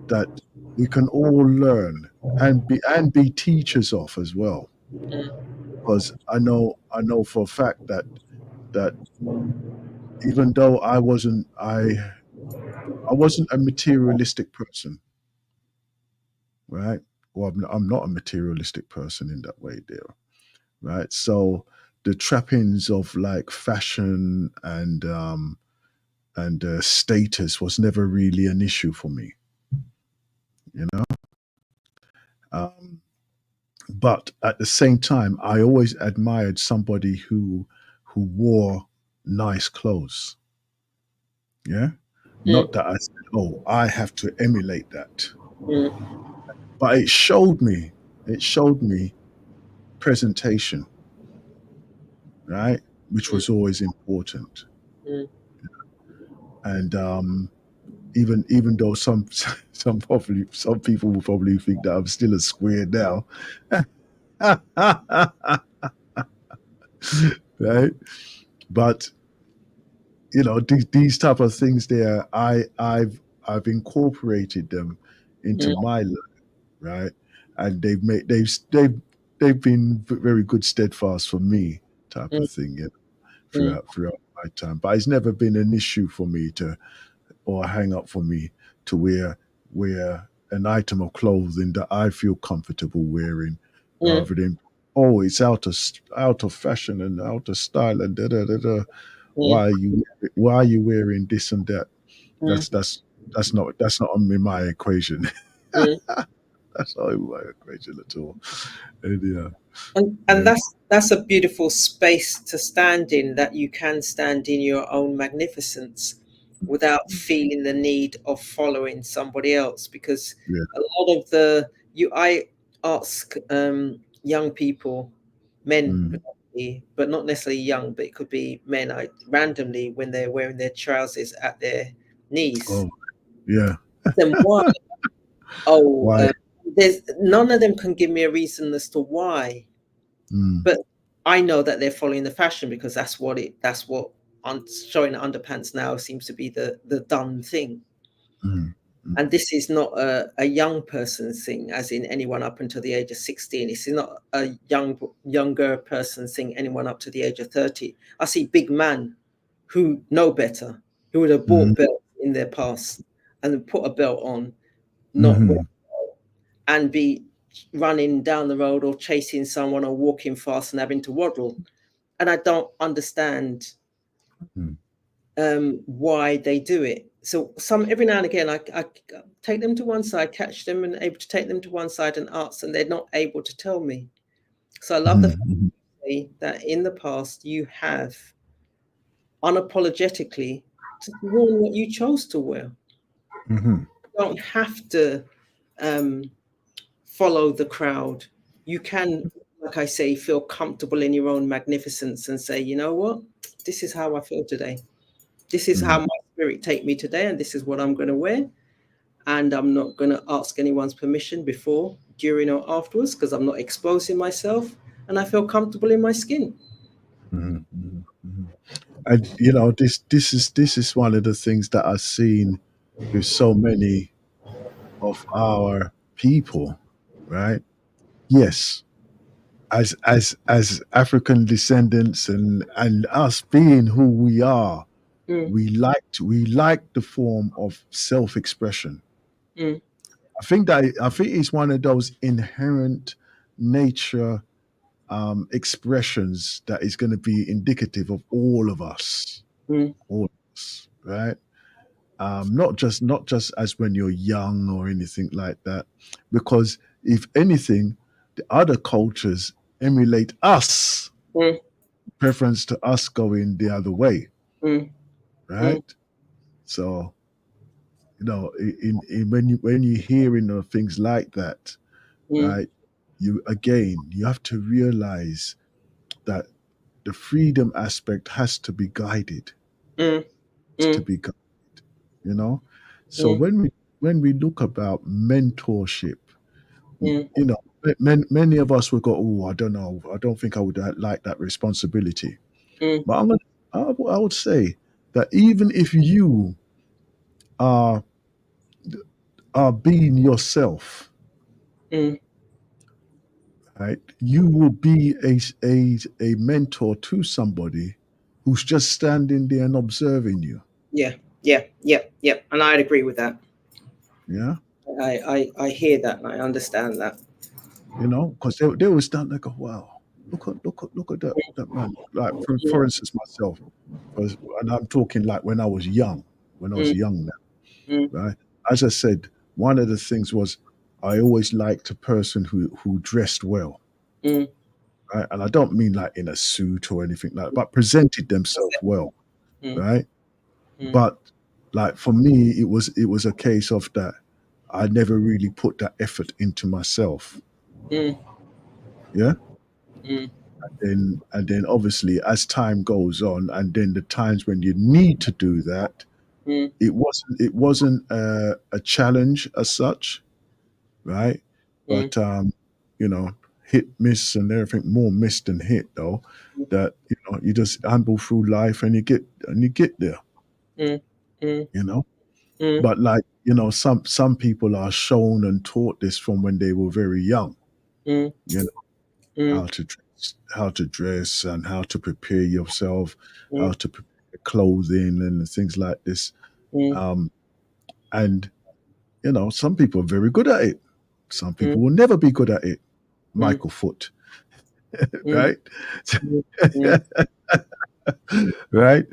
[SPEAKER 3] That we can all learn and be teachers of as well.
[SPEAKER 2] mm,
[SPEAKER 3] Because I know for a fact that even though I wasn't a materialistic person, right? Well, I'm not a materialistic person in that way there, right? So the trappings of like fashion and status was never really an issue for me, you know. Um, but at the same time, I always admired somebody who wore nice clothes. Yeah, not
[SPEAKER 2] mm,
[SPEAKER 3] that I said, "Oh, I have to emulate that,"
[SPEAKER 2] mm,
[SPEAKER 3] but it showed me presentation, right, which
[SPEAKER 2] mm,
[SPEAKER 3] was always important.
[SPEAKER 2] mm.
[SPEAKER 3] And even though some people will probably think that I'm still a square now, right? But these type of things there, I've incorporated them into
[SPEAKER 2] Mm,
[SPEAKER 3] my life, right? And they've been very good, steadfast for me, type
[SPEAKER 2] mm,
[SPEAKER 3] of thing,
[SPEAKER 2] mm,
[SPEAKER 3] throughout my time. But it's never been an issue for me to or a hang up for me to wear an item of clothing that I feel comfortable wearing,
[SPEAKER 2] mm,
[SPEAKER 3] rather than, oh, it's out of fashion and out of style and da da da da.
[SPEAKER 2] mm,
[SPEAKER 3] Why are you wearing this and that?
[SPEAKER 2] mm,
[SPEAKER 3] That's that's not in my equation.
[SPEAKER 2] Mm.
[SPEAKER 3] That's not in my equation at all. And, yeah,
[SPEAKER 2] And that's a beautiful space to stand in, that you can stand in your own magnificence without feeling the need of following somebody else. Because
[SPEAKER 3] yeah,
[SPEAKER 2] a lot of the you I ask young people, men
[SPEAKER 3] mm.
[SPEAKER 2] predominantly, but not necessarily young, but it could be men, I randomly, when they're wearing their trousers at their knees,
[SPEAKER 3] Oh, yeah.
[SPEAKER 2] then why? Oh,
[SPEAKER 3] Why?
[SPEAKER 2] there's none of them can give me a reason as to why.
[SPEAKER 3] Mm,
[SPEAKER 2] But I know that they're following the fashion, because that's what showing underpants now seems to be the done thing.
[SPEAKER 3] mm, mm,
[SPEAKER 2] And this is not a young person's thing, as in anyone up until the age of 16. This is not a younger person's thing, anyone up to the age of 30. I see big men who know better, who would have
[SPEAKER 3] mm,
[SPEAKER 2] bought belts in their past and put a belt on, not wear,
[SPEAKER 3] mm,
[SPEAKER 2] and be running down the road or chasing someone or walking fast and having to waddle. And I don't understand
[SPEAKER 3] mm,
[SPEAKER 2] why they do it. So some every now and again, I take them to one side, catch them, and able to take them to one side and ask, and they're not able to tell me. So I love the fact
[SPEAKER 3] mm,
[SPEAKER 2] that in the past you have unapologetically worn what you chose to wear.
[SPEAKER 3] mm,
[SPEAKER 2] You don't have to um, follow the crowd. You can, like I say, feel comfortable in your own magnificence and say, you know what, this is how I feel today. This is how
[SPEAKER 3] mm,
[SPEAKER 2] my spirit take me today, and this is what I'm going to wear. And I'm not going to ask anyone's permission before, during, or afterwards, because I'm not exposing myself, and I feel comfortable in my skin.
[SPEAKER 3] mm, mm. And you know, this is one of the things that I've seen with so many of our people, right? Yes, as African descendants and us being who we are,
[SPEAKER 2] Mm,
[SPEAKER 3] we like the form of self-expression.
[SPEAKER 2] mm,
[SPEAKER 3] I think it's one of those inherent nature expressions that is going to be indicative of
[SPEAKER 2] mm,
[SPEAKER 3] all of us, right? Not just as when you're young or anything like that, because if anything, the other cultures emulate us,
[SPEAKER 2] mm,
[SPEAKER 3] preference to us going the other way,
[SPEAKER 2] mm, mm,
[SPEAKER 3] right? So when you hearing of things like that,
[SPEAKER 2] mm,
[SPEAKER 3] right? You have to realize that the freedom aspect has to be guided.
[SPEAKER 2] mm,
[SPEAKER 3] Has to
[SPEAKER 2] mm,
[SPEAKER 3] be guided, you know. So
[SPEAKER 2] mm,
[SPEAKER 3] when we look about mentorship,
[SPEAKER 2] mm,
[SPEAKER 3] you know, many of us would go, "Oh, I don't know, I don't think I would like that responsibility."
[SPEAKER 2] mm,
[SPEAKER 3] But I would say that even if you are are being yourself,
[SPEAKER 2] mm.
[SPEAKER 3] right, you will be a mentor to somebody who's just standing there and observing you.
[SPEAKER 2] Yeah, yeah, yeah, yeah. And I'd agree with that.
[SPEAKER 3] Yeah,
[SPEAKER 2] I hear that and I understand that.
[SPEAKER 3] because they will stand there and go, "Wow, look at that man." Like for instance, myself, and I'm talking like when I was
[SPEAKER 2] Mm,
[SPEAKER 3] young now,
[SPEAKER 2] mm,
[SPEAKER 3] right? As I said, one of the things was I always liked a person who dressed well,
[SPEAKER 2] mm,
[SPEAKER 3] right? And I don't mean like in a suit or anything like that, but presented themselves well,
[SPEAKER 2] mm,
[SPEAKER 3] right?
[SPEAKER 2] mm,
[SPEAKER 3] But like for me, it was a case of that I never really put that effort into myself.
[SPEAKER 2] mm,
[SPEAKER 3] Yeah.
[SPEAKER 2] mm,
[SPEAKER 3] And then obviously as time goes on, and then the times when you need to do that,
[SPEAKER 2] mm,
[SPEAKER 3] it wasn't a challenge as such, right?
[SPEAKER 2] mm,
[SPEAKER 3] But hit, miss, and everything, more miss than hit, though. That you just amble through life and you get there,
[SPEAKER 2] mm, mm,
[SPEAKER 3] you know.
[SPEAKER 2] mm,
[SPEAKER 3] But like some people are shown and taught this from when they were very young,
[SPEAKER 2] mm,
[SPEAKER 3] you know,
[SPEAKER 2] mm,
[SPEAKER 3] how to dress and how to prepare yourself, how
[SPEAKER 2] mm,
[SPEAKER 3] to prepare clothing and things like this.
[SPEAKER 2] mm,
[SPEAKER 3] Um, and some people are very good at it. Some
[SPEAKER 2] mm,
[SPEAKER 3] people will never be good at it.
[SPEAKER 2] mm,
[SPEAKER 3] Michael Foot,
[SPEAKER 2] mm,
[SPEAKER 3] right?
[SPEAKER 2] mm, mm,
[SPEAKER 3] Right?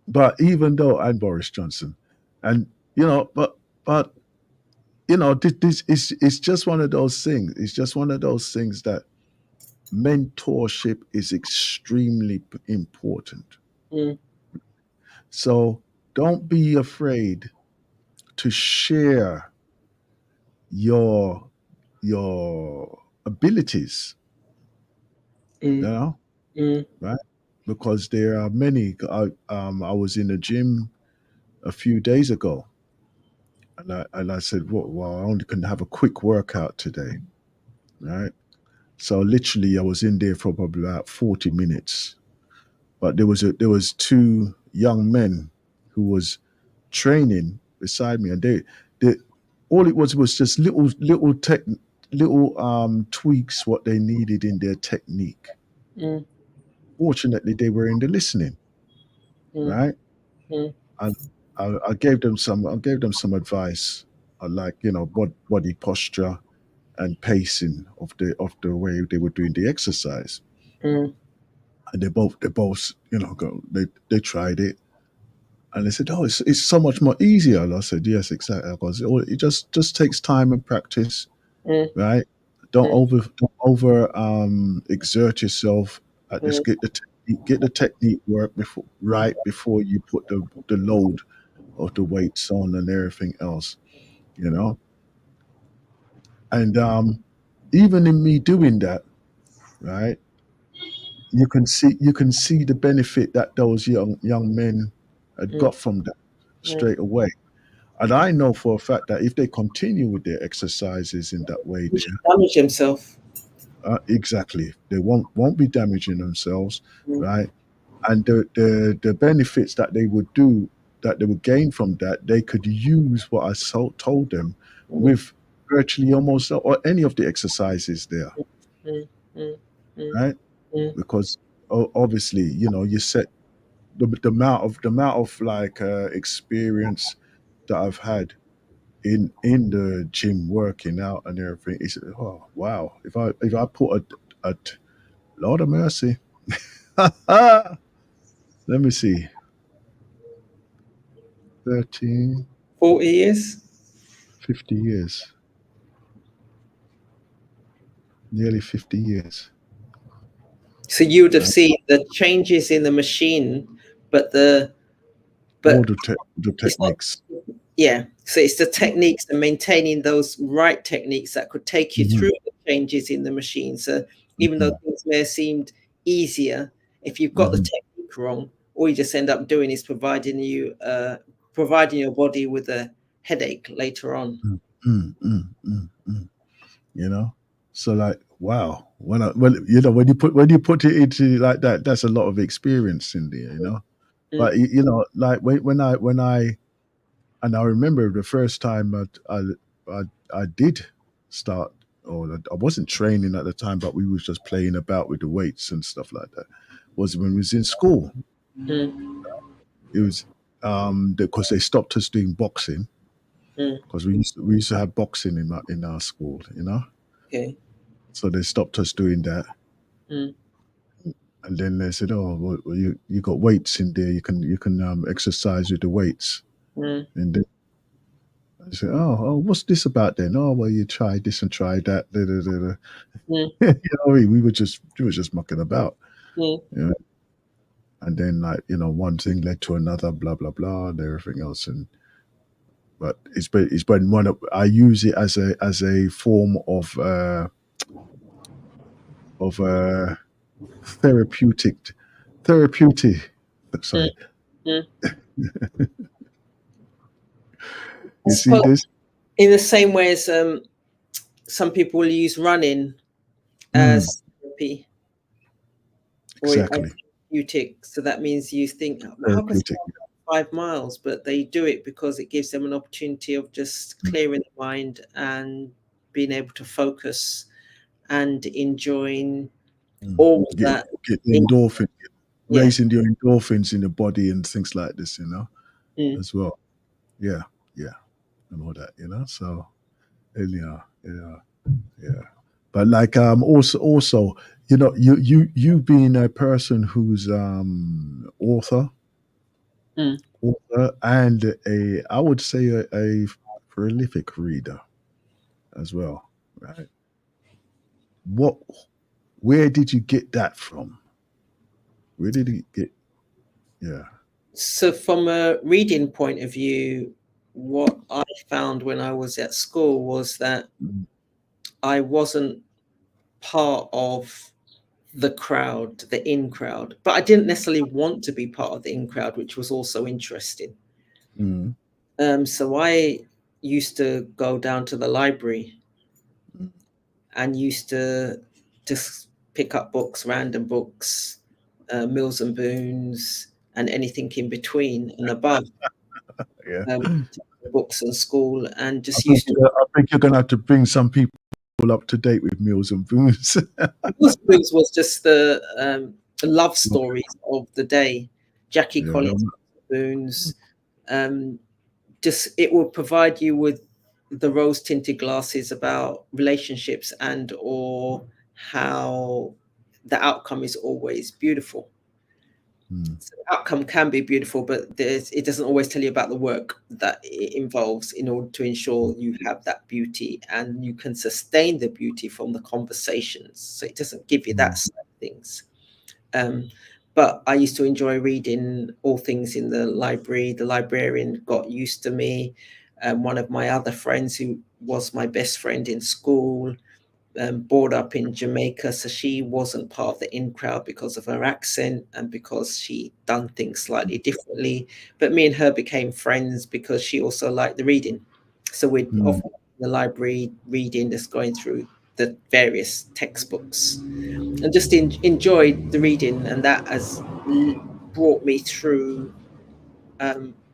[SPEAKER 3] But even though, and Boris Johnson, And but this is it's just one of those things. It's just one of those things that mentorship is extremely important.
[SPEAKER 2] Mm.
[SPEAKER 3] So don't be afraid to share your your abilities,
[SPEAKER 2] Mm. Mm.
[SPEAKER 3] right? Because there are many. I was in the gym a few days ago, and I said, well, I only can have a quick workout today, right? So literally, I was in there for probably about 40 minutes. But there was two young men who was training beside me, and they all it was just little tweaks what they needed in their technique.
[SPEAKER 2] Mm.
[SPEAKER 3] Fortunately, they were in the listening,
[SPEAKER 2] Mm.
[SPEAKER 3] right?
[SPEAKER 2] Mm.
[SPEAKER 3] And I gave them some advice, like body posture and pacing of the way they were doing the exercise.
[SPEAKER 2] Mm.
[SPEAKER 3] And they both they tried it, and they said, "Oh, it's so much more easier." And I said, "Yes, exactly." Because it just takes time and practice,
[SPEAKER 2] Mm.
[SPEAKER 3] right? Don't over exert yourself. Just
[SPEAKER 2] Mm.
[SPEAKER 3] get the technique work before you put the load of the weights on and everything else, you know. And even in me doing that, right, you can see the benefit that those young men had
[SPEAKER 2] Mm.
[SPEAKER 3] got from that
[SPEAKER 2] Mm.
[SPEAKER 3] straight away. And I know for a fact that if they continue with their exercises in that way,
[SPEAKER 2] He should damage himself.
[SPEAKER 3] exactly, they won't be damaging themselves,
[SPEAKER 2] Mm.
[SPEAKER 3] right? And the benefits that they would gain from that, they could use what told them
[SPEAKER 2] Mm.
[SPEAKER 3] with virtually almost or any of the exercises there,
[SPEAKER 2] Mm. Mm. Mm.
[SPEAKER 3] right?
[SPEAKER 2] Mm.
[SPEAKER 3] Because obviously, you set the amount of like experience that I've had in the gym working out and everything. Is, oh wow, if I put a Lord of mercy. Let me see, 13,
[SPEAKER 2] 40 years.
[SPEAKER 3] 50 years, nearly 50 years,
[SPEAKER 2] So you would have
[SPEAKER 3] right?
[SPEAKER 2] seen the changes in the machine, but
[SPEAKER 3] All
[SPEAKER 2] but
[SPEAKER 3] the
[SPEAKER 2] it's not.
[SPEAKER 3] techniques.
[SPEAKER 2] Yeah. So it's the techniques and maintaining those right techniques that could take you
[SPEAKER 3] Mhm,
[SPEAKER 2] through the changes in the machine. So even though
[SPEAKER 3] mhm,
[SPEAKER 2] things may have seemed easier, if you've got the
[SPEAKER 3] mhm,
[SPEAKER 2] technique wrong, all you just end up doing is providing your body with a headache later on.
[SPEAKER 3] mm, mm, mm, mm, mm. You know, so like wow, when you put it into like that, that's a lot of experience in there.
[SPEAKER 2] Mm.
[SPEAKER 3] But like when I and I remember the first time I did start, or I wasn't training at the time, but we was just playing about with the weights and stuff like that. Was when we was in school.
[SPEAKER 2] Mm.
[SPEAKER 3] It was because they stopped us doing boxing
[SPEAKER 2] Mm.
[SPEAKER 3] because we used to have boxing in our school.
[SPEAKER 2] Okay.
[SPEAKER 3] So they stopped us doing that,
[SPEAKER 2] Mm.
[SPEAKER 3] and then they said, "Oh, well, you got weights in there. You can exercise with the weights."
[SPEAKER 2] Mm.
[SPEAKER 3] And then I said, "Oh, what's this about then? Oh, well, you try this and try that." Da, da, da, da.
[SPEAKER 2] Mm.
[SPEAKER 3] We were just mucking about,
[SPEAKER 2] Mm.
[SPEAKER 3] you know. And then like one thing led to another, blah blah blah, and everything else. And but it's been one of I use it as a form of therapeutic.
[SPEAKER 2] Mm.
[SPEAKER 3] Sorry,
[SPEAKER 2] Mm. I
[SPEAKER 3] you see
[SPEAKER 2] suppose
[SPEAKER 3] this?
[SPEAKER 2] in the same way as some people will use running
[SPEAKER 3] Mm,
[SPEAKER 2] as therapy or as
[SPEAKER 3] exactly,
[SPEAKER 2] therapeutic. So that means you think, how can
[SPEAKER 3] therapeutic.
[SPEAKER 2] someone run 5 miles? But they do it because it gives them an opportunity of just
[SPEAKER 3] Mm,
[SPEAKER 2] clearing the mind and being able to focus and enjoying
[SPEAKER 3] mm.
[SPEAKER 2] all
[SPEAKER 3] Get
[SPEAKER 2] that.
[SPEAKER 3] get the endorphin,
[SPEAKER 2] Yeah.
[SPEAKER 3] raising the endorphins in the body and things like this,
[SPEAKER 2] Mm.
[SPEAKER 3] as well. Yeah, yeah, and all that, So yeah, yeah, yeah. But like also, you being a person who's author,
[SPEAKER 2] Mm.
[SPEAKER 3] author and I would say a prolific reader as well. Right? What? Where did you get that from? Where did you get? Yeah.
[SPEAKER 1] So, from a reading point of view, what I found when I was at school was that I wasn't part of the crowd, the in crowd, but I didn't necessarily want to be part of the in crowd, which was also interesting.
[SPEAKER 3] Mm.
[SPEAKER 1] So I used to go down to the library and used to just pick up books, random books, Mills and Boons, and anything in between and above.
[SPEAKER 3] Yeah.
[SPEAKER 1] Books in school, and
[SPEAKER 3] I
[SPEAKER 1] just
[SPEAKER 3] think,
[SPEAKER 1] used to.
[SPEAKER 3] I think you're going to have to bring some people up to date with Mills and Boons.
[SPEAKER 1] Mills and Boons was just the love stories of the day. Jackie
[SPEAKER 3] Yeah.
[SPEAKER 1] Collins, Boons. Just it will provide you with the rose tinted glasses about relationships and or how the outcome is always beautiful. So the outcome can be beautiful, but it doesn't always tell you about the work that it involves in order to ensure you have that beauty and you can sustain the beauty from the conversations. So it doesn't give you that side of things. But I used to enjoy reading all things in the library. The librarian got used to me. One of my other friends, who was my best friend in school, brought up in Jamaica, so she wasn't part of the in crowd because of her accent and because she done things slightly differently. But me and her became friends because she also liked the reading. So we'd often in the library reading, just going through the various textbooks, and just enjoyed the reading, and that has brought me through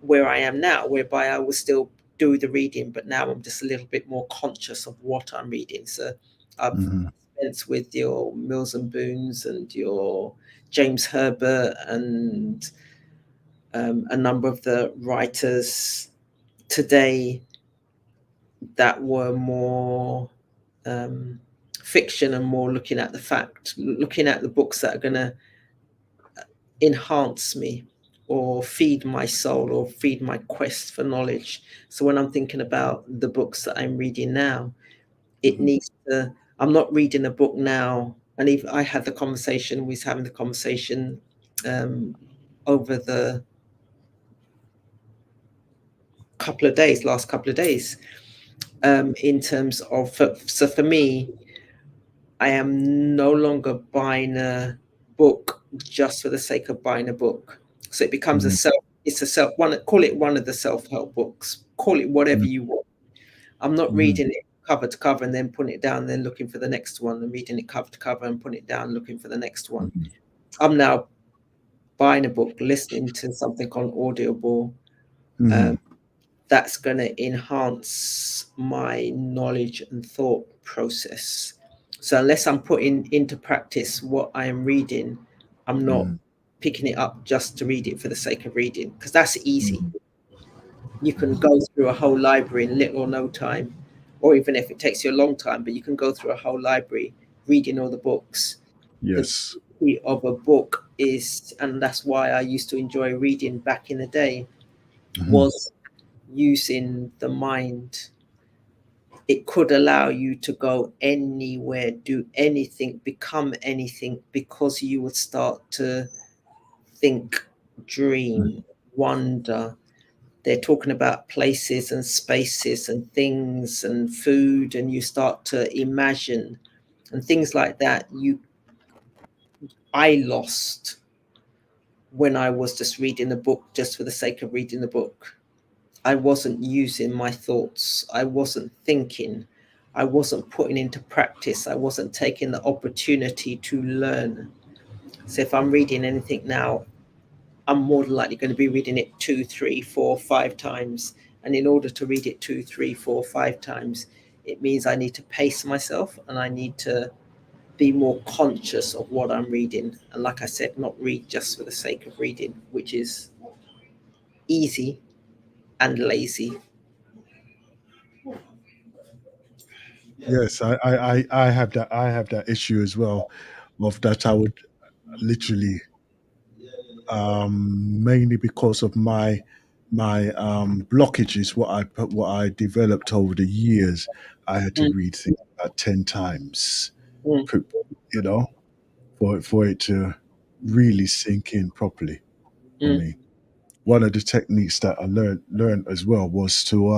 [SPEAKER 1] where I am now, whereby I will still do the reading, but now I'm just a little bit more conscious of what I'm reading. So I've dispensed with your Mills and Boons and your James Herbert and a number of the writers today that were more fiction and more looking at the fact, looking at the books that are going to enhance me or feed my soul or feed my quest for knowledge. So when I'm thinking about the books that I'm reading now, it needs to, I'm not reading a book now. And even I had the conversation, we was having the conversation over the last couple of days, in terms of, so for me, I am no longer buying a book just for the sake of buying a book. So it becomes call it one of the self-help books, call it whatever you want. I'm not reading it cover to cover and then putting it down, then looking for the next one, and reading it cover to cover and putting it down, looking for the next one. I'm now buying a book, listening to something on Audible, that's going to enhance my knowledge and thought process. So unless I'm putting into practice what I am reading, I'm not picking it up just to read it for the sake of reading, because that's easy. You can go through a whole library in little or no time, or even if it takes you a long time, but you can go through a whole library reading all the books.
[SPEAKER 3] Yes.
[SPEAKER 1] The beauty of a book is, and that's why I used to enjoy reading back in the day, was using the mind. It could allow you to go anywhere, do anything, become anything, because you would start to think, dream, wonder. They're talking about places and spaces and things and food, and you start to imagine and things like that. I lost when I was just reading the book just for the sake of reading the book. I wasn't using my thoughts. I wasn't thinking. I wasn't putting into practice. I wasn't taking the opportunity to learn. So if I'm reading anything now, I'm more than likely going to be reading it 2, 3, 4, 5 times. And in order to read it 2, 3, 4, 5 times, it means I need to pace myself and I need to be more conscious of what I'm reading. And like I said, not read just for the sake of reading, which is easy and lazy.
[SPEAKER 3] Yes, I have that issue as well, of that I would literally mainly because of my blockages. What I developed over the years, I had to
[SPEAKER 2] Mm,
[SPEAKER 3] read things about 10 times,
[SPEAKER 2] mm,
[SPEAKER 3] pr- you know, for it to really sink in properly for
[SPEAKER 2] mm,
[SPEAKER 3] me. One of the techniques that I learned as well was to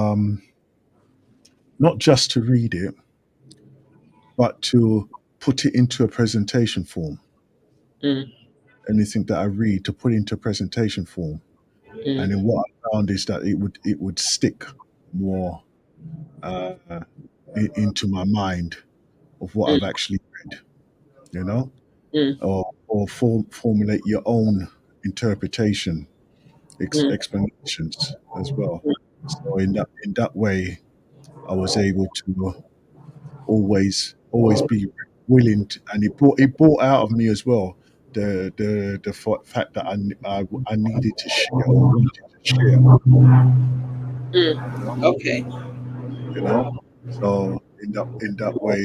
[SPEAKER 3] not just to read it, but to put it into a presentation form.
[SPEAKER 2] mm,
[SPEAKER 3] Anything that I read, to put into presentation form. And then
[SPEAKER 2] mm,
[SPEAKER 3] what I found is that it would stick more uh, into my mind of what I've
[SPEAKER 2] mm,
[SPEAKER 3] actually read, you know,
[SPEAKER 2] mm,
[SPEAKER 3] or formulate your own interpretation,
[SPEAKER 2] mm,
[SPEAKER 3] explanations as well. So in that way, I was able to always be willing to, and it brought out of me as well fact that I needed to share or wanted to share, you know,
[SPEAKER 2] mm. Okay.
[SPEAKER 3] you know. So in that way,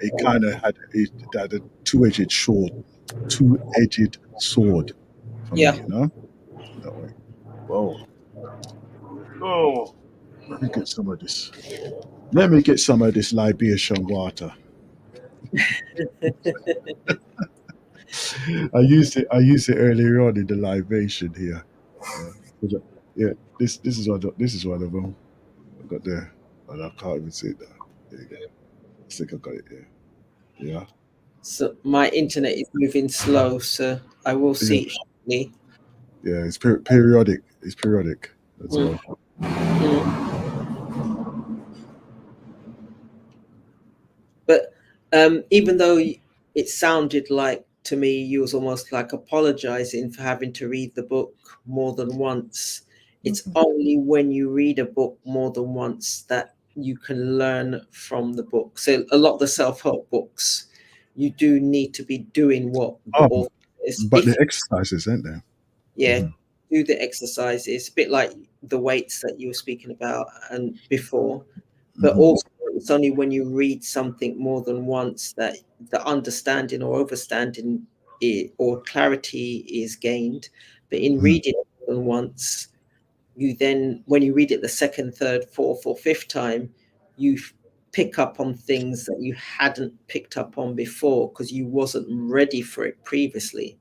[SPEAKER 3] it kind of had that a two-edged sword for me,
[SPEAKER 2] Yeah.
[SPEAKER 3] you know, in that way. Whoa, oh, let me get some of this. Let me get some of this libation water. I used it earlier on in the libation here. Yeah, yeah. This is one of them. I got there, and I can't even see it now. There you go. I think I got it here. Yeah,
[SPEAKER 2] So my internet is moving slow, so I will
[SPEAKER 3] yeah,
[SPEAKER 2] see it shortly.
[SPEAKER 3] yeah. It's periodic. It's periodic as
[SPEAKER 2] Mm,
[SPEAKER 3] well.
[SPEAKER 2] mm. But even though it sounded like to me you was almost like apologizing for having to read the book more than once, it's
[SPEAKER 3] Mhm.
[SPEAKER 2] only when you read a book more than once that you can learn from the book. So a lot of the self-help books, you do need to be doing what the
[SPEAKER 3] Oh,
[SPEAKER 2] author is.
[SPEAKER 3] but the exercises, ain't there?
[SPEAKER 2] Yeah,
[SPEAKER 3] Hmm.
[SPEAKER 2] do the exercises, a bit like the weights that you were speaking about and before. But
[SPEAKER 3] Hmm.
[SPEAKER 2] also, it's only when you read something more than once that the understanding or overstanding or clarity is gained. But in
[SPEAKER 3] Hmm.
[SPEAKER 2] reading it more than once, you then, when you read it the second, third, fourth, or fifth time, you pick up on things that you hadn't picked up on before because you wasn't ready for it previously.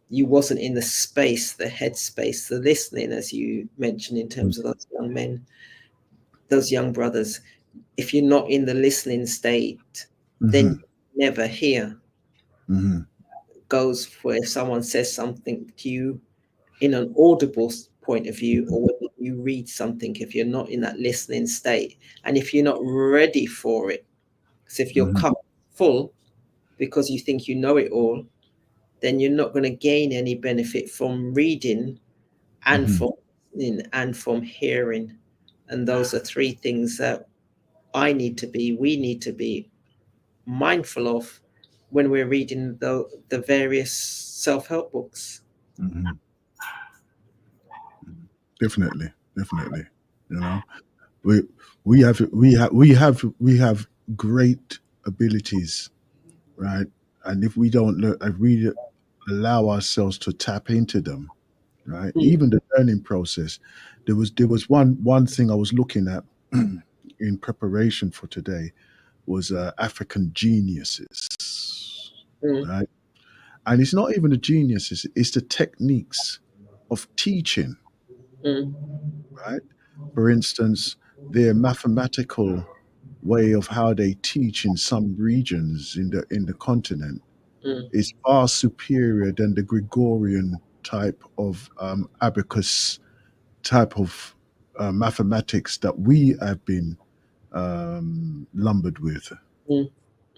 [SPEAKER 2] You wasn't in the space, the headspace, the listening, as you mentioned in terms of those young men, those young brothers. If you're not in the listening state, then
[SPEAKER 3] Hmm.
[SPEAKER 2] you never hear.
[SPEAKER 3] Hmm.
[SPEAKER 2] Goes for if someone says something to you in an audible point of view, or whether you read something, if you're not in that listening state, and if you're not ready for it, because if your
[SPEAKER 3] Hmm.
[SPEAKER 2] cup is full because you think you know it all, then you're not going to gain any benefit from reading and
[SPEAKER 3] Hmm.
[SPEAKER 2] from listening and from hearing. And those are three things that we need to be mindful of when we're reading the various self-help books.
[SPEAKER 3] Hmm. Definitely, definitely. You know, we we have great abilities, right? And if we don't learn, if we allow ourselves to tap into them, right?
[SPEAKER 2] Mm,
[SPEAKER 3] Even the learning process. There was one thing I was looking at in preparation for today was African geniuses,
[SPEAKER 2] mm,
[SPEAKER 3] right? And it's not even the geniuses; it's the techniques of teaching,
[SPEAKER 2] mm,
[SPEAKER 3] right? For instance, their mathematical way of how they teach in some regions in the continent
[SPEAKER 2] mm,
[SPEAKER 3] is far superior than the Gregorian type of abacus type of mathematics that we have been lumbered with.
[SPEAKER 2] mm,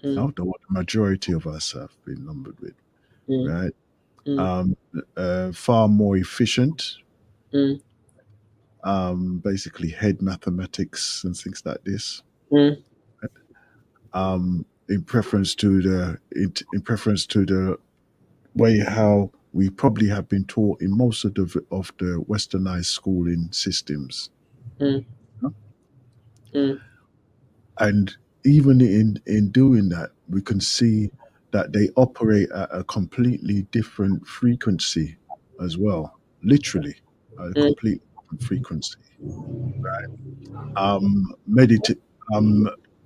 [SPEAKER 2] mm,
[SPEAKER 3] No, the what the majority of us have been lumbered with,
[SPEAKER 2] mm,
[SPEAKER 3] right?
[SPEAKER 2] mm,
[SPEAKER 3] Um, far more efficient,
[SPEAKER 2] mm,
[SPEAKER 3] basically head mathematics and things like this.
[SPEAKER 2] mm,
[SPEAKER 3] In preference to the way how we probably have been taught in most of the westernized schooling systems.
[SPEAKER 2] mm, mm,
[SPEAKER 3] And even in doing that, we can see that they operate at a completely different frequency as well, literally, a completely different frequency. Medit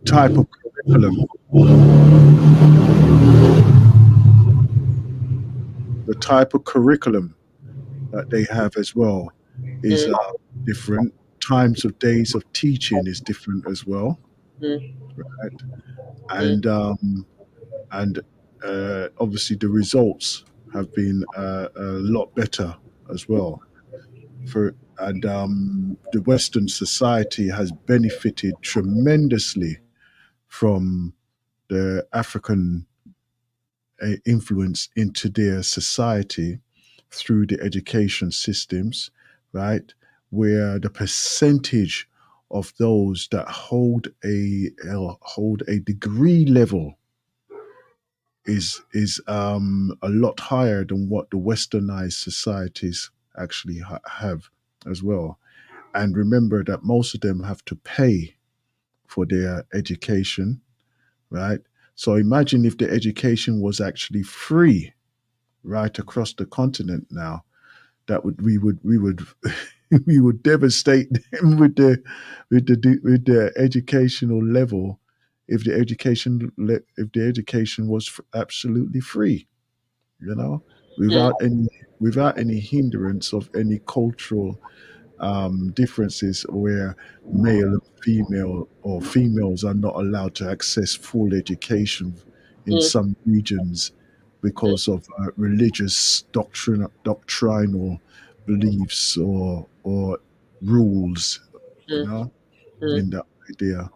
[SPEAKER 3] type of curriculum. The type of curriculum that they have as well is different. Times of days of teaching is different as well, right? And obviously the results have been a lot better as well. The Western society has benefited tremendously from the African influence into their society through the education systems, right? Where the percentage of those that hold a degree level is a lot higher than what the westernized societies actually have as well. And remember that most of them have to pay for their education, right? So imagine if the education was actually free right across the continent now. That would we would we would devastate them with the educational level if the education was absolutely free, you know, without any hindrance of any cultural differences where male and female or females are not allowed to access full education in some regions because of religious doctrinal beliefs or rules, in that idea.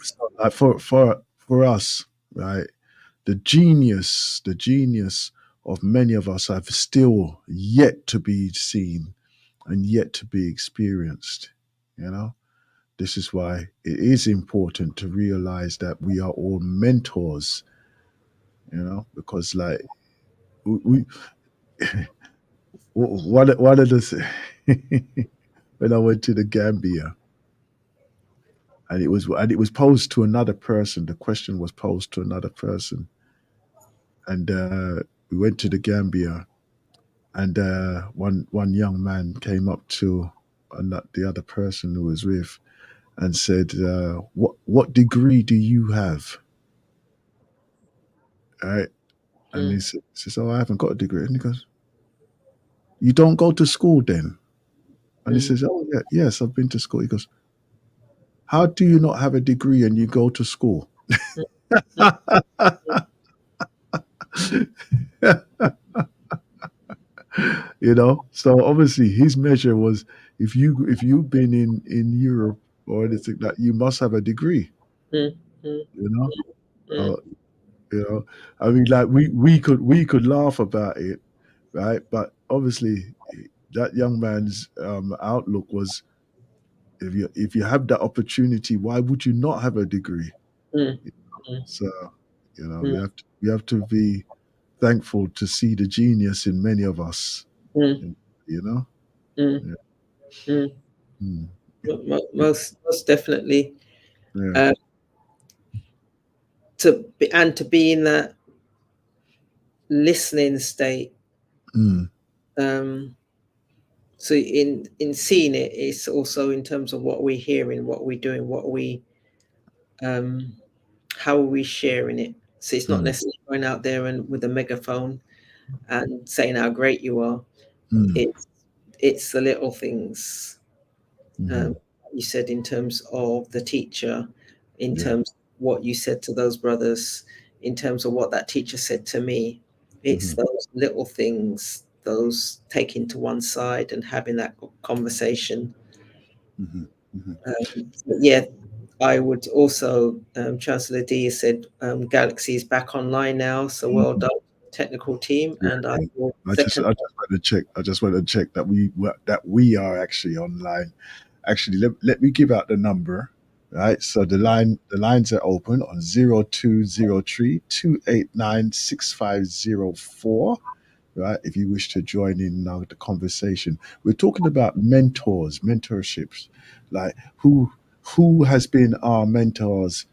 [SPEAKER 3] So, for us, right, the genius of many of us have still yet to be seen and yet to be experienced. You know, this is why it is important to realize that we are all mentors. Because like we one of the when I went to the Gambia, and it was posed to another person. The question was posed to another person, and we went to the Gambia, and one young man came up to the other person who was with and said, "What degree do you have?" Right? And he says, "Oh, I haven't got a degree." And he goes, "You don't go to school then?" And he says, "Oh, yeah, yes, I've been to school." He goes, "How do you not have a degree and you go to school?" So obviously his measure was, if you've been in Europe or anything, that you must have a degree. You know, uh, I mean, like we could laugh about it, right? But obviously that young man's outlook was, if you have that opportunity, why would you not have a degree? So we have to be thankful to see the genius in many of us. You know. Yeah. Mm.
[SPEAKER 2] Most definitely.
[SPEAKER 3] Yeah.
[SPEAKER 2] Uh, to be in that listening state.
[SPEAKER 3] Mm.
[SPEAKER 2] So in seeing it, it's also in terms of what we're hearing, what we're doing, how are we sharing it. So it's not necessarily going out there and with a megaphone and saying how great you are. It's the little things. You said in terms of the teacher, in terms of what you said to those brothers, in terms of what that teacher said to me. It's those little things, those taking to one side and having that conversation. Yeah, I would also, Chancellor D said, Galaxy is back online now, so well done, technical team. And I will
[SPEAKER 3] I just want to check. I just want to check that we are actually online. Actually, let me give out the number. Right, so the lines are open on 0203-289-6504. Right, if you wish to join in now the conversation, we're talking about mentorships, like who has been our mentors,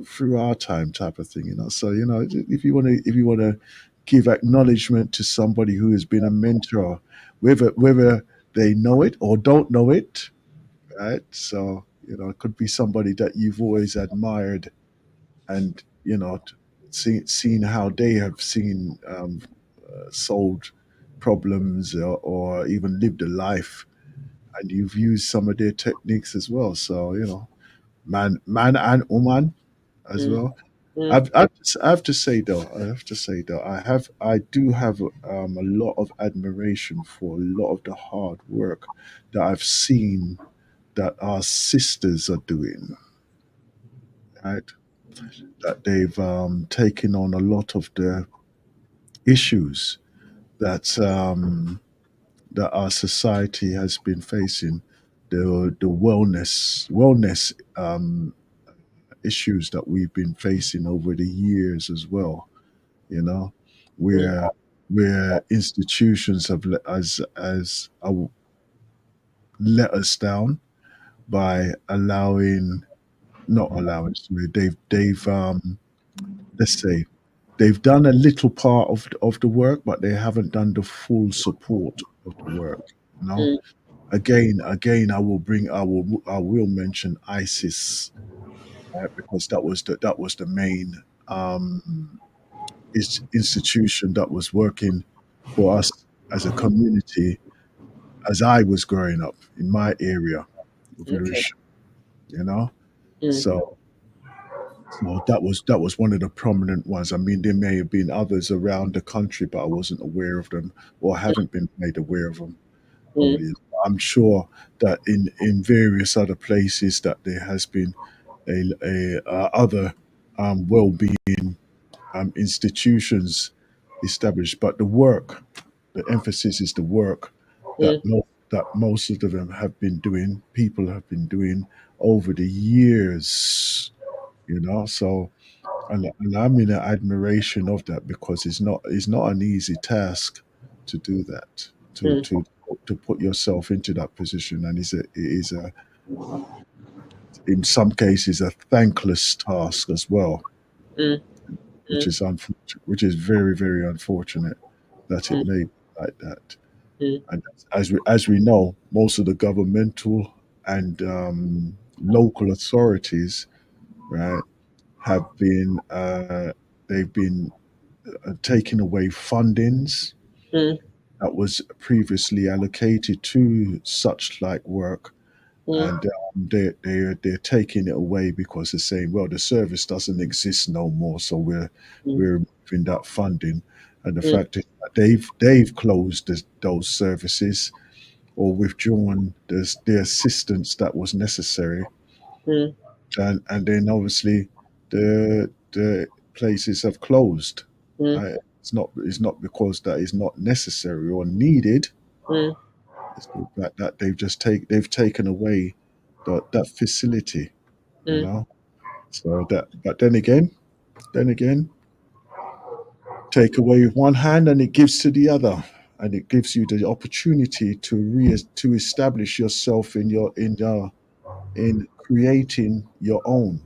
[SPEAKER 3] through our time, type of thing. So if you want to give acknowledgement to somebody who has been a mentor, whether they know it or don't know it, right? So it could be somebody that you've always admired, and seen how they have seen solved problems, or even lived a life, and you've used some of their techniques as well. So man and woman as well. I have to say though, I do have a lot of admiration for a lot of the hard work that I've seen that our sisters are doing, right? That they've taken on a lot of the issues that that our society has been facing, the wellness issues that we've been facing over the years as well. You know, where institutions have let us down by allowing not allowing sorry, they've let's say they've done a little part of the work, but they haven't done the full support of the work. You know, again, I will mention ISIS, right? Because that was the main um, institution that was working for us as a community as I was growing up in my area of Lewisham. You know, so that was one of the prominent ones. I mean, there may have been others around the country, but I wasn't aware of them or haven't been made aware of them over the years. I'm sure that in various other places that there has been a other well-being institutions established, but the emphasis is the work that most of them have been doing. People have been doing over the years. So and I'm in admiration of that because it's not an easy task to do that, to put yourself into that position, and it is a in some cases a thankless task as well, which is very, very unfortunate that it may be like that. And as we know, most of the governmental and local authorities, right, have been they've been taking away fundings that was previously allocated to such like work, and they're taking it away because they're saying, well, the service doesn't exist no more, so we're removing that funding. And the fact is that they've closed those services or withdrawn the assistance that was necessary, and then obviously the places have closed. It's not because that is not necessary or needed. It's the fact that they've taken away that facility, you know. So but then again, take away with one hand and it gives to the other, and it gives you the opportunity to establish yourself in creating your own.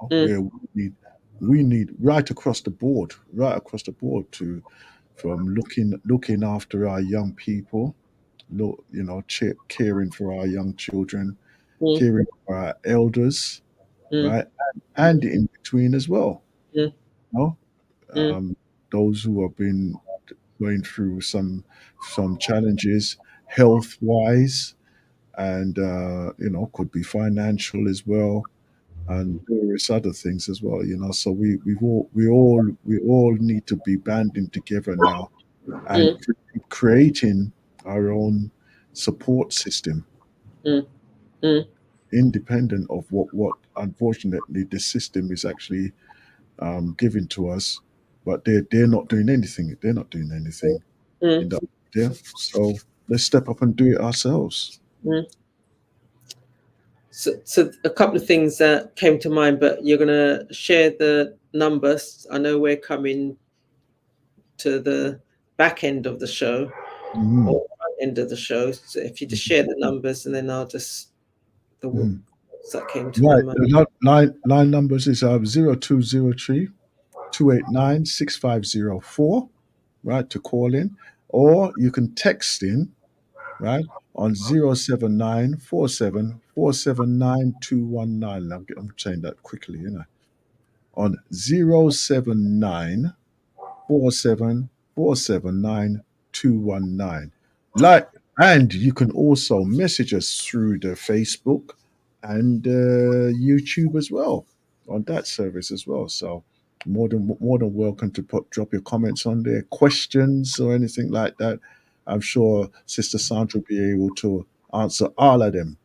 [SPEAKER 3] Where we need right across the board to from looking after our young people, caring for our young children, caring for our elders, right, and in between as well. You know, those who have been going through some challenges health wise, and could be financial as well, and various other things as well. So we all need to be banding together now and creating our own support system, independent of what unfortunately the system is actually giving to us. But they're not doing anything. They're not doing anything in that area. So let's step up and do it ourselves.
[SPEAKER 2] So a couple of things that came to mind, but you're going to share the numbers. I know we're coming to the back end of the show, or front end of the show. So if you just share the numbers, and then I'll just that came to my
[SPEAKER 3] Right.
[SPEAKER 2] mind.
[SPEAKER 3] The line numbers is 0203 289-6504, right, to call in, or you can text in, right, on 079-47-479-219. I'm saying that quickly, on 079-47-479-219. Like, and you can also message us through the Facebook and YouTube as well, on that service as well. So more than welcome to drop your comments on there, questions or anything like that. I'm sure Sister Sandra will be able to answer all of them.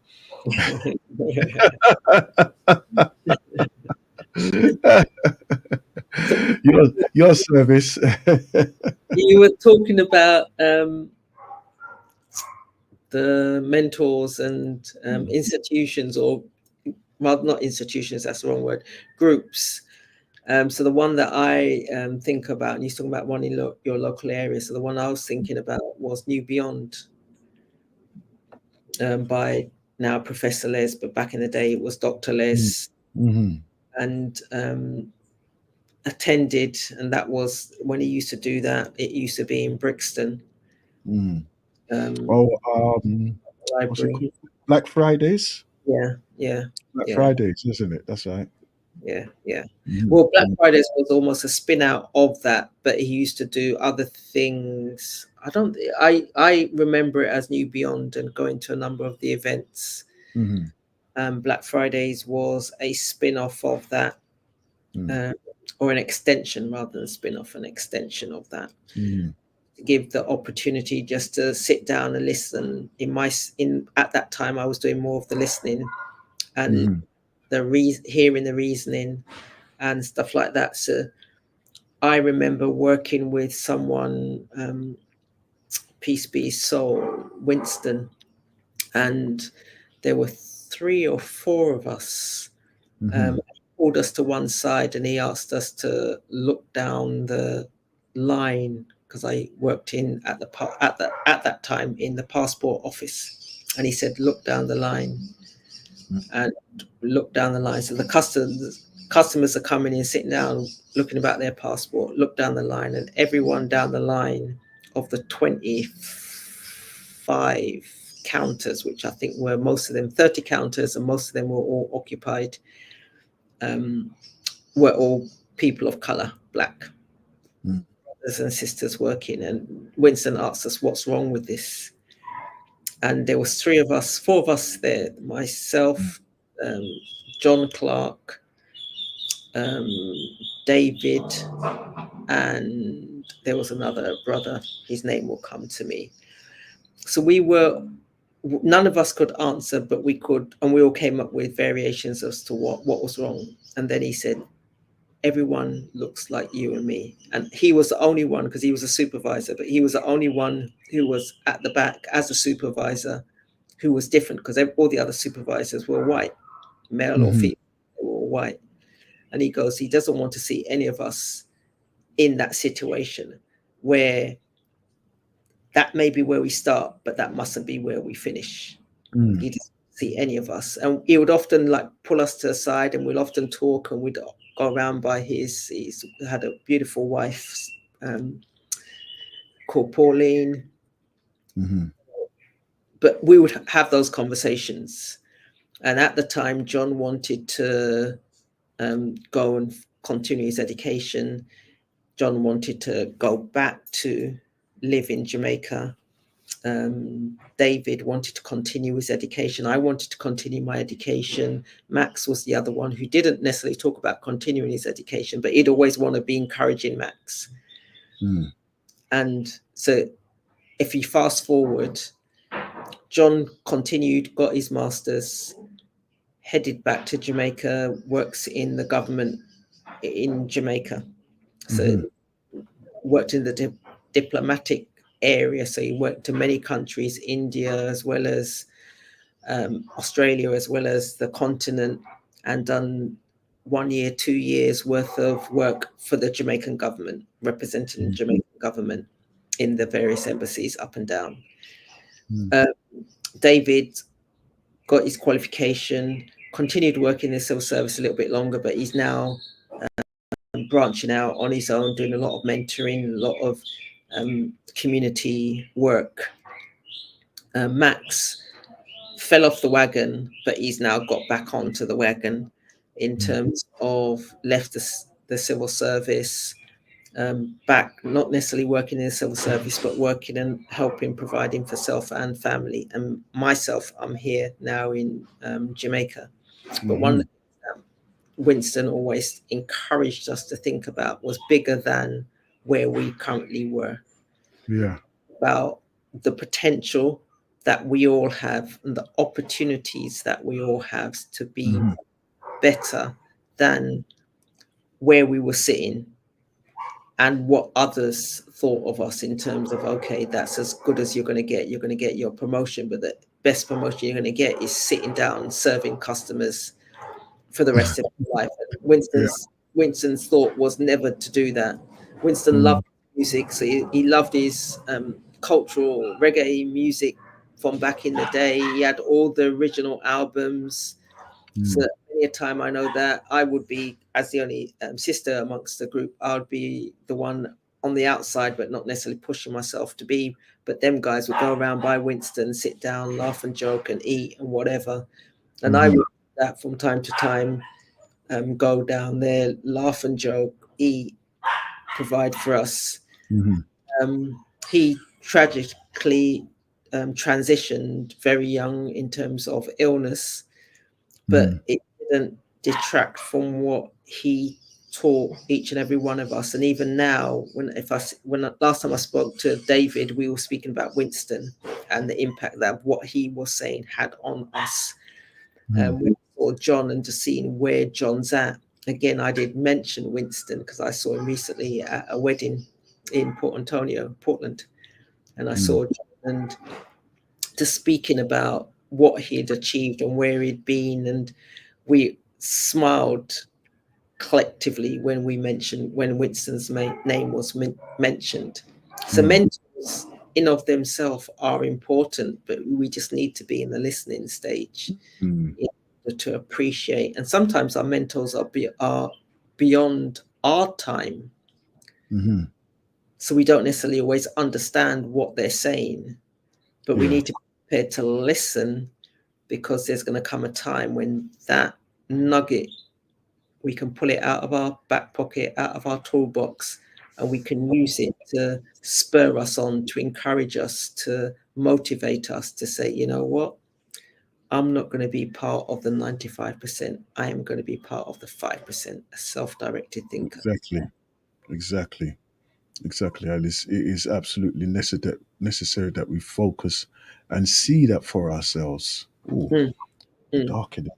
[SPEAKER 3] your service.
[SPEAKER 2] You were talking about the mentors and institutions, or well, not institutions, that's the wrong word, groups. So the one that I think about, and you're talking about one in your local area, so the one I was thinking about was New Beyond, by now Professor Les, but back in the day it was Dr. Les. And attended, and that was when he used to do that. It used to be in Brixton.
[SPEAKER 3] What's it called? Black Fridays?
[SPEAKER 2] Yeah.
[SPEAKER 3] Black Fridays, isn't it? That's right.
[SPEAKER 2] Yeah. Well, Black Fridays was almost a spin out of that, but he used to do other things. I remember it as New Beyond and going to a number of the events. Black Fridays was a spin-off of that, or an extension rather than spin-off, an extension of that. Give the opportunity just to sit down and listen. At that time I was doing more of the listening and hearing the reasoning and stuff like that. So I remember working with someone, peace be his soul, Winston, and there were 3 or 4 of us. He pulled us to one side and he asked us to look down the line, because I worked at that time in the passport office, and he said, look down the line. And look down the line. So the customers are coming in, sitting down, looking about their passport, look down the line, and everyone down the line of the 25 counters, which I think were most of them 30 counters, and most of them were all occupied, were all people of color, black brothers and sisters working. And Winston asked us, what's wrong with this? And there was 4 of us there, myself, John Clark, David, and there was another brother, his name will come to me. So none of us could answer, but we could, and we all came up with variations as to what was wrong. And then he said, everyone looks like you and me. And he was the only one, because he was a supervisor, but he was the only one who was at the back as a supervisor who was different, because all the other supervisors were white, male or female, they were all white. And he goes, he doesn't want to see any of us in that situation where that may be where we start, but that mustn't be where we finish. He doesn't see any of us. And he would often like pull us to the side, and we'd often talk, and we'd go around by he's had a beautiful wife called Pauline. But we would have those conversations. And at the time, John wanted to go and continue his education. John wanted to go back to live in Jamaica. David wanted to continue his education. I wanted to continue my education. Max was the other one who didn't necessarily talk about continuing his education, but he'd always want to be encouraging Max. And so if you fast forward, John continued, got his master's, headed back to Jamaica, works in the government in Jamaica. So worked in the diplomatic area. So he worked to many countries, India, as well as Australia, as well as the continent, and done 1 year, 2 years worth of work for the Jamaican government, representing the Jamaican government in the various embassies up and down. David got his qualification, continued working in the civil service a little bit longer, but he's now
[SPEAKER 1] branching out on his own, doing a lot of mentoring, a lot of community work. Max fell off the wagon, but he's now got back onto the wagon in terms of left the civil service, back, not necessarily working in the civil service, but working and helping, providing for self and family. And myself, I'm here now in Jamaica. But one that Winston always encouraged us to think about was bigger than where we currently were.
[SPEAKER 3] Yeah.
[SPEAKER 1] About the potential that we all have and the opportunities that we all have to be better than where we were sitting and what others thought of us in terms of, okay, that's as good as you're going to get. You're going to get your promotion, but the best promotion you're going to get is sitting down serving customers for the rest of your life. And Winston's thought was never to do that. Winston loved music, so he loved his cultural reggae music from back in the day. He had all the original albums. So many a time I know that I would be, as the only sister amongst the group, I would be the one on the outside, but not necessarily pushing myself to be. But them guys would go around by Winston, sit down, laugh and joke and eat and whatever. And I would do that from time to time, go down there, laugh and joke, eat, provide for us. He tragically transitioned very young in terms of illness, but it didn't detract from what he taught each and every one of us. And even now, when last time I spoke to David, we were speaking about Winston and the impact that what he was saying had on us. We saw John and just seeing where John's at. Again, I did mention Winston because I saw him recently at a wedding in Portland, and I saw John and just speaking about what he'd achieved and where he'd been, and we smiled collectively when Winston's name was mentioned. So mentors in of themselves are important, but we just need to be in the listening stage in order to appreciate. And sometimes our mentors are beyond our time. So we don't necessarily always understand what they're saying, but we need to be prepared to listen, because there's going to come a time when that nugget, we can pull it out of our back pocket, out of our toolbox, and we can use it to spur us on, to encourage us, to motivate us to say, you know what, I'm not going to be part of the 95%. I am going to be part of the 5%, a self-directed thinker.
[SPEAKER 3] Exactly, Alice. It is absolutely necessary that we focus and see that for ourselves. Darkening.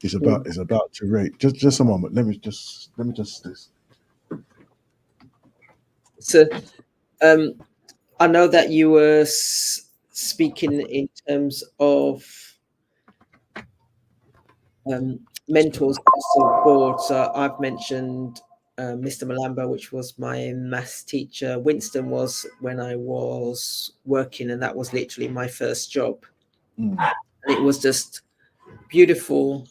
[SPEAKER 3] It's about to rate. Just a moment. Let me just this.
[SPEAKER 1] So, I know that you were speaking in terms of mentors across the board. So I've mentioned Mr. Malambo, which was my maths teacher. Winston was when I was working, and that was literally my first job. And it was just beautiful,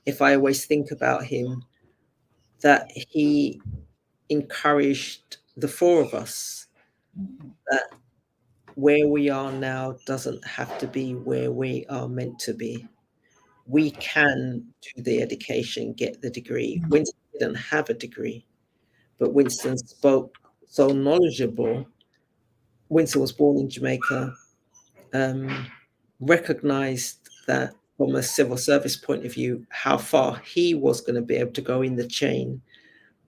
[SPEAKER 1] if I always think about him, that he encouraged the four of us, that where we are now doesn't have to be where we are meant to be. We can do the education, get the degree. Winston didn't have a degree, but Winston spoke so knowledgeable. Winston was born in Jamaica, recognized that from a civil service point of view, how far he was going to be able to go in the chain,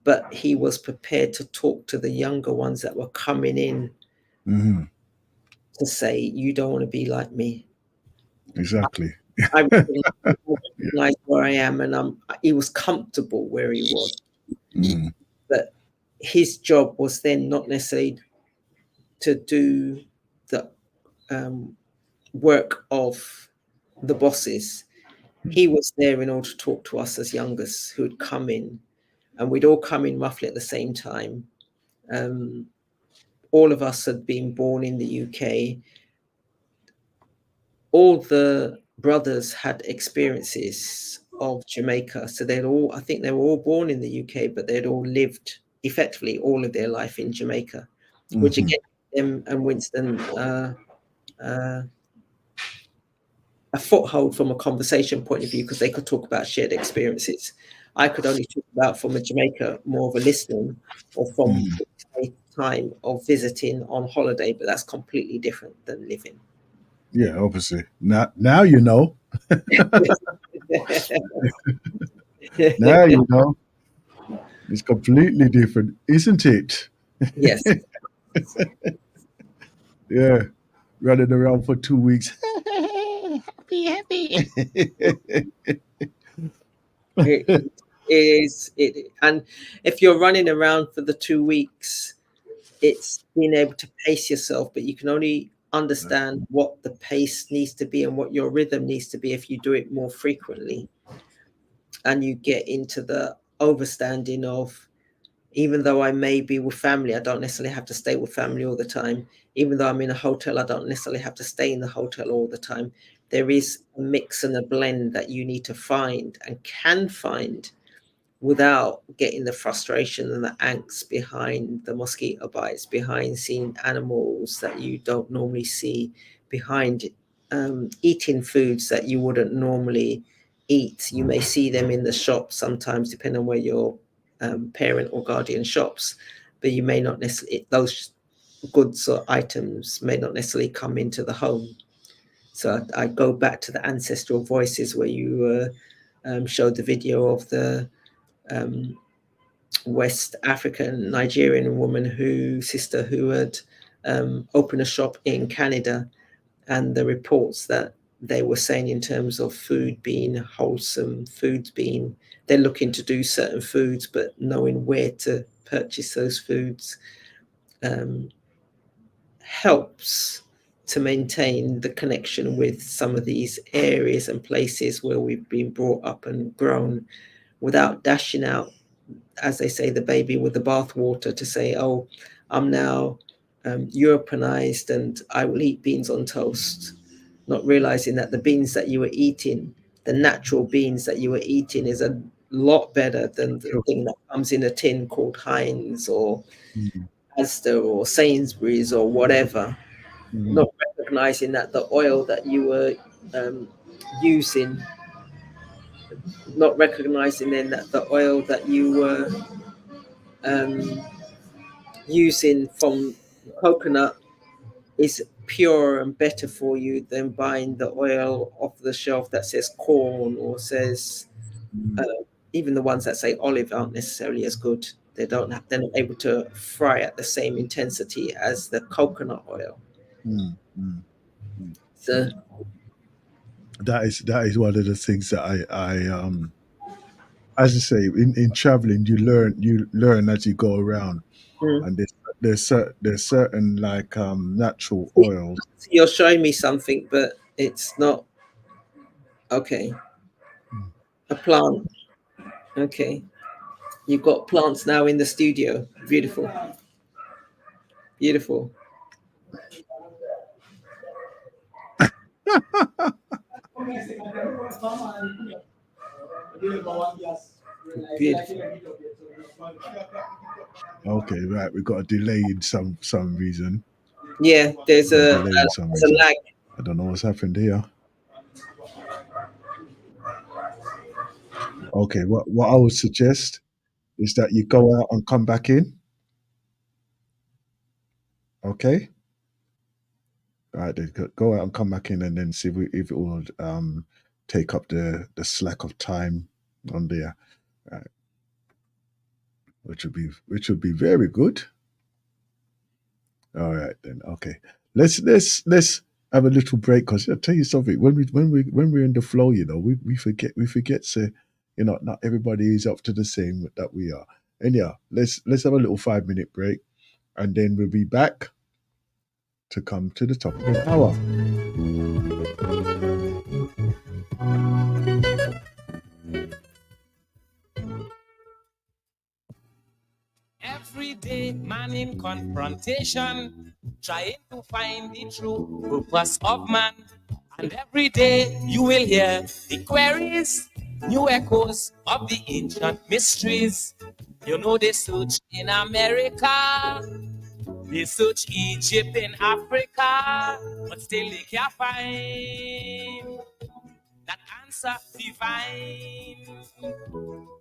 [SPEAKER 1] but he was prepared to talk to the younger ones that were coming in to say, you don't want to be like me.
[SPEAKER 3] Exactly.
[SPEAKER 1] I recognize where I am, and he was comfortable where he was. But his job was then not necessarily to do the work of the bosses. He was there in order to talk to us as youngers who had come in, and we'd all come in roughly at the same time. All of us had been born in the UK. All the brothers had experiences of Jamaica. So I think they were all born in the UK, but they'd all lived effectively all of their life in Jamaica, which again, them and Winston a foothold from a conversation point of view, because they could talk about shared experiences. I could only talk about from a Jamaica, more of a listening, or from a time of visiting on holiday, but that's completely different than living.
[SPEAKER 3] Yeah, obviously. Now you know. Now you know. It's completely different, isn't it?
[SPEAKER 1] Yes.
[SPEAKER 3] Yeah. Running around for 2 weeks. happy.
[SPEAKER 1] It is it, and if you're running around for the 2 weeks, it's being able to pace yourself, but you can only understand what the pace needs to be and what your rhythm needs to be if you do it more frequently, and you get into the overstanding of, even though I may be with family, I don't necessarily have to stay with family all the time. Even though I'm in a hotel, I don't necessarily have to stay in the hotel all the time. There is a mix and a blend that you need to find and can find without getting the frustration and the angst behind the mosquito bites, behind seeing animals that you don't normally see, behind eating foods that you wouldn't normally eat. You may see them in the shop sometimes, depending on where your parent or guardian shops, but you may not necessarily, those goods or items may not necessarily come into the home. So I go back to the ancestral voices where you showed the video of the West African Nigerian woman sister who had opened a shop in Canada, and the reports that they were saying in terms of food being wholesome, foods being, they're looking to do certain foods, but knowing where to purchase those foods helps to maintain the connection with some of these areas and places where we've been brought up and grown, without dashing out, as they say, the baby with the bathwater, to say, oh, I'm now Europeanized and I will eat beans on toast, not realizing that the beans that you were eating, the natural beans that you were eating, is a lot better than the thing that comes in a tin called Heinz or Asda or Sainsbury's or whatever. Not recognizing that the oil that you were using, not recognizing then that the oil that you were using from coconut is pure and better for you than buying the oil off the shelf that says corn or says even the ones that say olive aren't necessarily as good. They're not able to fry at the same intensity as the coconut oil. So
[SPEAKER 3] that is one of the things that I as I say, in traveling you learn as you go around. And there's certain like natural oils.
[SPEAKER 1] You're showing me something, but it's not okay. A plant. Okay. You've got plants now in the studio. Beautiful. Beautiful. Beautiful.
[SPEAKER 3] Okay, right. We've got a delay in some reason.
[SPEAKER 1] Yeah, there's a lag.
[SPEAKER 3] I don't know what's happened here. Okay, what I would suggest is that you go out and come back in. Okay. All right, then go out and come back in, and then see if it will take up the slack of time on there, right. Which would be very good. All right then. Okay, let's have a little break, because I'll tell you something. When we're in the flow, we forget to, not everybody is up to the same that we are. And yeah, let's have a little 5-minute break, and then we'll be back to come to the top of the hour.
[SPEAKER 2] Every day, man in confrontation, trying to find the true purpose of man. And every day you will hear the queries
[SPEAKER 1] New echoes of the ancient mysteries. You know they search in America, they search Egypt in Africa, but still they can't find that answer divine.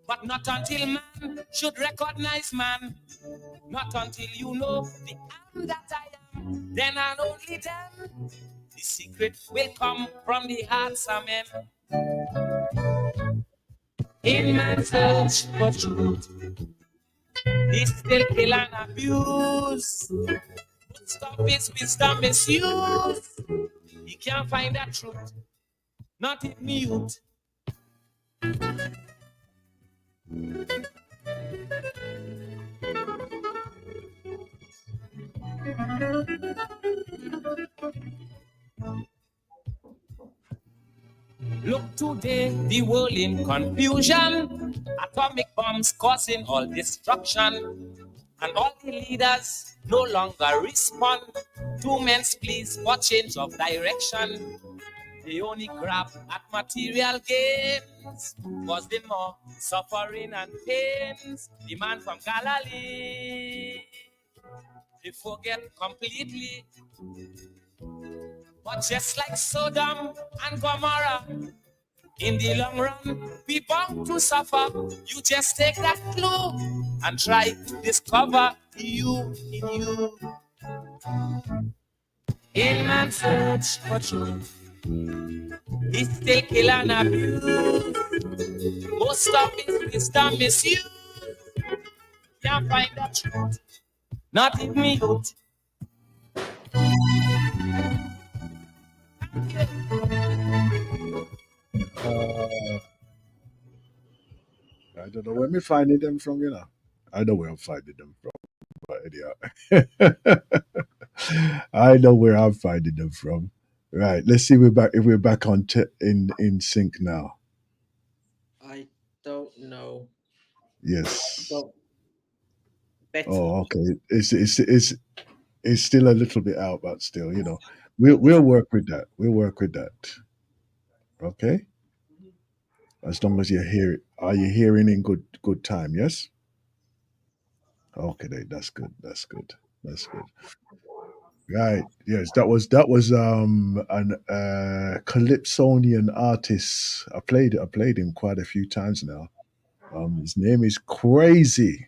[SPEAKER 1] But not until man should recognize man, not until you know the am that I am, then and only then the secret will come from the hearts of men. In man's search for truth, he still kill and abuse. But stop his wisdom misuse. He can't find that truth, not in mute. Look today, the world in confusion. Atomic bombs causing all destruction. And all the leaders no longer respond to men's pleas for change of direction. They only grab at material gains, causing more suffering and pains. The man from Galilee, they forget completely. But just like Sodom and Gomorrah, in the long run, we bound to suffer. You just take that clue and try to discover you in you. In man's search for truth, he still kill and abuse. Most of his wisdom misuse. Can't find that truth, not in me youth.
[SPEAKER 3] I don't know where me finding them from, you know. I know where I'm finding them from, but anyhow. I know where I'm finding them from. Right. Let's see if we're back on in sync now.
[SPEAKER 2] I don't know.
[SPEAKER 3] Yes.
[SPEAKER 2] So, better.
[SPEAKER 3] Oh, okay. It's still a little bit out, but still, you know, we'll work with that. We'll work with that. Okay. As long as you hear it, are you hearing in good time? Yes. Okay, that's good. That's good. That's good. Right. Yes, that was an calypsonian artist. I played him quite a few times now. His name is Crazy.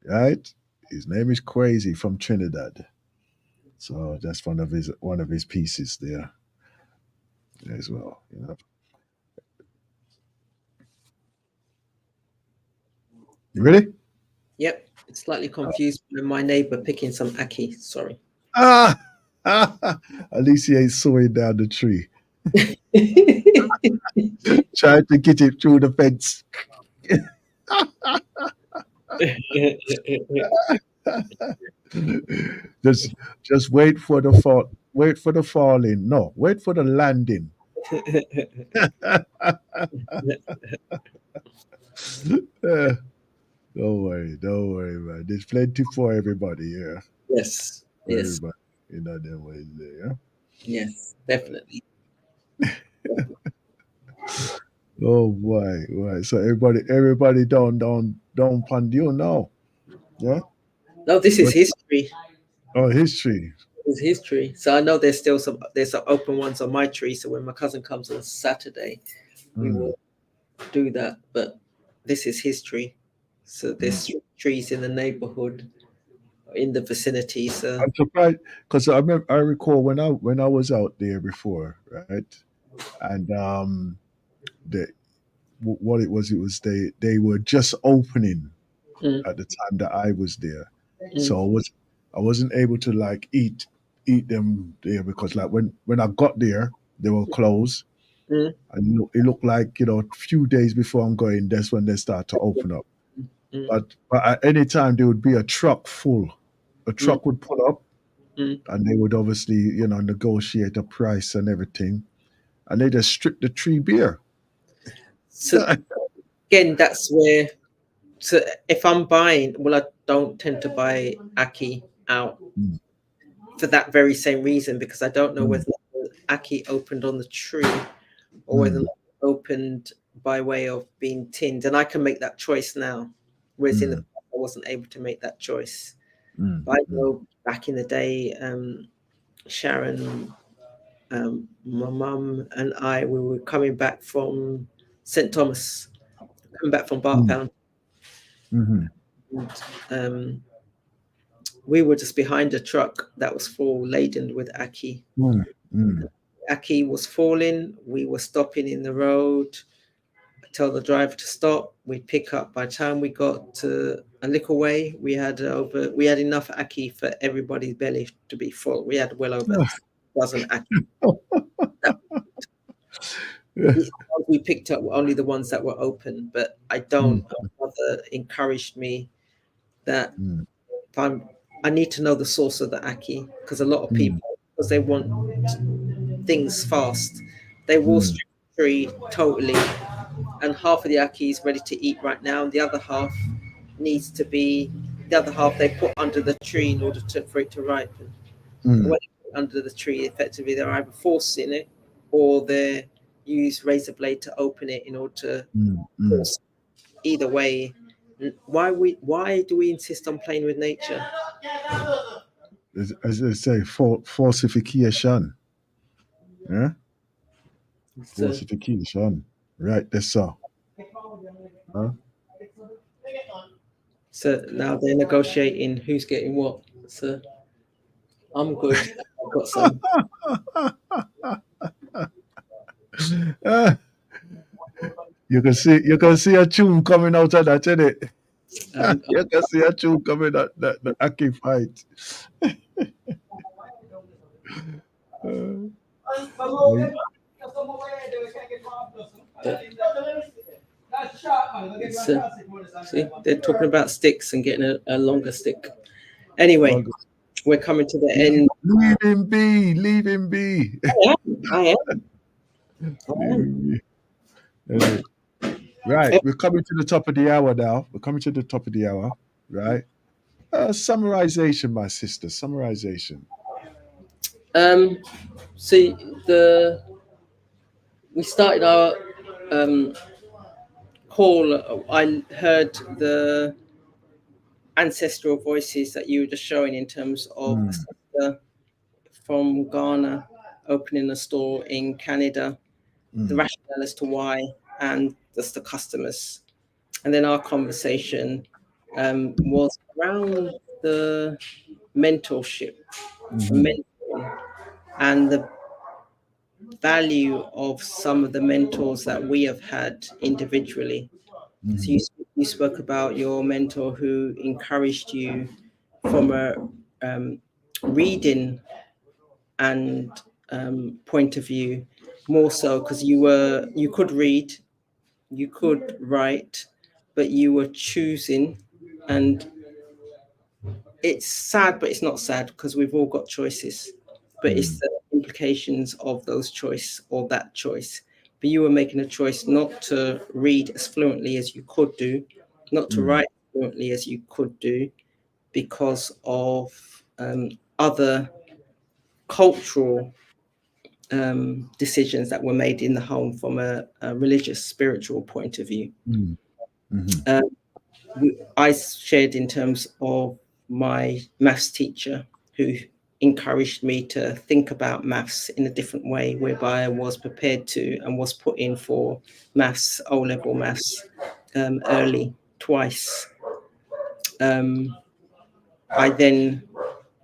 [SPEAKER 3] Right? His name is Crazy from Trinidad. So that's one of his pieces there as well. You know. You ready?
[SPEAKER 2] Yep. It's slightly confused by my neighbor picking some ackee. Sorry.
[SPEAKER 3] Ah, at least he ain't sawing down the tree. Trying to get it through the fence. just wait for the fall. Wait for the falling. No, wait for the landing. Don't worry, man. There's plenty for everybody. Yeah,
[SPEAKER 2] Yes.
[SPEAKER 3] for
[SPEAKER 2] Yes.
[SPEAKER 3] everybody. You know them ways there.
[SPEAKER 2] Yes. Definitely.
[SPEAKER 3] Oh boy, right. So everybody don't pond you now. Yeah.
[SPEAKER 2] No, this is
[SPEAKER 3] What?
[SPEAKER 2] history.
[SPEAKER 3] Oh, history.
[SPEAKER 2] It's history. So I know there's some open ones on my tree. So when my cousin comes on Saturday, we
[SPEAKER 3] Mm,
[SPEAKER 2] will do that. But this is history. So
[SPEAKER 3] mm.
[SPEAKER 2] there's trees in the neighborhood, in the vicinity. So
[SPEAKER 3] I'm surprised because I recall when I was out there before, right? And the what it was they were just opening
[SPEAKER 2] mm,
[SPEAKER 3] at the time that I was there,
[SPEAKER 2] mm,
[SPEAKER 3] so I wasn't able to like eat them there because like when I got there they were closed,
[SPEAKER 2] mm,
[SPEAKER 3] and it looked like a few days before I'm going, that's when they start to open up.
[SPEAKER 2] mm,
[SPEAKER 3] But at any time there would be a truck full. A
[SPEAKER 2] mm,
[SPEAKER 3] truck would pull up,
[SPEAKER 2] mm.
[SPEAKER 3] and they would obviously negotiate a price and everything, and they just strip the tree bare.
[SPEAKER 2] So again, that's where. So if I'm buying, well, I don't tend to buy Aki out
[SPEAKER 3] Mm,
[SPEAKER 2] for that very same reason because I don't know
[SPEAKER 3] mm,
[SPEAKER 2] whether Aki opened on the tree or whether
[SPEAKER 3] mm,
[SPEAKER 2] it opened
[SPEAKER 1] by way of being tinned, and I can make that choice now, whereas in the past I wasn't able to make that choice. But I know back in the day, Sharon, my mum and I, we were coming back from St. Thomas, coming back from Barktown. And, we were just behind a truck that was full laden with ackee. Ackee was falling. We were stopping in the road, tell the driver to stop. We'd pick up. By the time we got to a little way, we had enough ackee for everybody's belly to be full. We had well over a dozen ackee. We picked up only the ones that were open, but I don't. My mother encouraged me that I need to know the source of the ackee, because a lot of people, because they want things fast, they will strip the tree totally, and half of the ackee is ready to eat right now, and the other half they put under the tree in order for it to ripen. When they put it under the tree, effectively they're either forcing it or they use razor blade to open it in order to force. Either way, why do we insist on playing with nature?
[SPEAKER 3] As they say, falsification. Yeah? Falsification. Right, that's so. Huh?
[SPEAKER 1] So now they're negotiating who's getting what. So I'm good. I've got some.
[SPEAKER 3] You can see a tune coming out of that, isn't it? You can see a tune coming out that the ackee fight.
[SPEAKER 1] See, they're talking about sticks and getting a longer stick. Anyway, we're coming to the end.
[SPEAKER 3] Leave him be. Leave him be.
[SPEAKER 1] I
[SPEAKER 3] am. Right, we're coming to the top of the hour now. Right? Summarization, my sister. Summarization.
[SPEAKER 1] See, we started our call. I heard the ancestral voices that you were just showing in terms of a sister from Ghana opening a store in Canada, the rationale as to why, and just the customers. And then our conversation was around the mentorship, mentoring, and the value of some of the mentors that we have had individually. So you spoke about your mentor who encouraged you from a reading and point of view, more so because you could read, you could write, but you were choosing. And it's sad, but it's not sad, because we've all got choices, but it's the implications of those choice or that choice. But you were making a choice not to read as fluently as you could do, not to write fluently as you could do, because of other cultural decisions that were made in the home from a religious, spiritual point of view. I shared in terms of my maths teacher, who encouraged me to think about maths in a different way, whereby I was prepared to and was put in for maths, O-level maths, early, twice.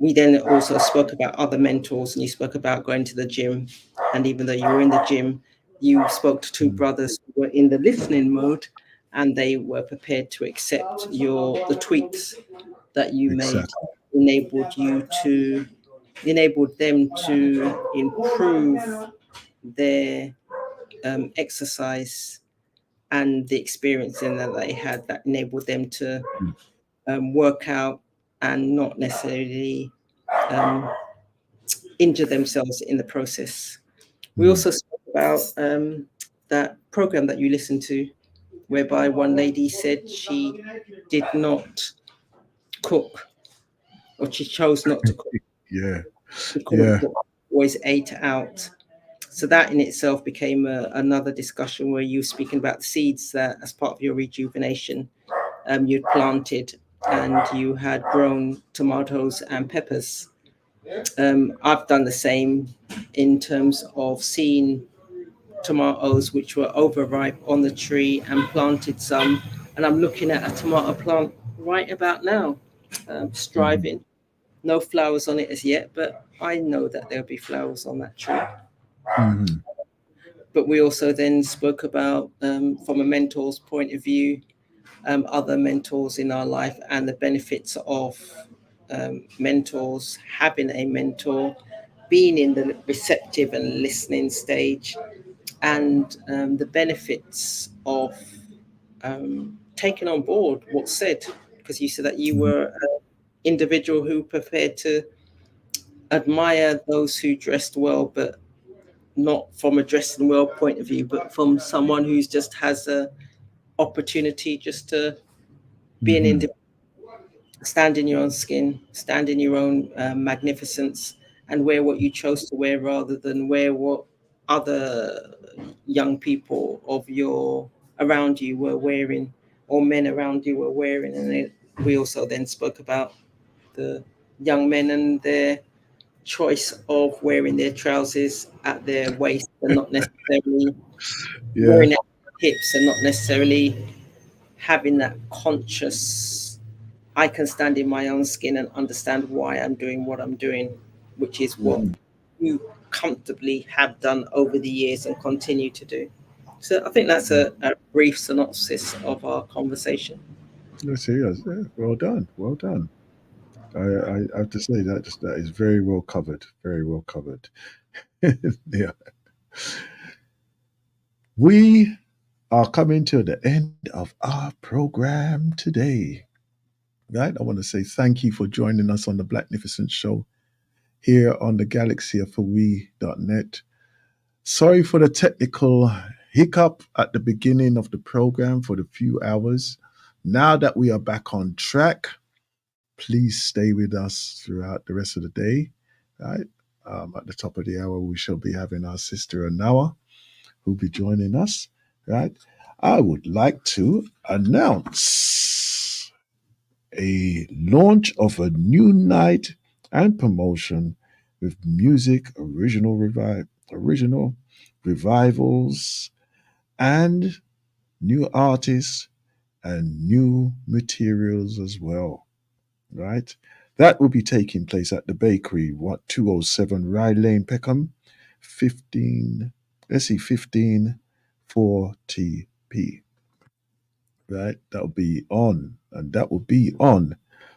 [SPEAKER 1] We then also spoke about other mentors, and you spoke about going to the gym. And even though you were in the gym, you spoke to two brothers who were in the listening mode, and they were prepared to accept the tweaks that you made, enabled them to improve their exercise and the experience that they had, that enabled them to work out and not necessarily injure themselves in the process. We also spoke about that program that you listened to, whereby one lady said she did not cook, or she chose not to cook.
[SPEAKER 3] Yeah.
[SPEAKER 1] She always ate out.
[SPEAKER 2] So that in itself became another discussion where you were speaking about the seeds that, as part of your rejuvenation, you'd planted, and you had grown tomatoes and peppers. I've done the same in terms of seeing tomatoes which were overripe on the tree and planted some. And I'm looking at a tomato plant right about now, striving. No flowers on it as yet, but I know that there'll be flowers on that tree. But we also then spoke about, from a mentor's point of view, other mentors in our life and the benefits of mentors, having a mentor, being in the receptive and listening stage, and the benefits of taking on board what's said. Because you said that you were an individual who prepared to admire those who dressed well, but not from a dressing well point of view, but from someone who's just has a opportunity just to be an individual, stand in your own skin, stand in your own magnificence, and wear what you chose to wear rather than wear what other young people of your around you were wearing, or men around you were wearing. And we also then spoke about the young men and their choice of wearing their trousers at their waist and not necessarily wearing it at their hips, and not necessarily having that conscious, I can stand in my own skin and understand why I'm doing what I'm doing, which is what you comfortably have done over the years and continue to do. So I think that's a brief synopsis of our conversation.
[SPEAKER 3] Yes, well done, well done. I have to say that is very well covered, very well covered. Yeah. We are coming to the end of our program today. Right? I want to say thank you for joining us on the Blackniificent Show here on the Galaxy of We.net. Sorry for the technical hiccup at the beginning of the program for the few hours. Now that we are back on track, please stay with us throughout the rest of the day. Right? At the top of the hour, we shall be having our sister Anawa, who'll be joining us. Right? I would like to announce a launch of a new night and promotion with music, original revivals, and new artists and new materials as well. Right? That will be taking place at the bakery, 207 Rye Lane, Peckham, 1540p. Right? That'll be on, and that will be on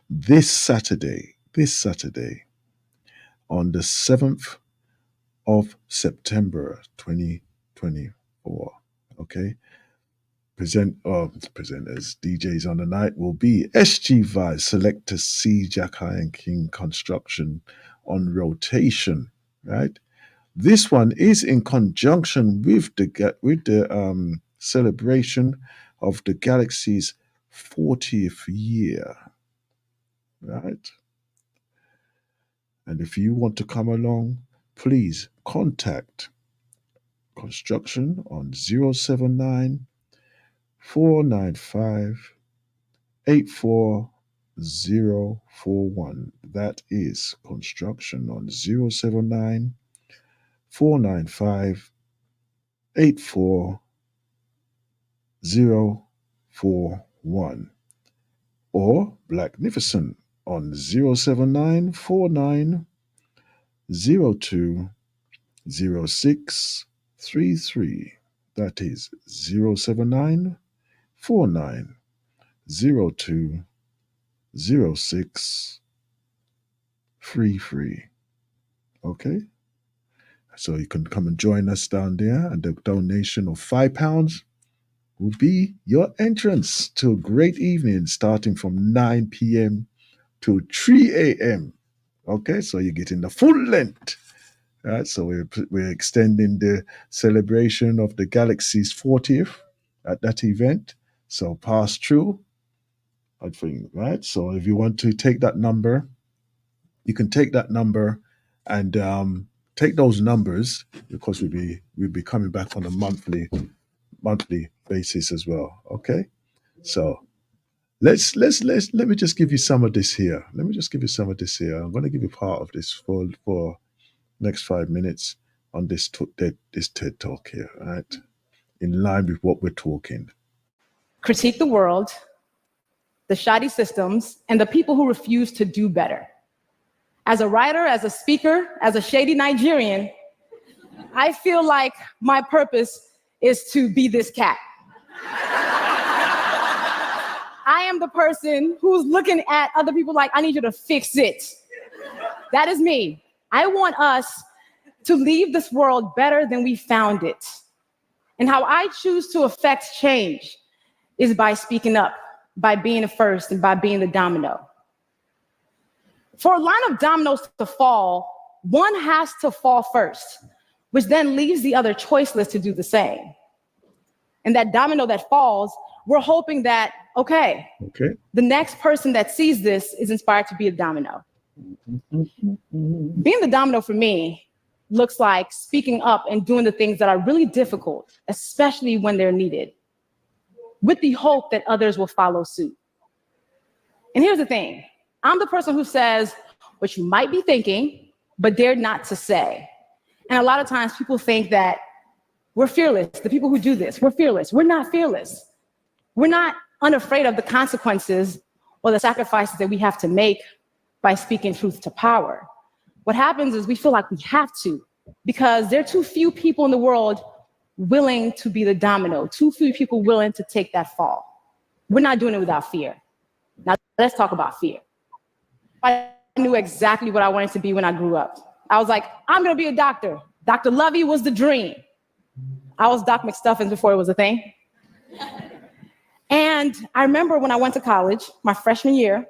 [SPEAKER 3] this Saturday, on the 7th of September 2024. Okay. Presenters, DJs on the night will be SG Vibe, Selector C, Jackai and King Construction on rotation. Right. This one is in conjunction with the celebration of the Galaxy's 40th year. Right. And if you want to come along, please contact Construction on 079 495 84041. That is Construction on 079 495 84041. Or Blackniificent on 079 4902 That is 079 4902 Okay? So you can come and join us down there, and the donation of £5 will be your entrance to a great evening starting from 9 p.m. to 3 a.m. Okay, so you're getting the full length. Right, so we're extending the celebration of the Galaxy's 40th at that event. So pass through, I think, right? So if you want to take that number, you can take that number and take those numbers, because we'll be coming back on a monthly basis as well. Okay, so let me just give you some of this here. Let me just give you some of this here. I'm going to give you part of this for next 5 minutes on this this TED talk here. All right, in line with what we're talking.
[SPEAKER 11] Critique the world, the shoddy systems, and the people who refuse to do better. As a writer, as a speaker, as a shady Nigerian, I feel like my purpose is to be this cat. I am the person who's looking at other people like, I need you to fix it. That is me. I want us to leave this world better than we found it. And how I choose to affect change is by speaking up, by being the first, and by being the domino. For a line of dominoes to fall, one has to fall first, which then leaves the other choiceless to do the same. And that domino that falls, we're hoping that, okay, the next person that sees this is inspired to be a domino. Being the domino for me looks like speaking up and doing the things that are really difficult, especially when they're needed, with the hope that others will follow suit. And here's the thing. I'm the person who says what you might be thinking, but dare not to say. And a lot of times people think that we're fearless. The people who do this, we're fearless. We're not fearless. We're not unafraid of the consequences or the sacrifices that we have to make by speaking truth to power. What happens is we feel like we have to, because there are too few people in the world willing to be the domino, too few people willing to take that fall. We're not doing it without fear. Now, let's talk about fear. I knew exactly what I wanted to be when I grew up. I was like, I'm going to be a doctor. Dr. Lovey was the dream. I was Doc McStuffins before it was a thing. And I remember when I went to college, my freshman year,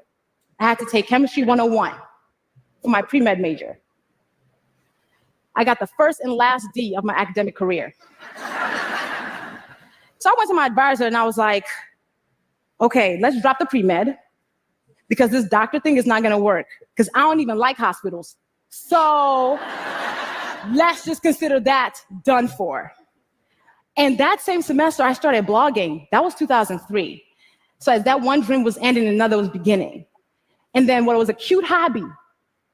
[SPEAKER 11] I had to take Chemistry 101 for my pre-med major. I got the first and last D of my academic career. So I went to my advisor and I was like, okay, let's drop the pre-med, because this doctor thing is not gonna work, because I don't even like hospitals. So let's just consider that done for. And that same semester, I started blogging. That was 2003. So as that one dream was ending, another was beginning. And then what was a cute hobby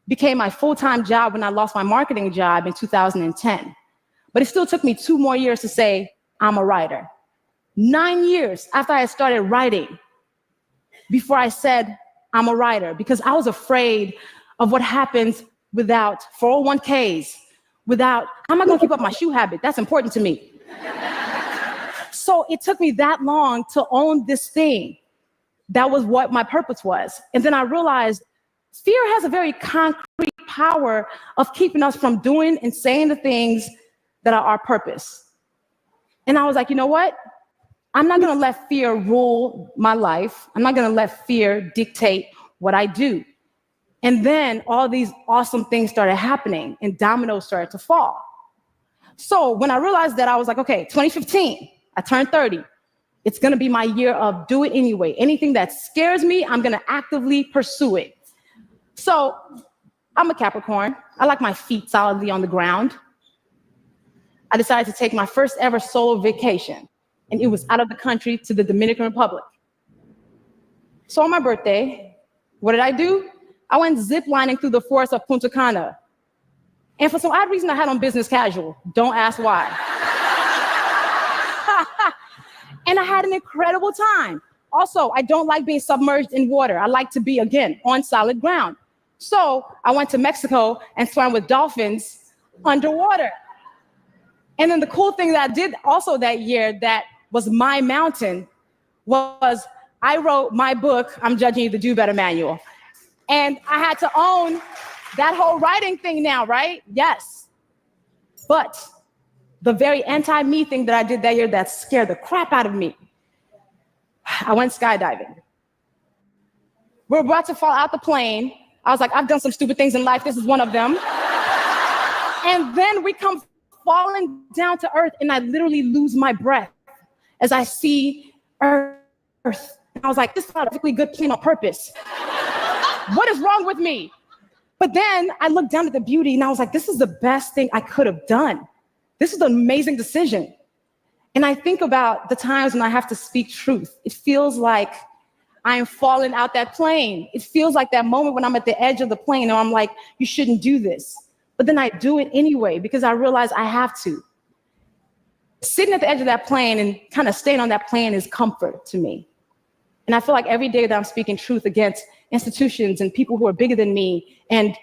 [SPEAKER 11] became my full-time job when I lost my marketing job in 2010. But it still took me 2 more years to say, I'm a writer. 9 years after I had started writing before I said, I'm a writer, because I was afraid of what happens without 401ks, without, how am I gonna keep up my shoe habit? That's important to me. So it took me that long to own this thing. That was what my purpose was. And then I realized fear has a very concrete power of keeping us from doing and saying the things that are our purpose. And I was like, you know what? I'm not gonna let fear rule my life. I'm not gonna let fear dictate what I do. And then all these awesome things started happening and dominoes started to fall. So when I realized that, I was like, okay, 2015, I turned 30. It's gonna be my year of do it anyway. Anything that scares me, I'm gonna actively pursue it. So I'm a Capricorn. I like my feet solidly on the ground. I decided to take my first ever solo vacation, and it was out of the country to the Dominican Republic. So on my birthday, what did I do? I went ziplining through the forest of Punta Cana. And for some odd reason, I had on business casual. Don't ask why. And I had an incredible time. Also, I don't like being submerged in water. I like to be, again, on solid ground. So I went to Mexico and swam with dolphins underwater. And then the cool thing that I did also that year that was my mountain was I wrote my book, I'm Judging You, the Do Better Manual. And I had to own that whole writing thing now, right? Yes. But the very anti-me thing that I did that year that scared the crap out of me, I went skydiving. We're about to fall out the plane. I was like, I've done some stupid things in life. This is one of them. And then we come falling down to earth, and I literally lose my breath as I see earth. And I was like, this is not a particularly good plane on purpose. What is wrong with me? But then I looked down at the beauty and I was like, this is the best thing I could have done. This is an amazing decision. And I think about the times when I have to speak truth. It feels like I am falling out that plane. It feels like that moment when I'm at the edge of the plane and I'm like, you shouldn't do this. But then I do it anyway because I realize I have to. Sitting at the edge of that plane and kind of staying on that plane is comfort to me. And I feel like every day that I'm speaking truth against institutions and people who are bigger than me and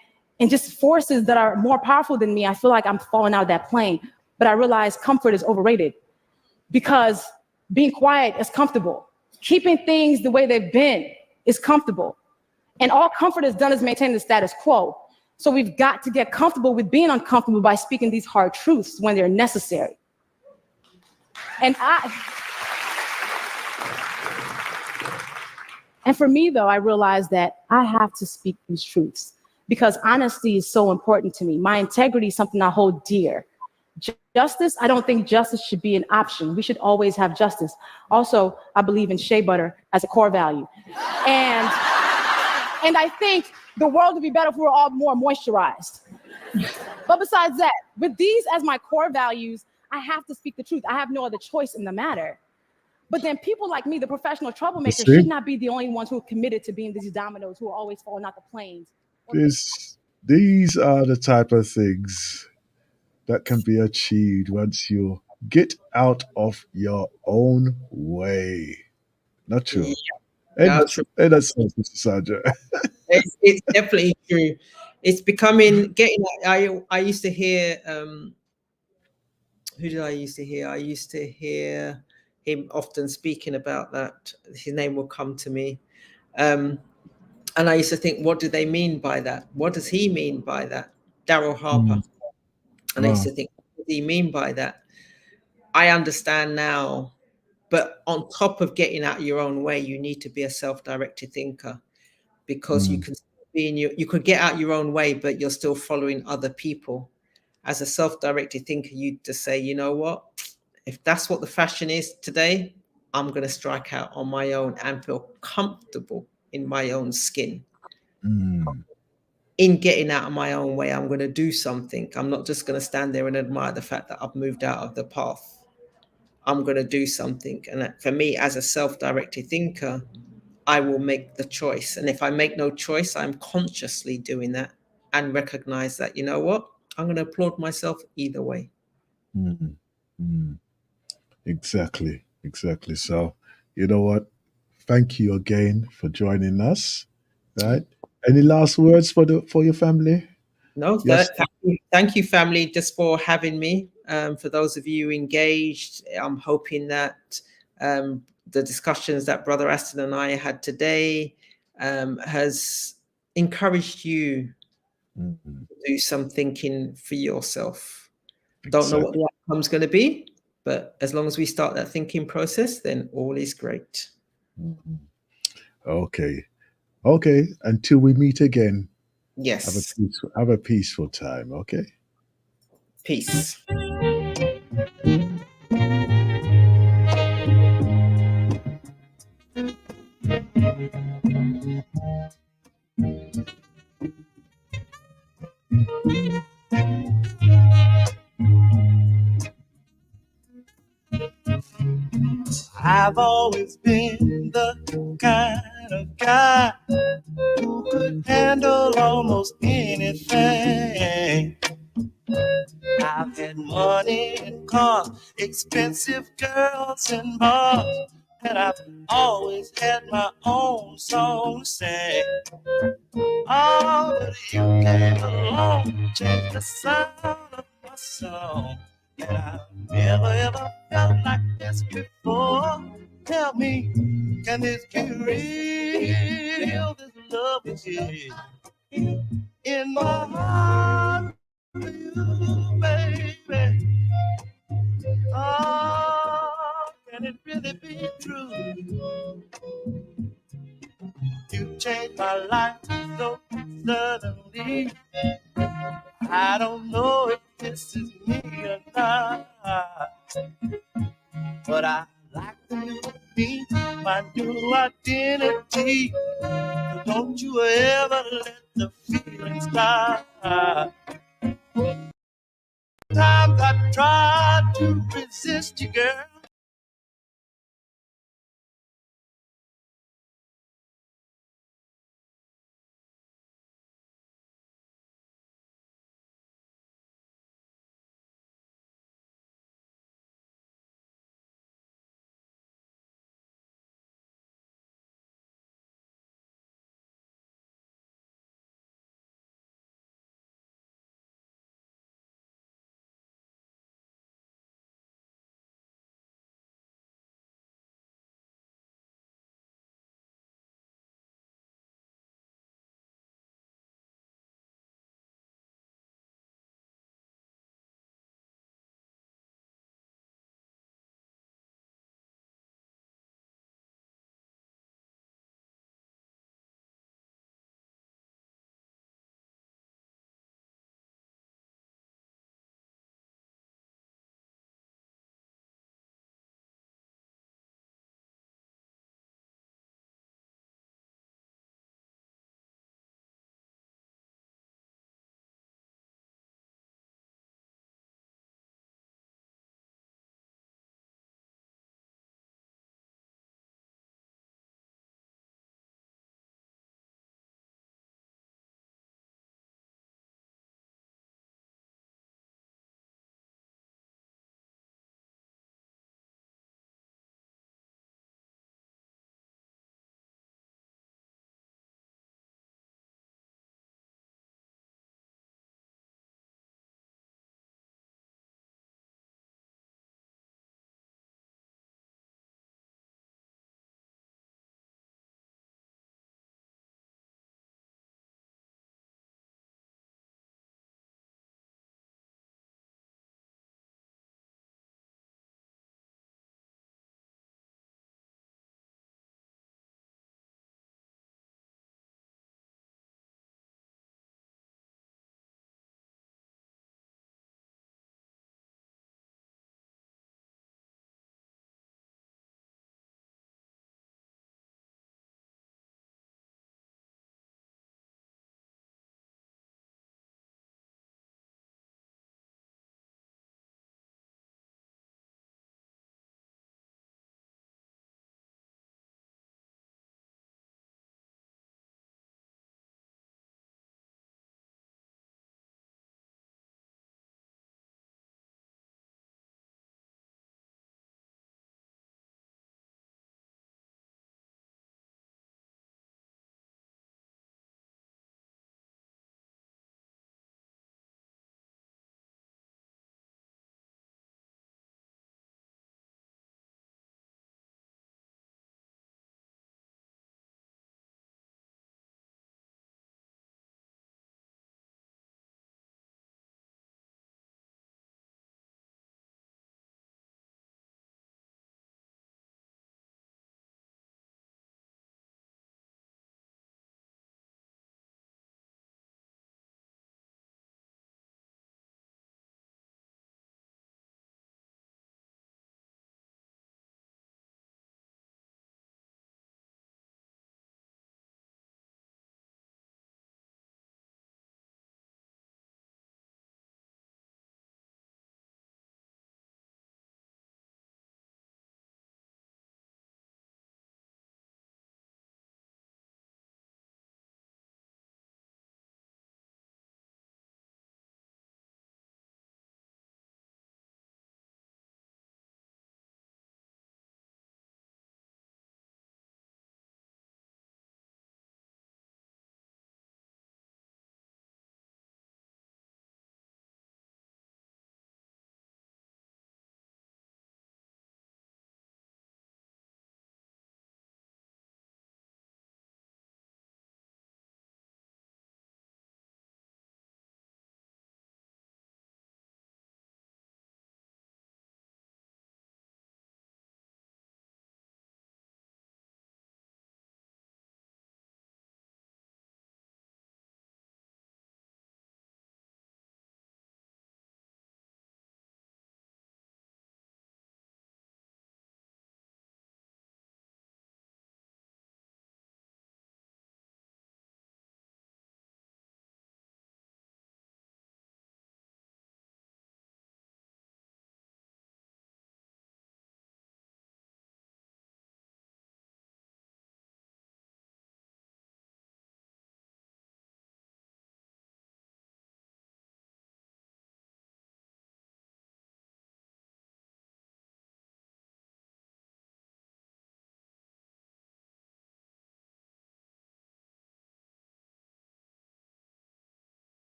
[SPEAKER 11] just forces that are more powerful than me, I feel like I'm falling out of that plane. But I realize comfort is overrated because being quiet is comfortable. Keeping things the way they've been is comfortable. And all comfort has done is maintain the status quo. So we've got to get comfortable with being uncomfortable by speaking these hard truths when they're necessary. And for me, though, I realized that I have to speak these truths because honesty is so important to me. My integrity is something I hold dear. Justice, I don't think justice should be an option. We should always have justice. Also, I believe in shea butter as a core value. And I think the world would be better if we were all more moisturized. But besides that, with these as my core values, I have to speak the truth. I have no other choice in the matter. But then people like me, the professional troublemakers, should not be the only ones who are committed to being these dominoes who are always falling out the planes.
[SPEAKER 3] These are the type of things that can be achieved once you get out of your own way. Not true.
[SPEAKER 12] No, true.
[SPEAKER 3] That's so, Mr. Sandra.
[SPEAKER 12] It's definitely true. It's becoming getting. I used to hear. Who did I used to hear? I used to hear him often speaking about that. His name will come to me. And I used to think, what do they mean by that? What does he mean by that? Daryl Harper. And I used to think, what does he mean by that? I understand now, but on top of getting out your own way, you need to be a self-directed thinker because you can be you could get out your own way, but you're still following other people. As a self-directed thinker, you just say, you know what? If that's what the fashion is today, I'm going to strike out on my own and feel comfortable in my own skin. In getting out of my own way, I'm going to do something. I'm not just going to stand there and admire the fact that I've moved out of the path. I'm going to do something. And for me, as a self-directed thinker, I will make the choice. And if I make no choice, I'm consciously doing that and recognize that, you know what? I'm going to applaud myself either way.
[SPEAKER 3] Exactly. So, you know what? Thank you again for joining us. Right? Any last words for your family?
[SPEAKER 12] No,
[SPEAKER 3] yes.
[SPEAKER 12] Thank you, family, just for having me. For those of you engaged, I'm hoping that the discussions that Brother Aston and I had today has encouraged you to do some thinking for yourself. Don't know what the outcome's going to be, but as long as we start that thinking process, then all is great.
[SPEAKER 3] Okay. Until we meet again.
[SPEAKER 12] Yes.
[SPEAKER 3] Have a peaceful time. Okay.
[SPEAKER 12] Peace.
[SPEAKER 1] I've always been the kind of guy who could handle almost anything. I've had money and cars, expensive girls and bars, and I've always had my own song to sing. Oh, but you came along, changed the sound of my song. And I've never ever felt like this before. Tell me, can this be real? This love is here in my heart for you, baby. Oh, can it really be true? You changed my life so suddenly. I don't know if this is me or not, but I like the new me, my new identity. So don't you ever let the feeling shooting star. Times I tried to resist you, girl.